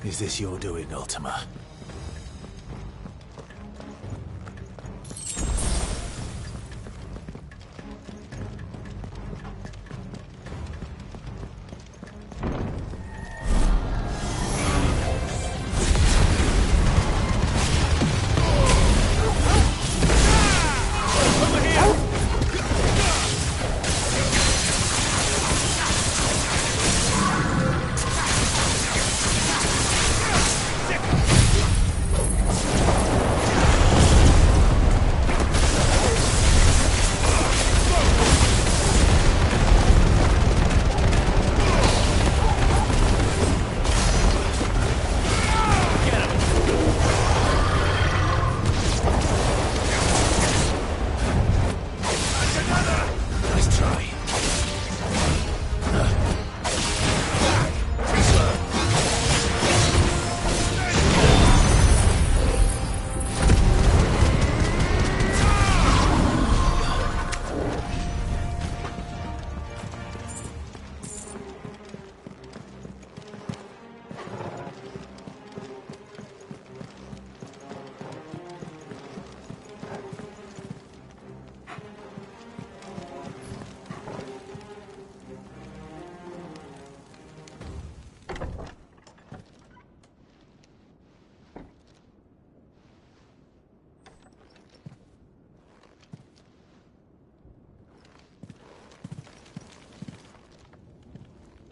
Is this your doing, Ultima?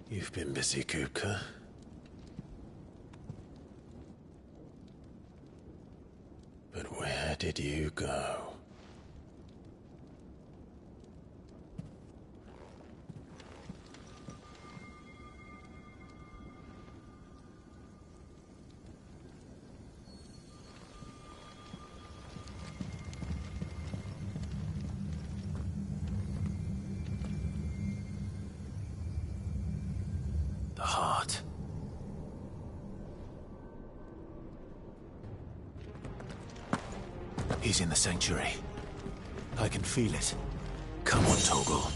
You've been busy, Kupka. But where did you go? The heart. He's in the sanctuary. I can feel it. Come on, Torgal.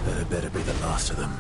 That better be the last of them.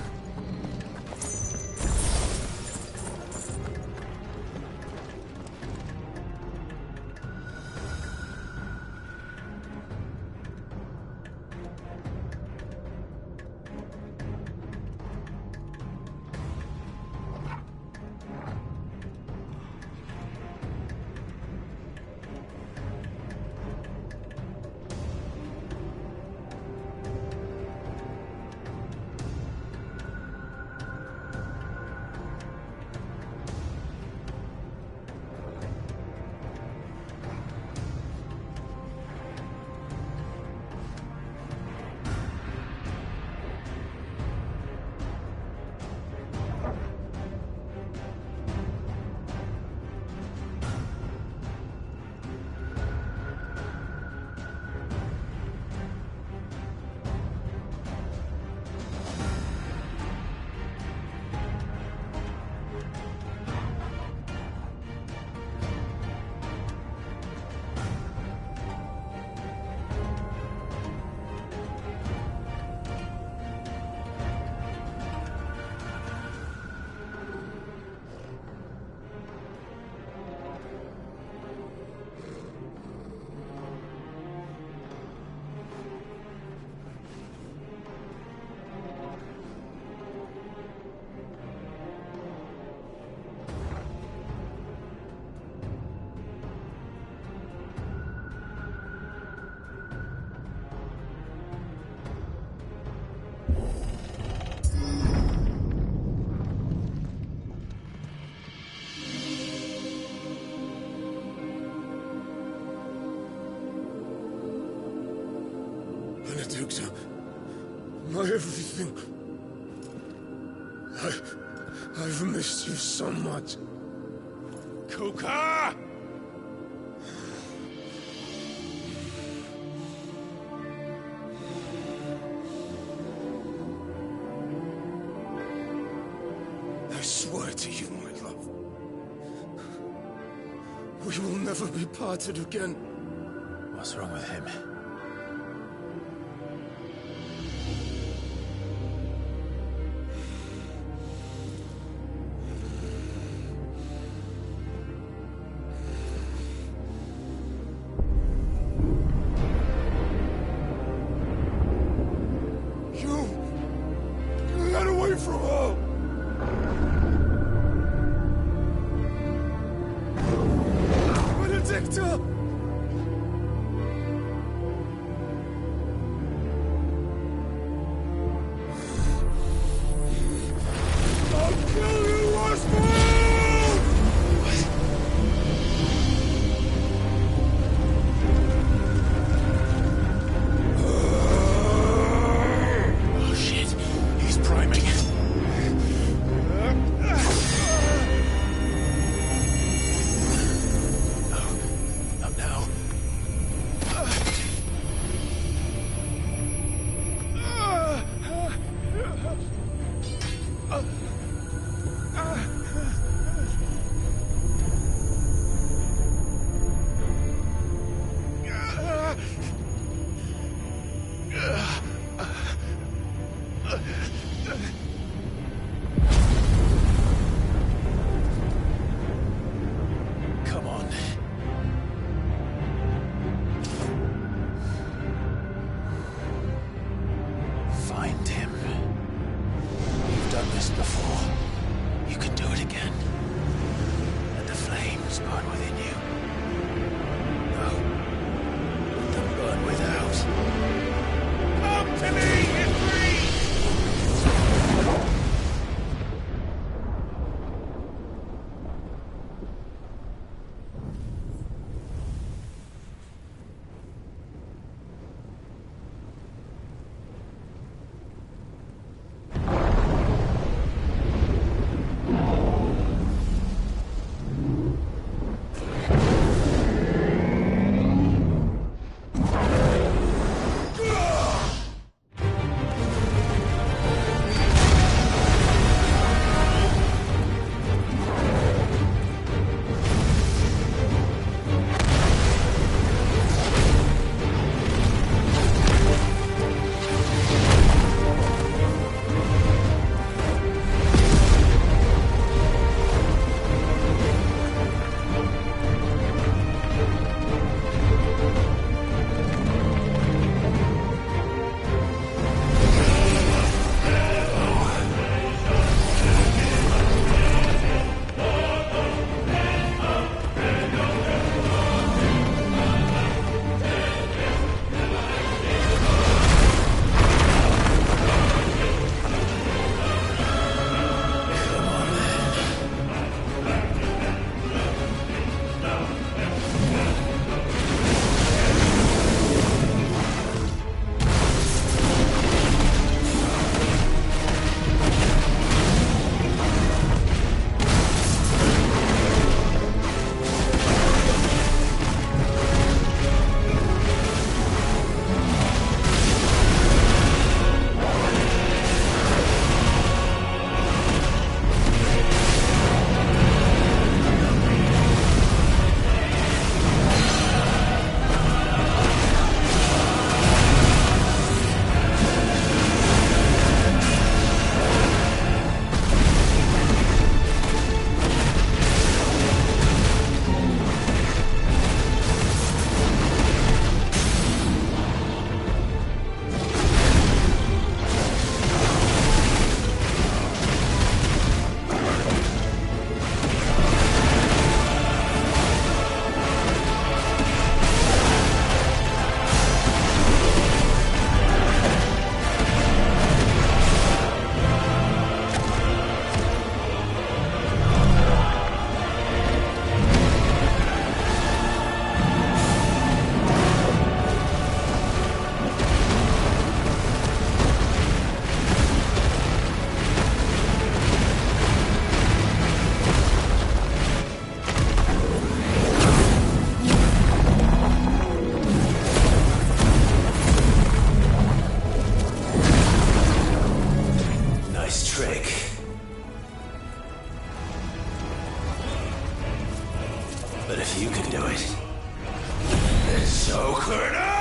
Benedicta, my everything. I've missed you so much. Kuka! I swear to you, my love, we will never be parted again. What's wrong with him? You got away from her! Benedicta! I'll kill you, Oswald! Oh shit, he's priming. No, can do it. Then so could I!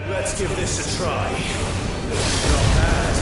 Let's give this a try. Not bad.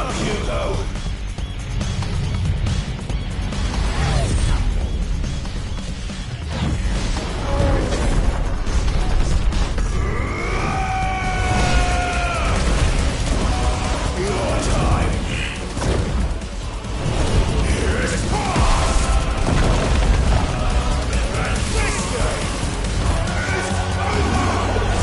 up, Hugo! Your time. Here is pause! This game is over!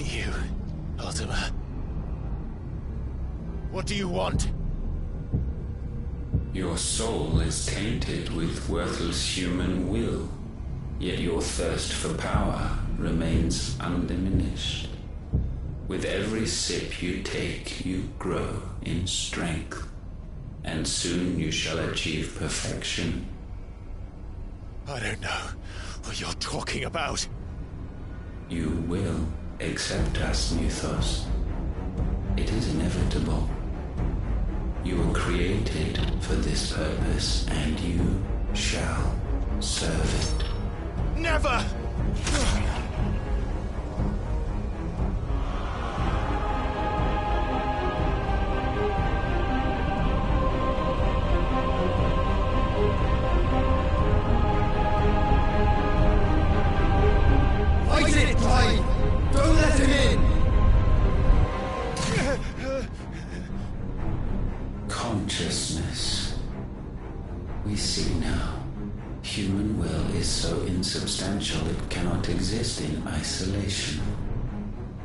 you, Ultima? What do you want? Your soul is tainted with worthless human will, yet your thirst for power remains undiminished. With every sip you take, you grow in strength, and soon you shall achieve perfection. I don't know what you're talking about. You will accept us, Mythos. It is inevitable. You were created for this purpose, and you shall serve it. Never! Fight it, Pride! Don't let him in! Consciousness. We see now. Human will is so insubstantial it cannot exist in isolation.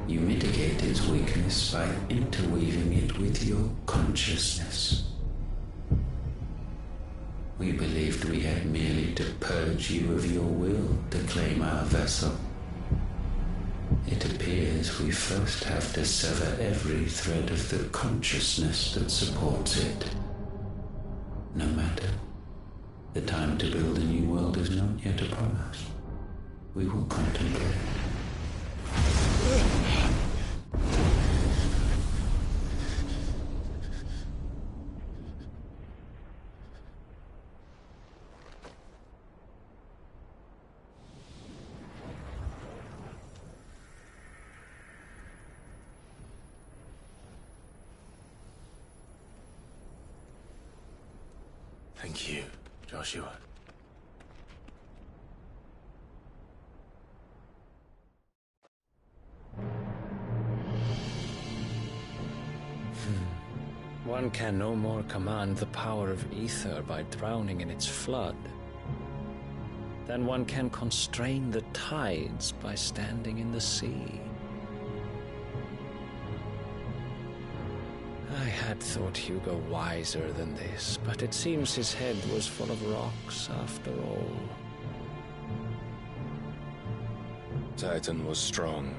You mitigate its weakness by interweaving it with your consciousness. We believed we had merely to purge you of your will to claim our vessel. It appears we first have to sever every thread of the consciousness that supports it. No matter. The time to build a new world is not yet upon us. We will contemplate. Thank you, Joshua. One can no more command the power of ether by drowning in its flood than one can constrain the tides by standing in the sea. I had thought Hugo wiser than this, but it seems his head was full of rocks after all. Titan was strong.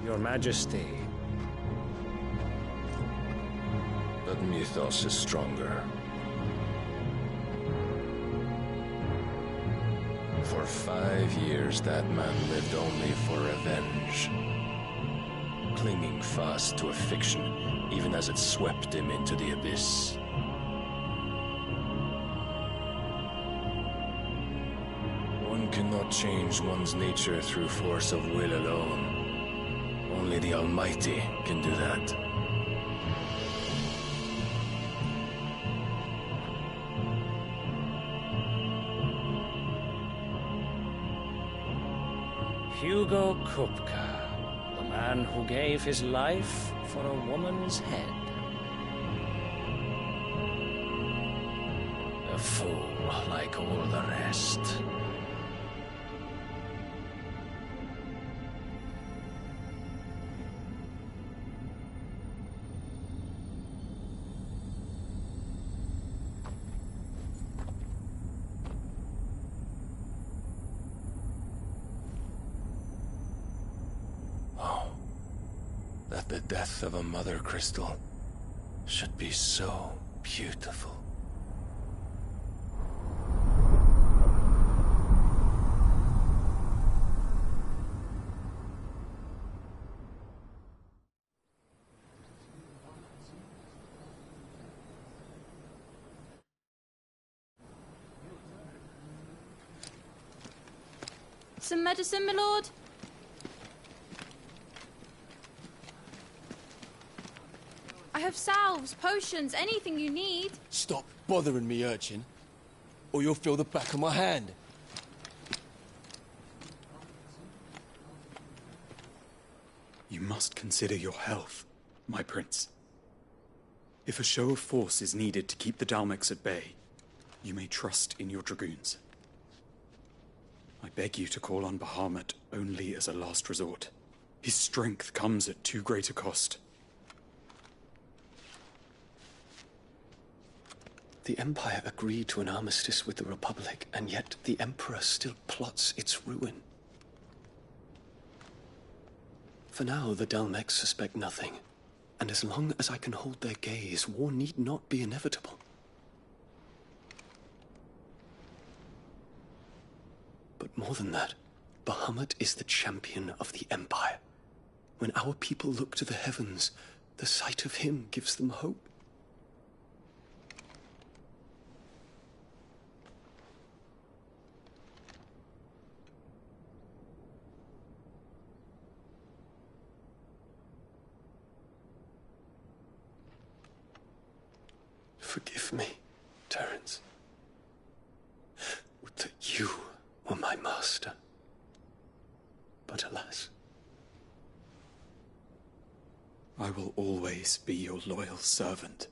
Your Majesty. But Mythos is stronger. For 5 years, that man lived only for revenge. Clinging fast to a fiction, even as it swept him into the abyss. One cannot change one's nature through force of will alone. Only the Almighty can do that. Hugo Kupka. The man who gave his life for a woman's head. A fool like all the rest. That the death of a mother crystal should be so beautiful. Some medicine, my lord? I have salves, potions, anything you need. Stop bothering me, urchin, or you'll feel the back of my hand. You must consider your health, my prince. If a show of force is needed to keep the Dalmex at bay, you may trust in your dragoons. I beg you to call on Bahamut only as a last resort. His strength comes at too great a cost. The Empire agreed to an armistice with the Republic, and yet the Emperor still plots its ruin. For now, the Dalmex suspect nothing, and as long as I can hold their gaze, war need not be inevitable. But more than that, Bahamut is the champion of the Empire. When our people look to the heavens, the sight of him gives them hope. Forgive me, Terence. Would that you were my master. But alas. I will always be your loyal servant.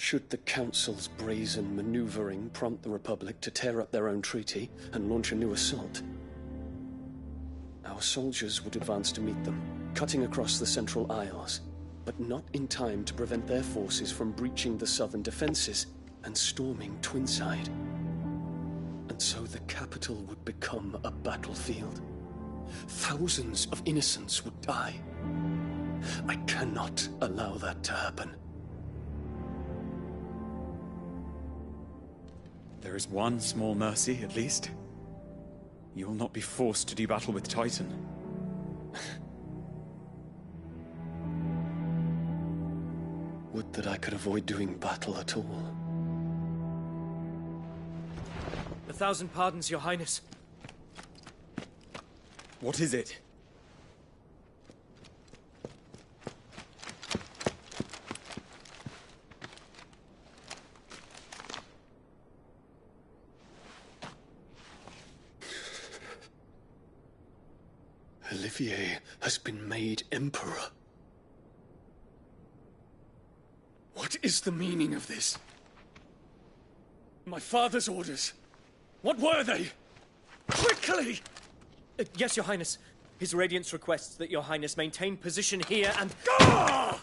Should the Council's brazen maneuvering prompt the Republic to tear up their own treaty and launch a new assault, our soldiers would advance to meet them, cutting across the Central Isles, but not in time to prevent their forces from breaching the southern defenses and storming Twinside. And so the capital would become a battlefield. Thousands of innocents would die. I cannot allow that to happen. There is one small mercy, at least. You will not be forced to do battle with Titan. Would that I could avoid doing battle at all. 1,000 pardons, Your Highness. What is it? Olivier has been made Emperor. What is the meaning of this? My father's orders. What were they? Quickly! Yes, Your Highness. His Radiance requests that Your Highness maintain position here and... Ah!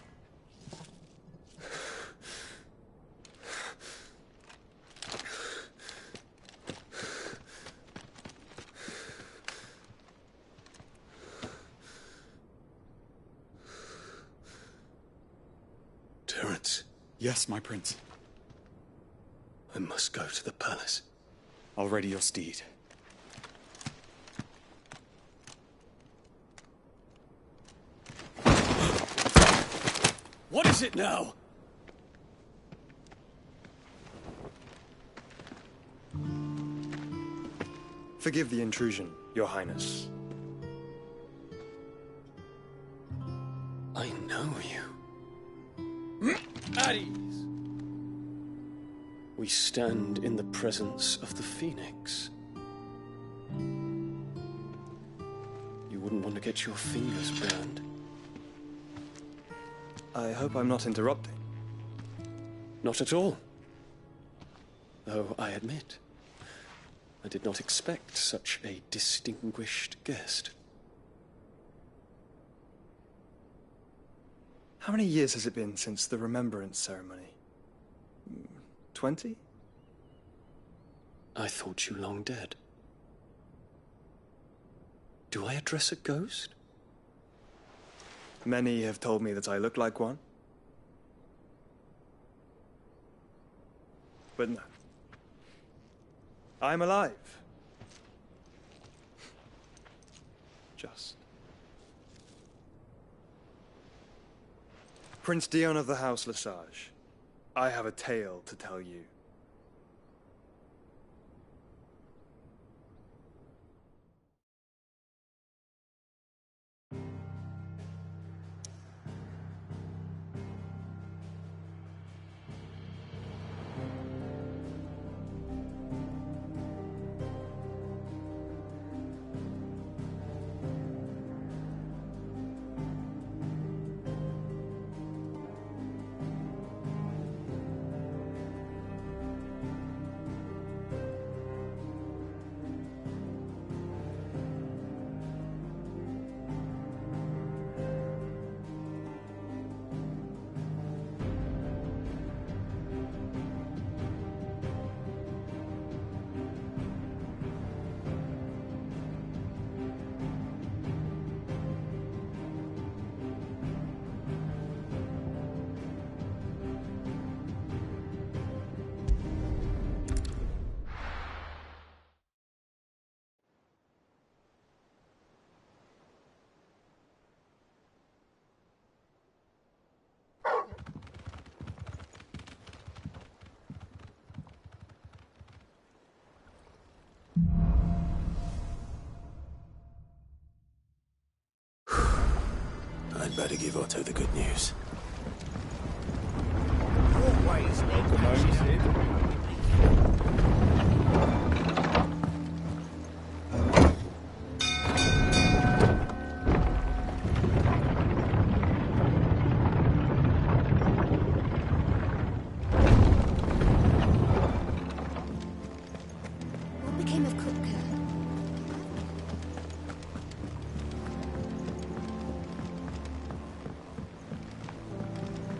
Terence. Yes, my prince. I must go to the palace. I'll ready your steed. What is it now? Forgive the intrusion, Your Highness. I know you. At ease. We stand in the presence of the Phoenix. You wouldn't want to get your fingers burned. I hope I'm not interrupting. Not at all. Though I admit, I did not expect such a distinguished guest. How many years has it been since the Remembrance ceremony? 20? I thought you long dead. Do I address a ghost? Many have told me that I look like one. But no. I'm alive. Just. Prince Dion of the House Lesage, I have a tale to tell you. I'd better give Otto the good news. Always What became of Kupka?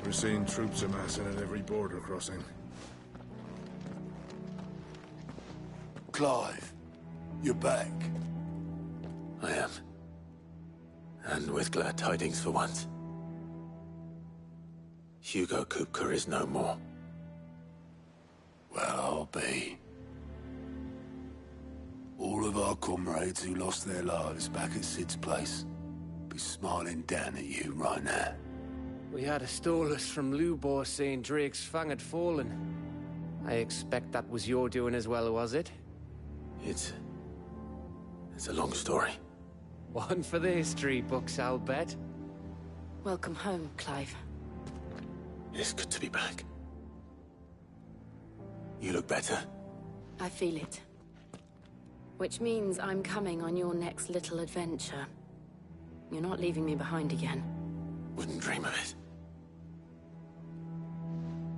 We're seeing troops amassing at every border crossing. Clive, you're back. I am. And with glad tidings for once. Hugo Kupka is no more. Well, I'll be. All of our comrades who lost their lives back at Sid's place be smiling down at you right now. We had a stolus from Lubor saying Drake's Fang had fallen. I expect that was your doing as well, was it? It's a long story. One for the history books, I'll bet. Welcome home, Clive. It's good to be back. You look better. I feel it. Which means I'm coming on your next little adventure. You're not leaving me behind again. Wouldn't dream of it.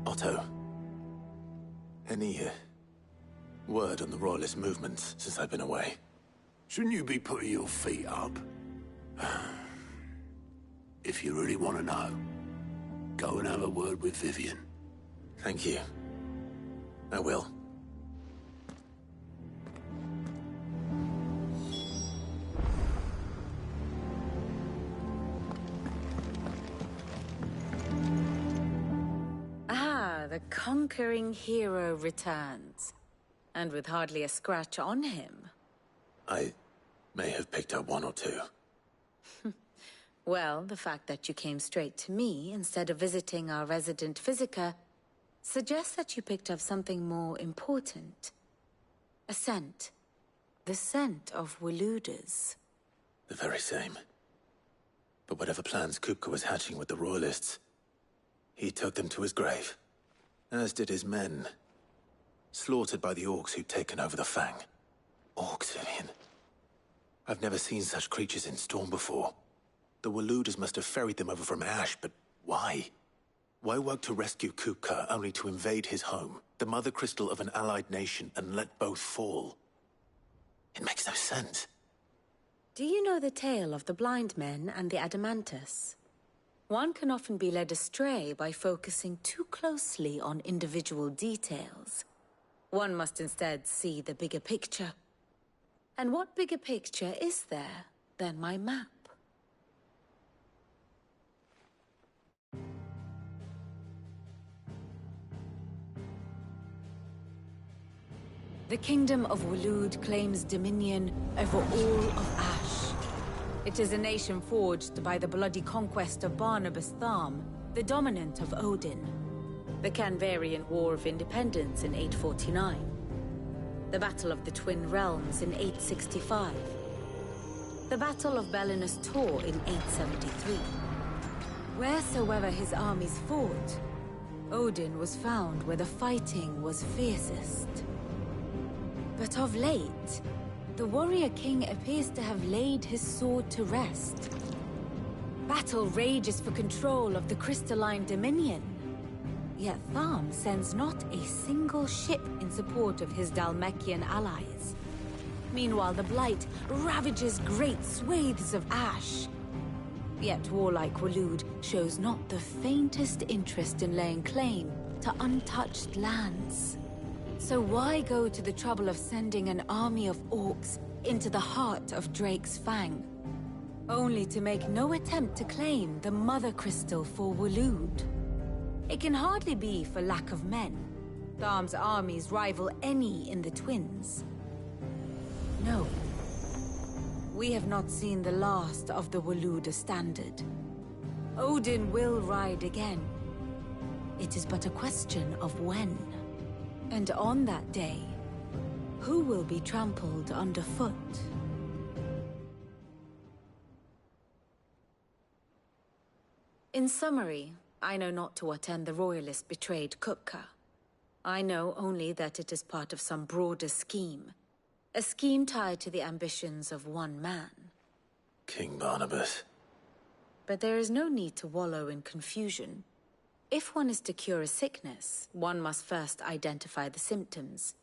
Otto. Any word on the Royalist movements since I've been away? Shouldn't you be putting your feet up? If you really want to know, go and have a word with Vivian. Thank you. I will. The conquering hero returns. And with hardly a scratch on him. I may have picked up one or two. Well, the fact that you came straight to me instead of visiting our resident Physica suggests that you picked up something more important. A scent. The scent of Waludas. The very same. But whatever plans Kupka was hatching with the Royalists, he took them to his grave. As did his men. Slaughtered by the orcs who'd taken over the Fang. Orcs, Vivian. I've never seen such creatures in Storm before. The Waludas must have ferried them over from Ash, but why? Why work to rescue Kupka only to invade his home, the mother crystal of an allied nation, and let both fall? It makes no sense. Do you know the tale of the blind men and the Adamantus? One can often be led astray by focusing too closely on individual details. One must instead see the bigger picture. And what bigger picture is there than my map? The Kingdom of Waloed claims dominion over all of Ash. It is a nation forged by the bloody conquest of Barnabas Tharm, the dominant of Odin. The Canvarian War of Independence in 849. The Battle of the Twin Realms in 865. The Battle of Belinus Tor in 873. Wheresoever his armies fought, Odin was found where the fighting was fiercest. But of late, the warrior king appears to have laid his sword to rest. Battle rages for control of the crystalline dominion. Yet Tharm sends not a single ship in support of his Dhalmekian allies. Meanwhile, the Blight ravages great swathes of Ash. Yet warlike Waloed shows not the faintest interest in laying claim to untouched lands. So why go to the trouble of sending an army of orcs into the heart of Drake's Fang, only to make no attempt to claim the Mother Crystal for Waloed? It can hardly be for lack of men. Tharm's armies rival any in the Twins. No. We have not seen the last of the Waluda standard. Odin will ride again. It is but a question of when. And on that day, who will be trampled underfoot? In summary, I know not to what end the Royalists betrayed Kupka. I know only that it is part of some broader scheme. A scheme tied to the ambitions of one man. King Barnabas. But there is no need to wallow in confusion. If one is to cure a sickness, one must first identify the symptoms.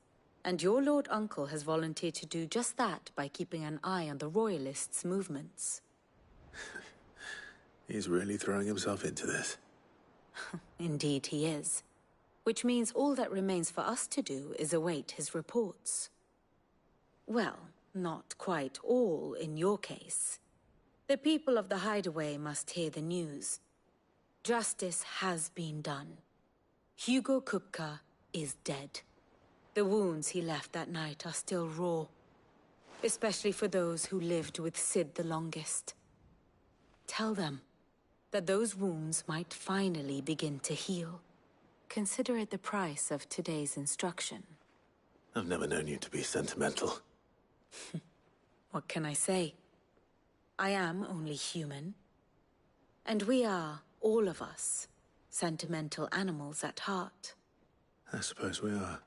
And your Lord Uncle has volunteered to do just that by keeping an eye on the Royalists' movements. He's really throwing himself into this. Indeed he is. Which means all that remains for us to do is await his reports. Well, not quite all in your case. The people of the Hideaway must hear the news. Justice has been done. Hugo Kupka is dead. The wounds he left that night are still raw, especially for those who lived with Sid the longest. Tell them that those wounds might finally begin to heal. Consider it the price of today's instruction. I've never known you to be sentimental. What can I say? I am only human. And we are, all of us, sentimental animals at heart. I suppose we are.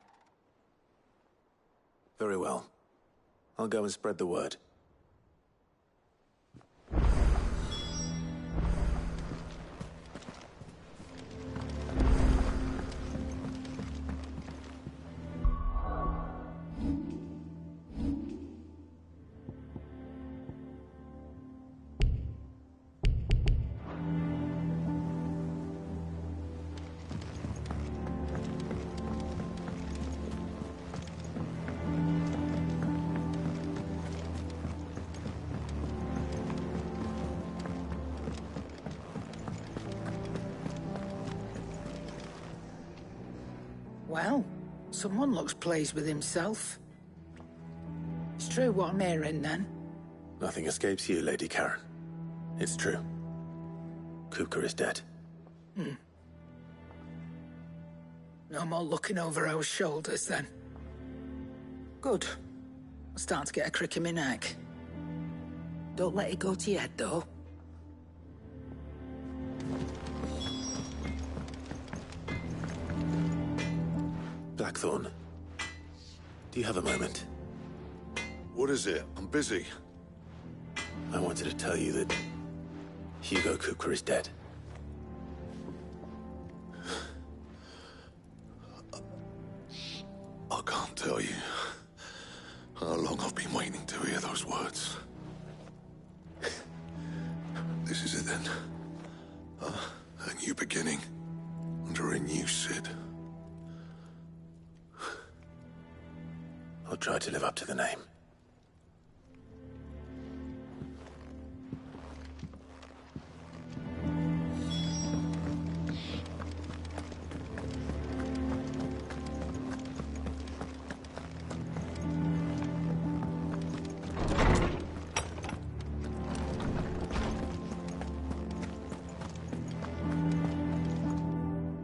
Very well. I'll go and spread the word. Well, someone looks pleased with himself. It's true what I'm hearing, then? Nothing escapes you, Lady Karen. It's true. Kupka is dead. No more looking over our shoulders, then. Good. I'm starting to get a crick in my neck. Don't let it go to your head, though. Blackthorn, do you have a moment? What is it? I'm busy. I wanted to tell you that Hugo Kupka is dead. I can't tell you how long I've been waiting to hear those words. This is it then. A new beginning under a new Sid. I'll try to live up to the name.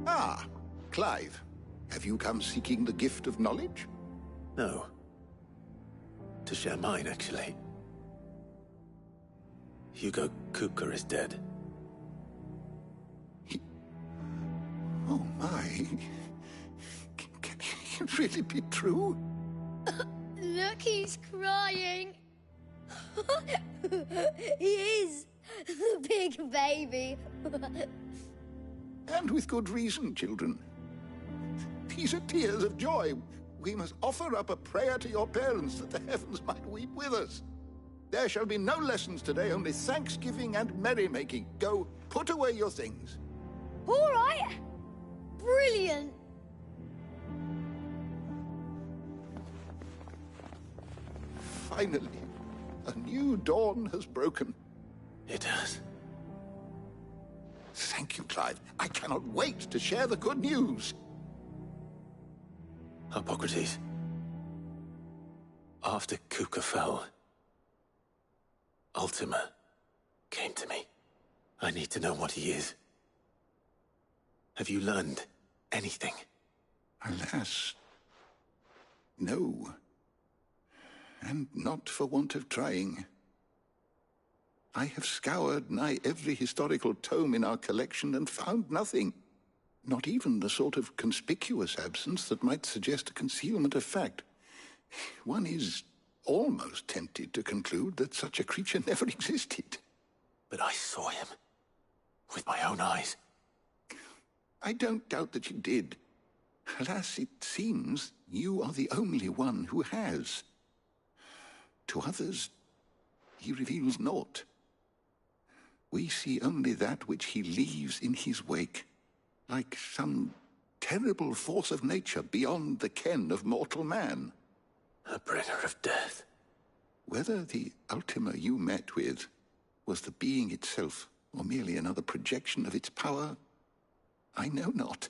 Ah, Clive. Have you come seeking the gift of knowledge? No. To share mine, actually. Hugo Kupka is dead. Oh my. Can it really be true? Look, he's crying. He is. The big baby. And with good reason, children. These are tears of joy. We must offer up a prayer to your parents that the heavens might weep with us. There shall be no lessons today, only thanksgiving and merrymaking. Go, put away your things. All right. Brilliant. Finally, a new dawn has broken. It has. Thank you, Clive. I cannot wait to share the good news. Hippocrates. After Kupka fell, Ultima came to me. I need to know what he is. Have you learned anything? Alas, no. And not for want of trying. I have scoured nigh every historical tome in our collection and found nothing. Not even the sort of conspicuous absence that might suggest a concealment of fact. One is almost tempted to conclude that such a creature never existed. But I saw him. With my own eyes. I don't doubt that you did. Alas, it seems you are the only one who has. To others, he reveals naught. We see only that which he leaves in his wake, like some terrible force of nature beyond the ken of mortal man. A bringer of death. Whether the Ultima you met with was the being itself, or merely another projection of its power, I know not.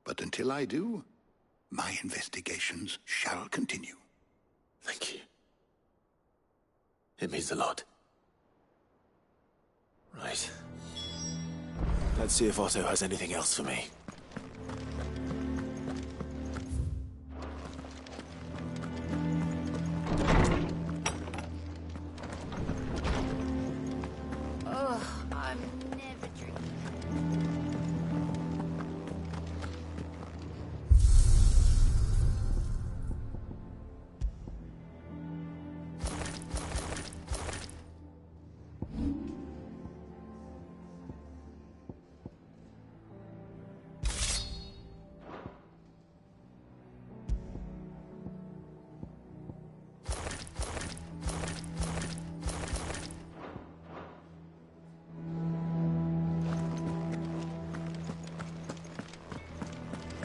But until I do, my investigations shall continue. Thank you. It means a lot. Right. Let's see if Otto has anything else for me. Ugh, I'm never drinking.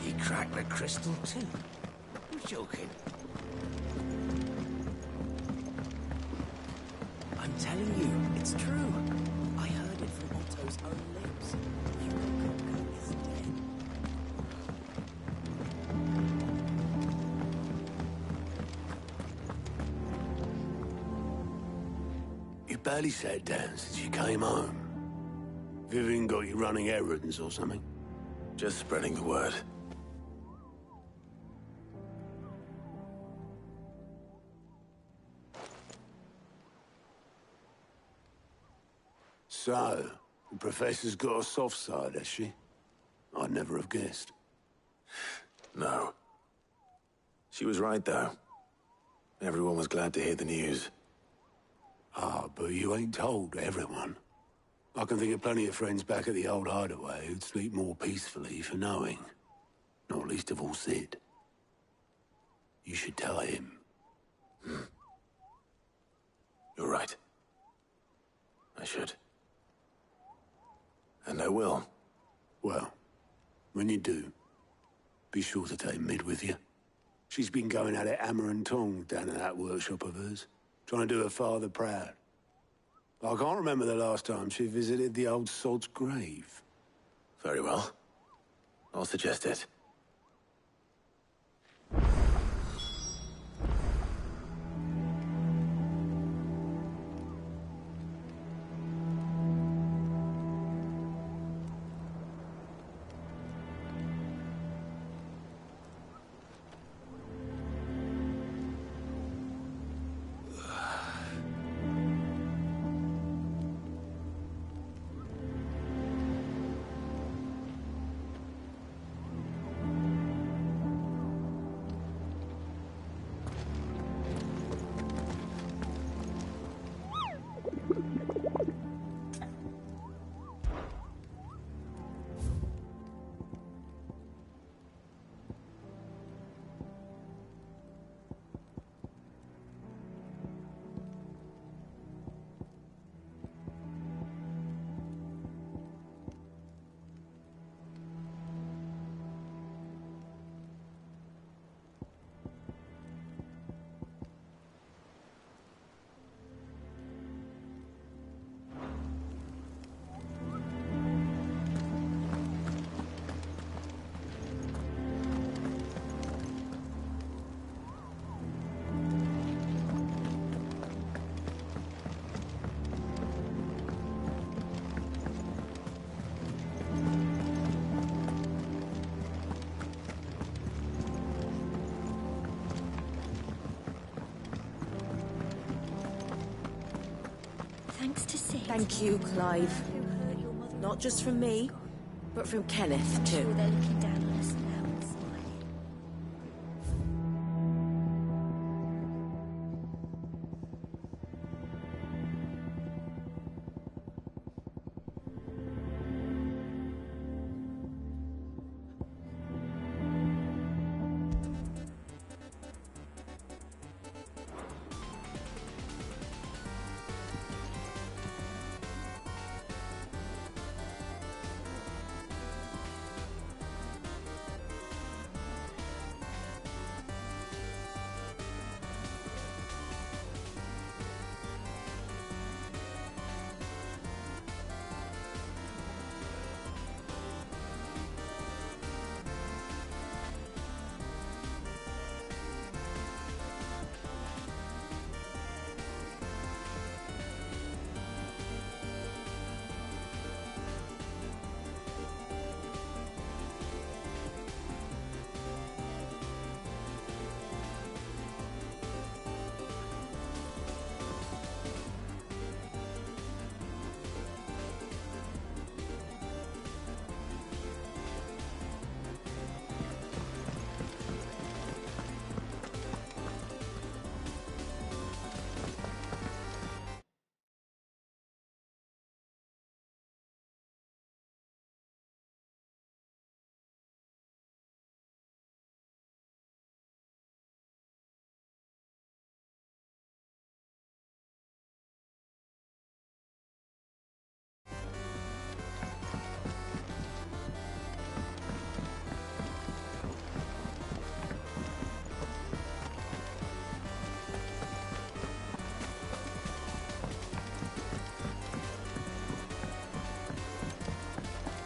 He cracked the crystal too. You're joking. I'm telling you, it's true. I heard it from Otto's own lips. Hugo Coco is dead. You barely sat down since you came home. Vivian got you running errands or something? Just spreading the word. So, the Professor's got a soft side, has she? I'd never have guessed. No. She was right, though. Everyone was glad to hear the news. Ah, but you ain't told everyone. I can think of plenty of friends back at the old hideaway who'd sleep more peacefully for knowing. Not least of all Sid. You should tell him. You're right. I should. And I will. Well, when you do, be sure to take Mid with you. She's been going at it hammer and tong down at that workshop of hers, trying to do her father proud. I can't remember the last time she visited the old sod's grave. Very well. I'll suggest it. Thank you, Clive. Not just from me, but from Kenneth, too. Sure, they're looking down on us now and smiling.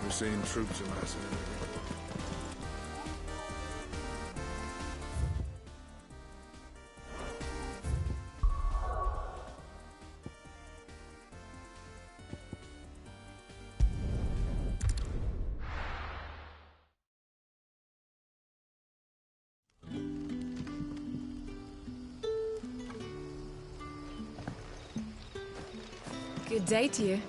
We're seeing troops amassing in every quarter. Good day to you.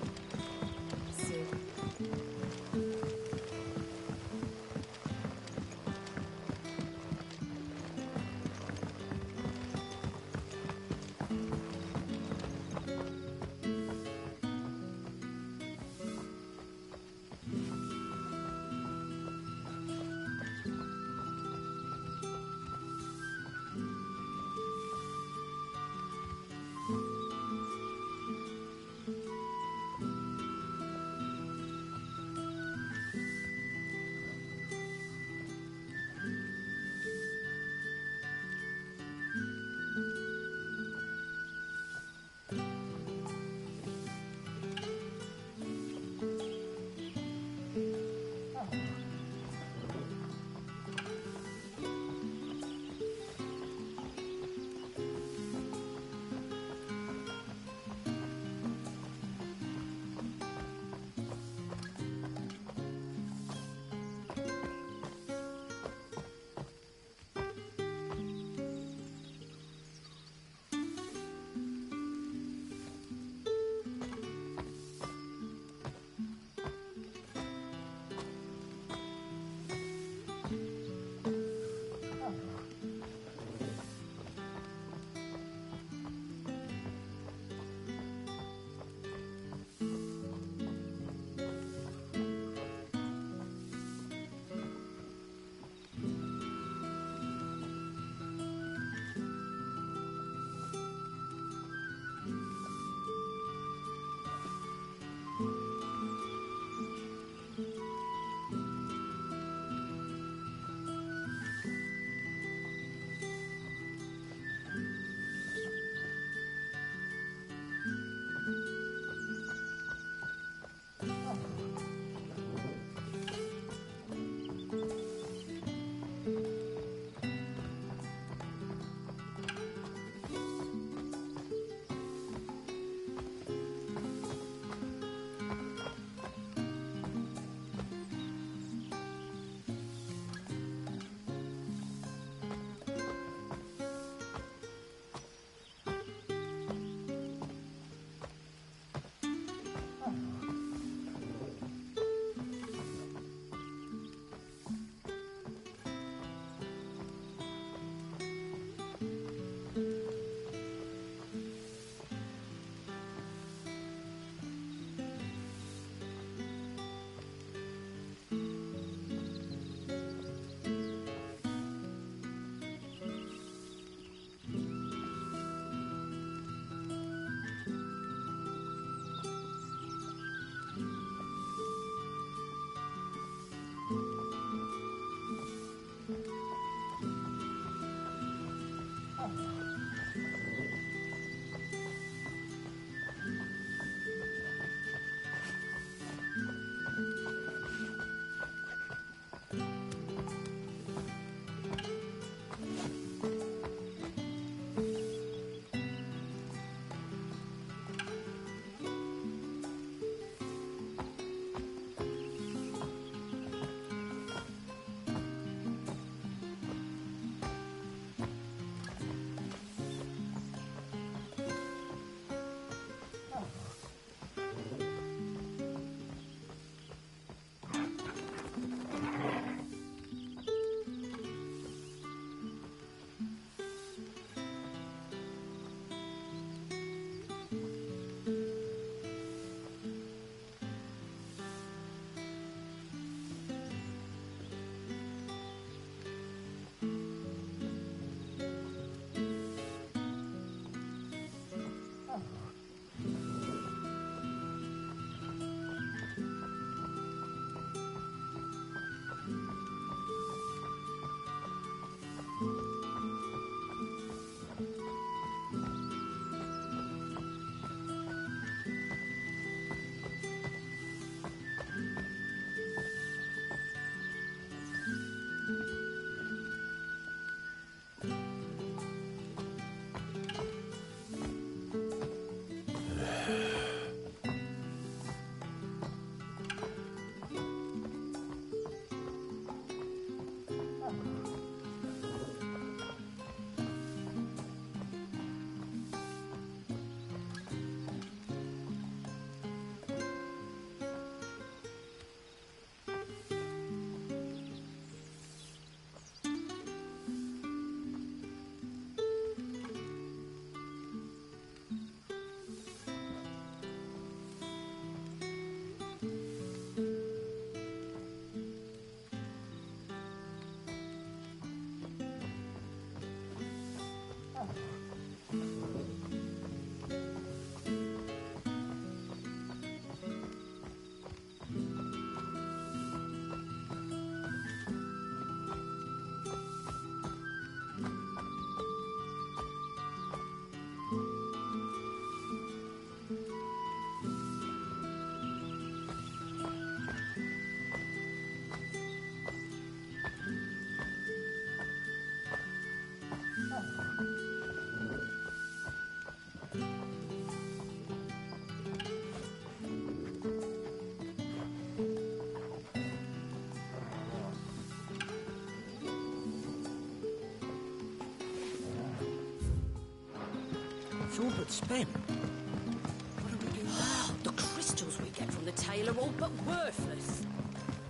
It's all but spent. What do we do now? The crystals we get from the tail are all but worthless.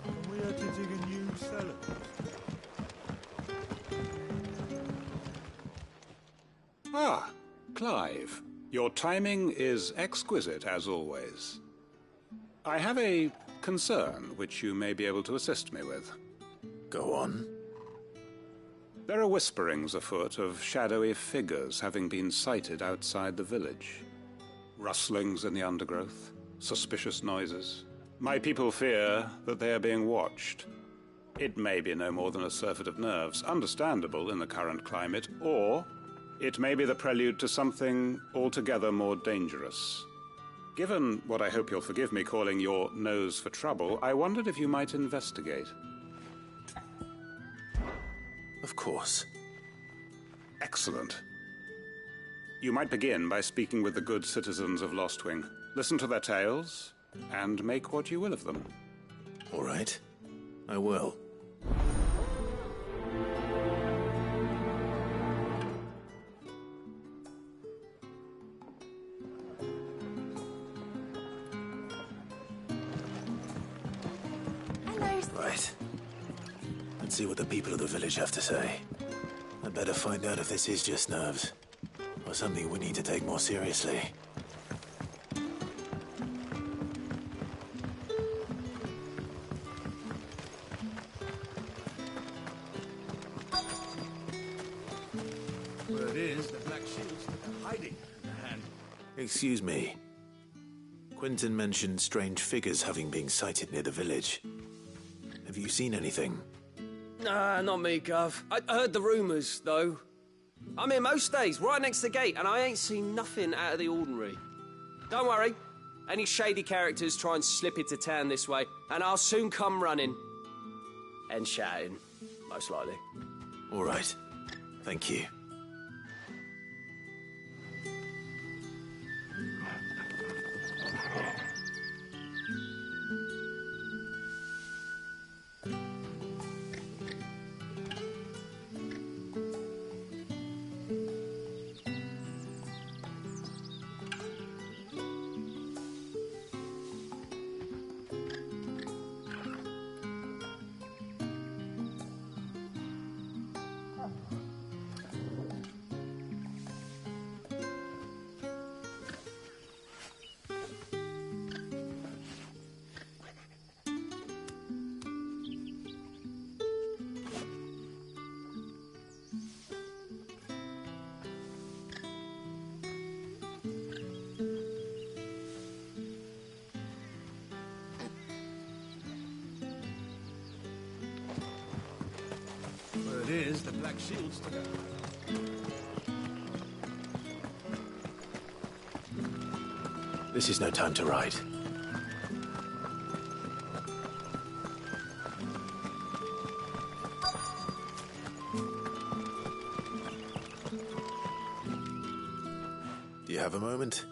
And we had to dig a new cellar. Ah, Clive. Your timing is exquisite, as always. I have a concern which you may be able to assist me with. Go on. There are whisperings afoot of shadowy figures having been sighted outside the village. Rustlings in the undergrowth, suspicious noises. My people fear that they are being watched. It may be no more than a surfeit of nerves, understandable in the current climate, or it may be the prelude to something altogether more dangerous. Given what I hope you'll forgive me calling your nose for trouble, I wondered if you might investigate. Of course. Excellent. You might begin by speaking with the good citizens of Lostwing. Listen to their tales, and make what you will of them. All right. I will. Right. Let's see what the people of the village have to say. I'd better find out if this is just nerves, or something we need to take more seriously. Word is the Black Shields are hiding in the hand. Excuse me. Quentin mentioned strange figures having been sighted near the village. Have you seen anything? Nah, not me, Gov. I heard the rumours, though. I'm here most days, right next to the gate, and I ain't seen nothing out of the ordinary. Don't worry. Any shady characters try and slip into town this way, and I'll soon come running. And shouting, most likely. All right. Thank you. Word is the Black Shields together. This is no time to ride. Do you have a moment?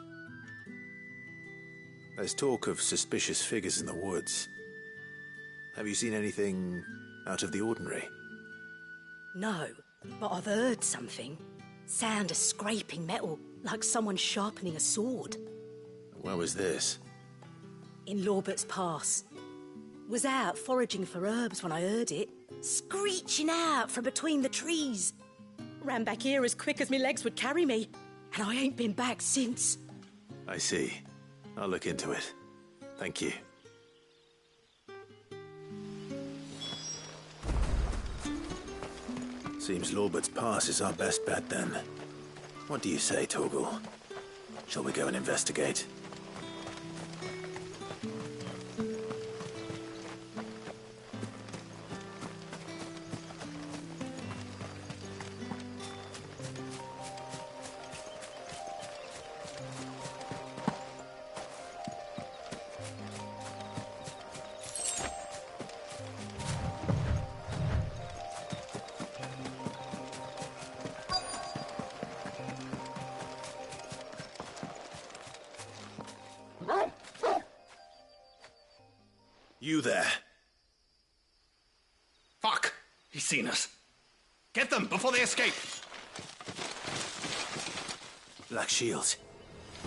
There's talk of suspicious figures in the woods. Have you seen anything out of the ordinary? No, but I've heard something. Sound of scraping metal, like someone sharpening a sword. Where was this? In Lorbert's Pass. Was out foraging for herbs when I heard it, screeching out from between the trees. Ran back here as quick as my legs would carry me, and I ain't been back since. I see. I'll look into it. Thank you. Seems Lorbert's Pass is our best bet then. What do you say, Torgal? Shall we go and investigate? You there. Fuck! He's seen us. Get them before they escape. Black Shields.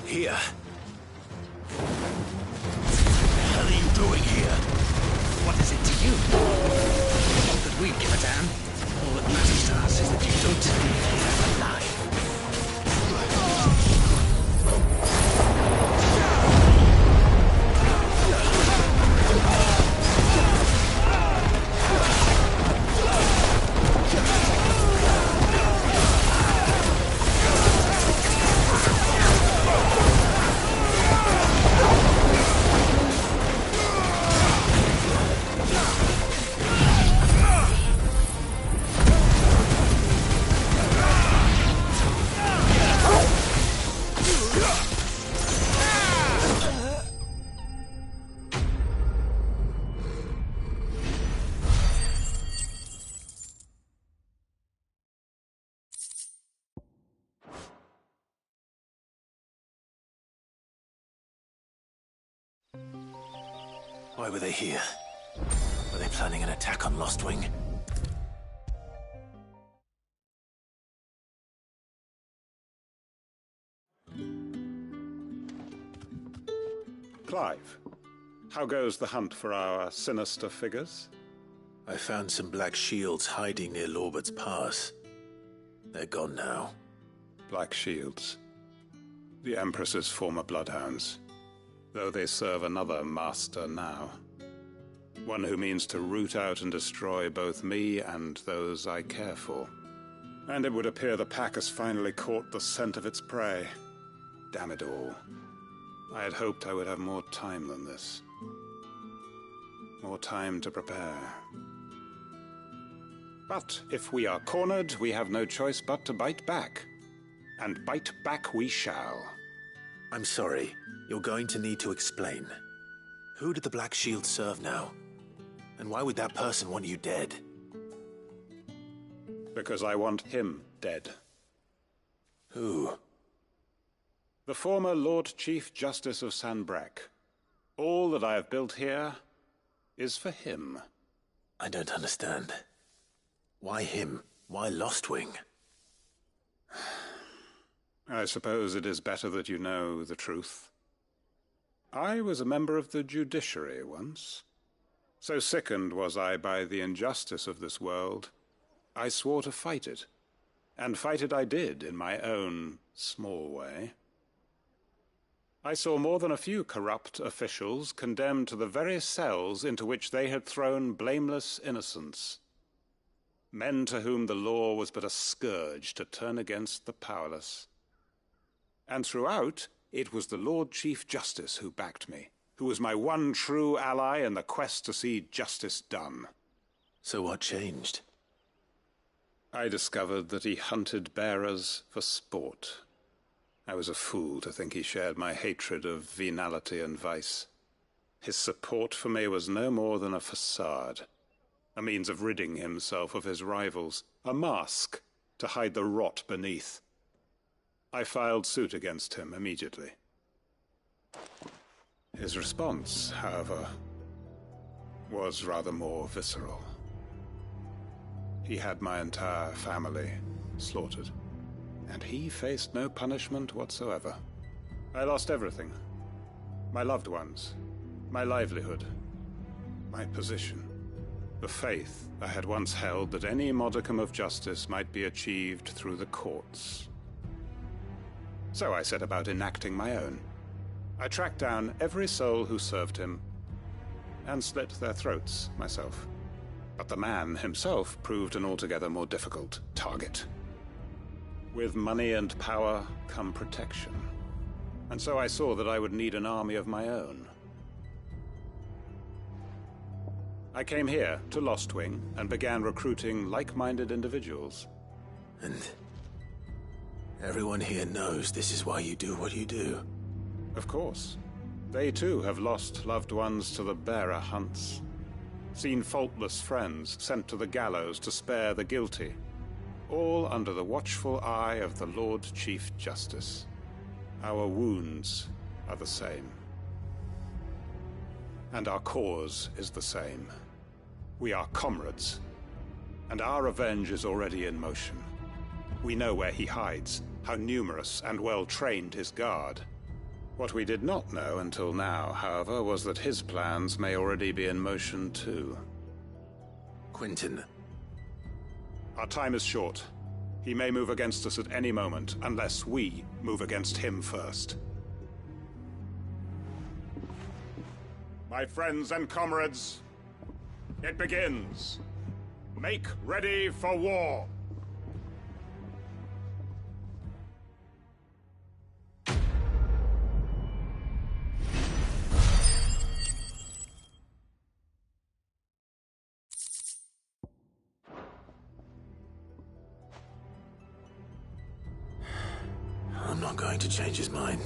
Here. What the hell are you doing here? What is it to you? Not that we give a damn. All that matters to us is that you don't leave here alive. Why were they here? Were they planning an attack on Lostwing? Clive, how goes the hunt for our sinister figures? I found some Black Shields hiding near Lorbert's Pass. They're gone now. Black Shields. The Empress's former bloodhounds. Though they serve another master now. One who means to root out and destroy both me and those I care for. And it would appear the pack has finally caught the scent of its prey. Damn it all. I had hoped I would have more time than this. More time to prepare. But if we are cornered, we have no choice but to bite back. And bite back we shall. I'm sorry. You're going to need to explain. Who did the Black Shield serve now? And why would that person want you dead? Because I want him dead. Who? The former Lord Chief Justice of Sanbreque. All that I have built here is for him. I don't understand. Why him? Why Lostwing? I suppose it is better that you know the truth. I was a member of the judiciary once. So sickened was I by the injustice of this world, I swore to fight it. And fight it I did, in my own small way. I saw more than a few corrupt officials condemned to the very cells into which they had thrown blameless innocents. Men to whom the law was but a scourge to turn against the powerless. And throughout, it was the Lord Chief Justice who backed me, who was my one true ally in the quest to see justice done. So what changed? I discovered that he hunted bearers for sport. I was a fool to think he shared my hatred of venality and vice. His support for me was no more than a facade, a means of ridding himself of his rivals, a mask to hide the rot beneath. I filed suit against him immediately. His response, however, was rather more visceral. He had my entire family slaughtered, and he faced no punishment whatsoever. I lost everything. My loved ones, my livelihood, my position, the faith I had once held that any modicum of justice might be achieved through the courts. So I set about enacting my own. I tracked down every soul who served him, and slit their throats myself. But the man himself proved an altogether more difficult target. With money and power come protection, and so I saw that I would need an army of my own. I came here to Lostwing and began recruiting like-minded individuals. And everyone here knows this is why you do what you do. Of course. They too have lost loved ones to the bearer hunts. Seen faultless friends sent to the gallows to spare the guilty. All under the watchful eye of the Lord Chief Justice. Our wounds are the same. And our cause is the same. We are comrades. And our revenge is already in motion. We know where he hides, how numerous and well-trained his guard. What we did not know until now, however, was that his plans may already be in motion too. Quentin. Our time is short. He may move against us at any moment, unless we move against him first. My friends and comrades, it begins. Make ready for war. I'm not going to change his mind.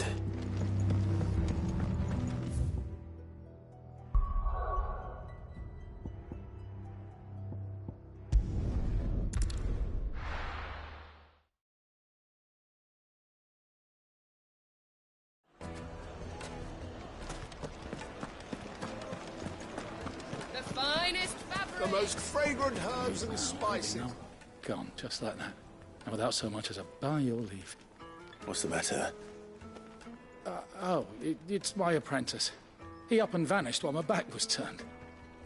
The finest fabric. The most fragrant herbs and spices. No, gone, just like that. And without so much as a by your leave. What's the matter? It's my apprentice. He up and vanished while my back was turned.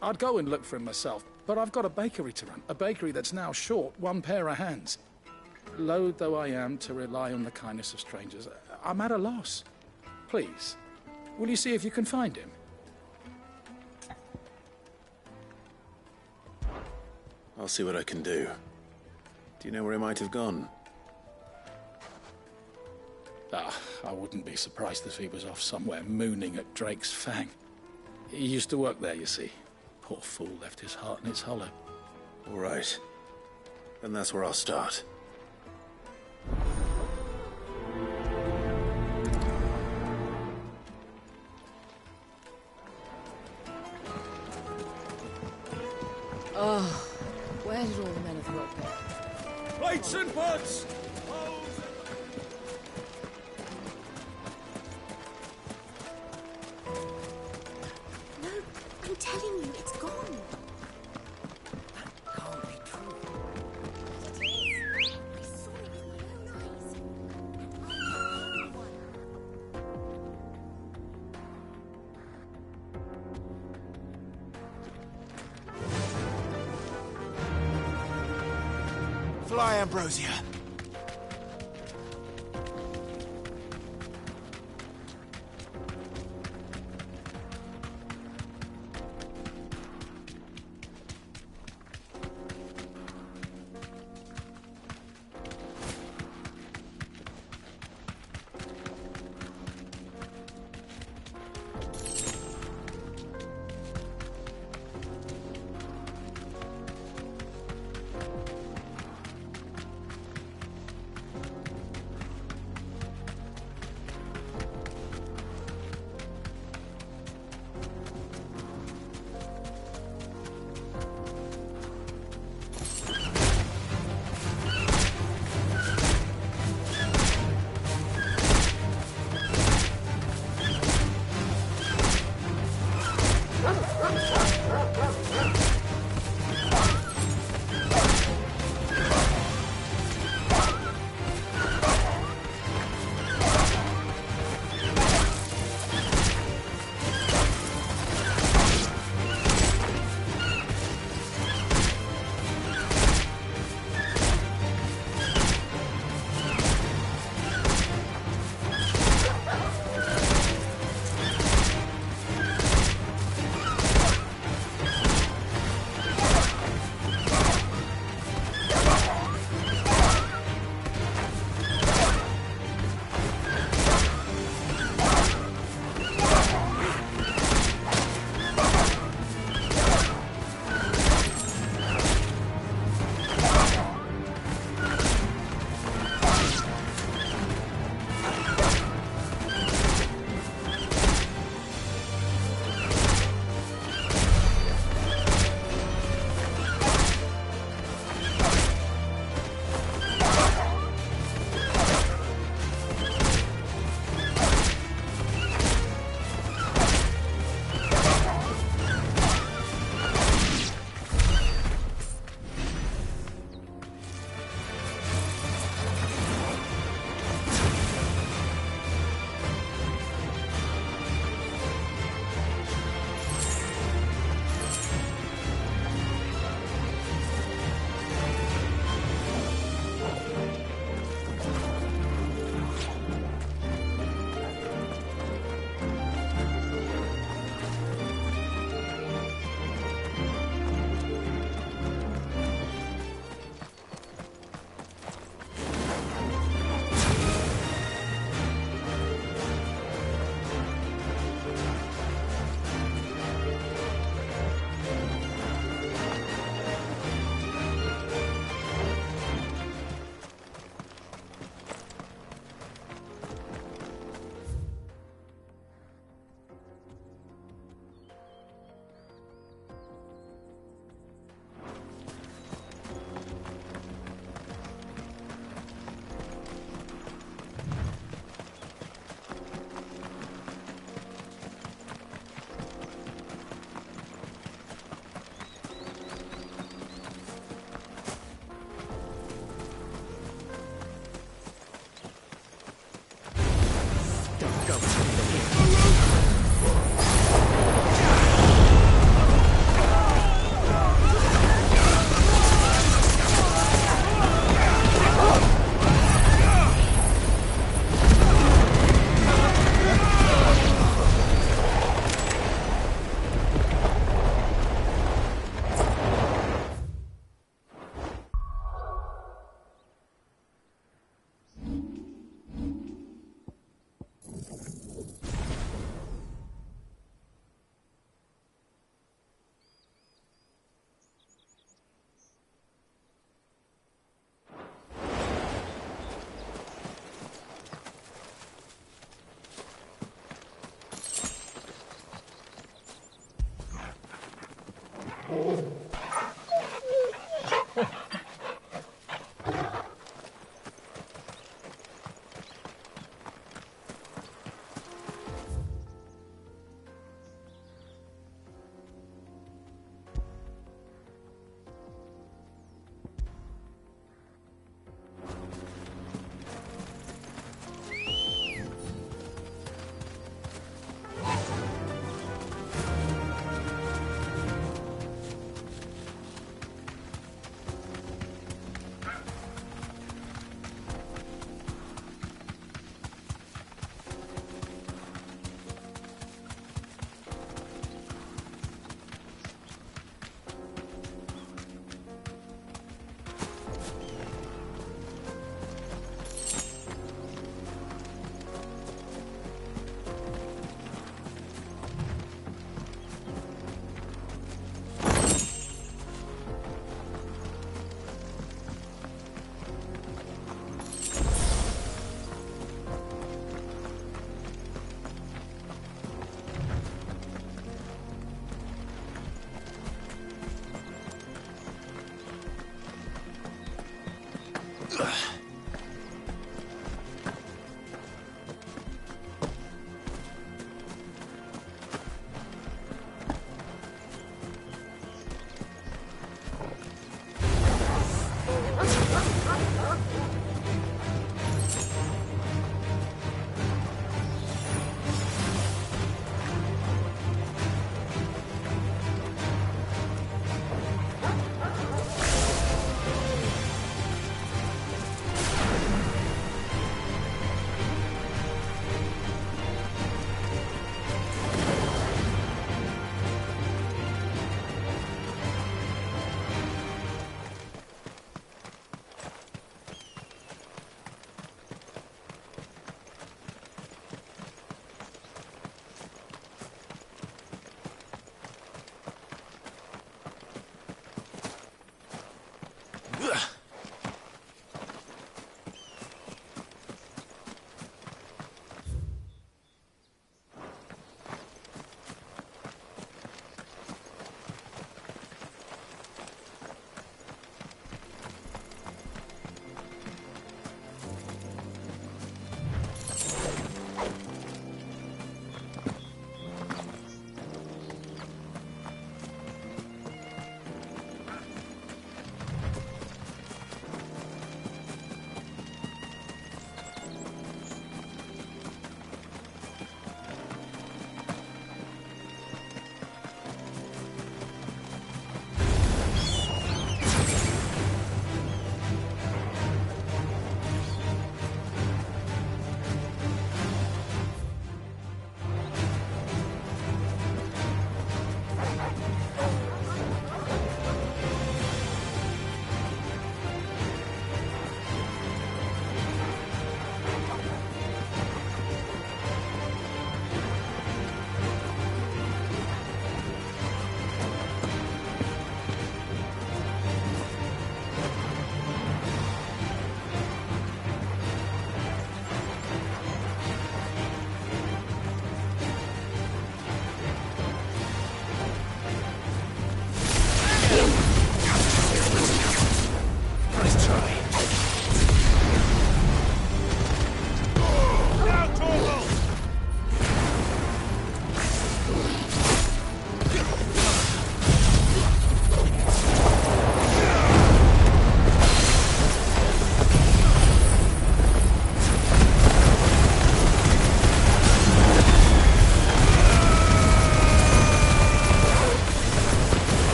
I'd go and look for him myself, but I've got a bakery to run. A bakery that's now short one pair of hands. Loath though I am to rely on the kindness of strangers, I'm at a loss. Please, will you see if you can find him? I'll see what I can do. Do you know where he might have gone? I wouldn't be surprised if he was off somewhere mooning at Drake's Fang. He used to work there, you see. Poor fool left his heart in its hollow. All right. Then that's where I'll start. Oh, where did all the men of the rock go? Plates and pots! No, I'm telling you, it's gone. That can't be true. It is. I saw it with my own eyes. Fly, Ambrosia.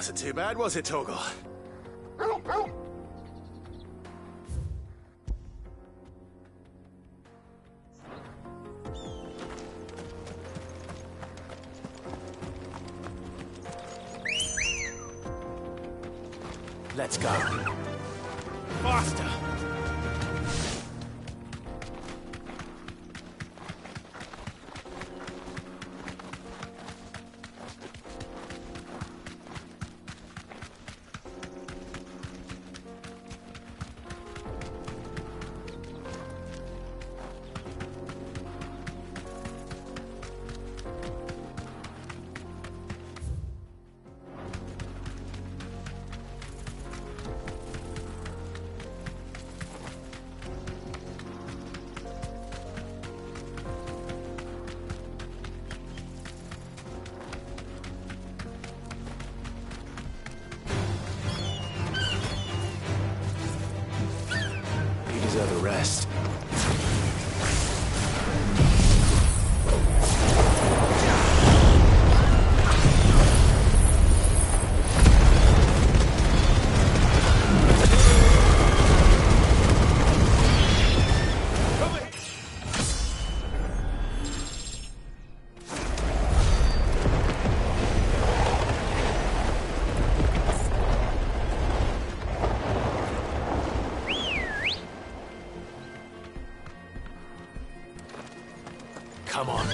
wasn't too bad, was it, Torgal? Let's go. Faster! Deserve a rest. Come on.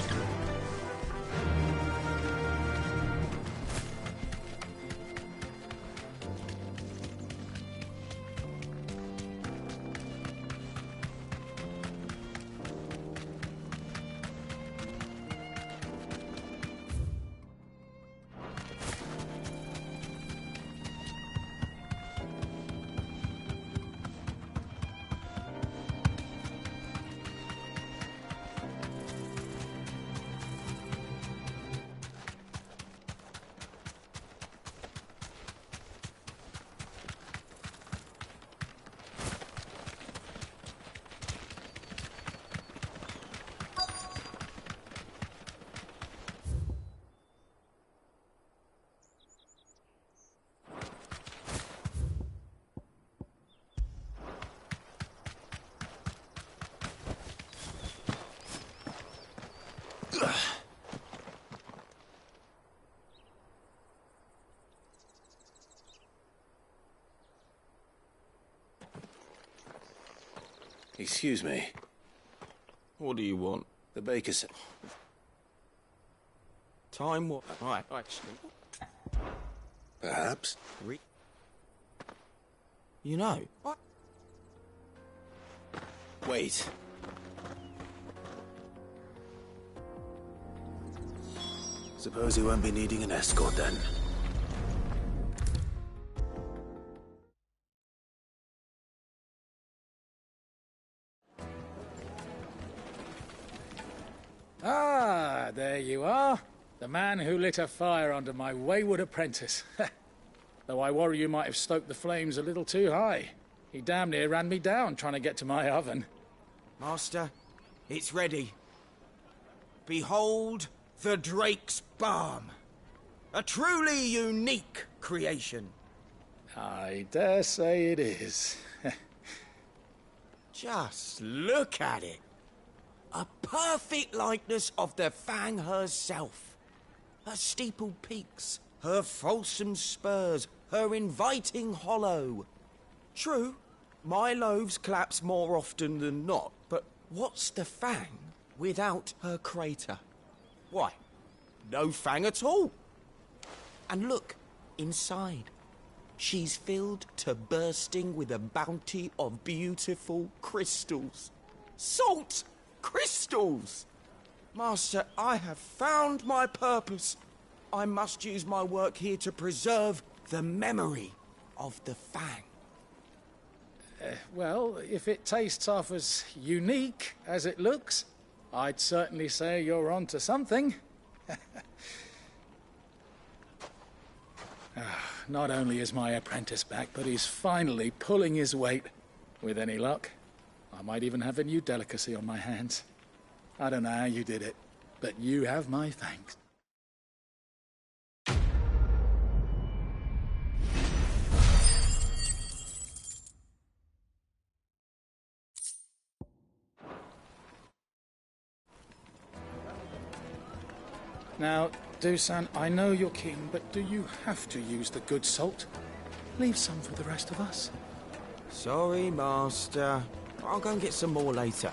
Excuse me. What do you want? The baker said... Time what? Right, actually. Perhaps. You know. What? Wait. Suppose he won't be needing an escort then. Ah, there you are. The man who lit a fire under my wayward apprentice. Though I worry you might have stoked the flames a little too high. He damn near ran me down trying to get to my oven. Master, it's ready. Behold the Drake's Balm. A truly unique creation. I dare say it is. Just look at it. A perfect likeness of the Fang herself. Her steepled peaks, her fulsome spurs, her inviting hollow. True, my loaves collapse more often than not, but what's the Fang without her crater? Why, no Fang at all. And look, inside. She's filled to bursting with a bounty of beautiful crystals. Salt crystals! Master, I have found my purpose. I must use my work here to preserve the memory of the Fang. Well, if it tastes half as unique as it looks, I'd certainly say you're on to something. Not only is my apprentice back, but he's finally pulling his weight. With any luck, I might even have a new delicacy on my hands. I don't know how you did it, but you have my thanks. Now, Dusan, I know you're king, but do you have to use the good salt? Leave some for the rest of us. Sorry, Master. I'll go and get some more later.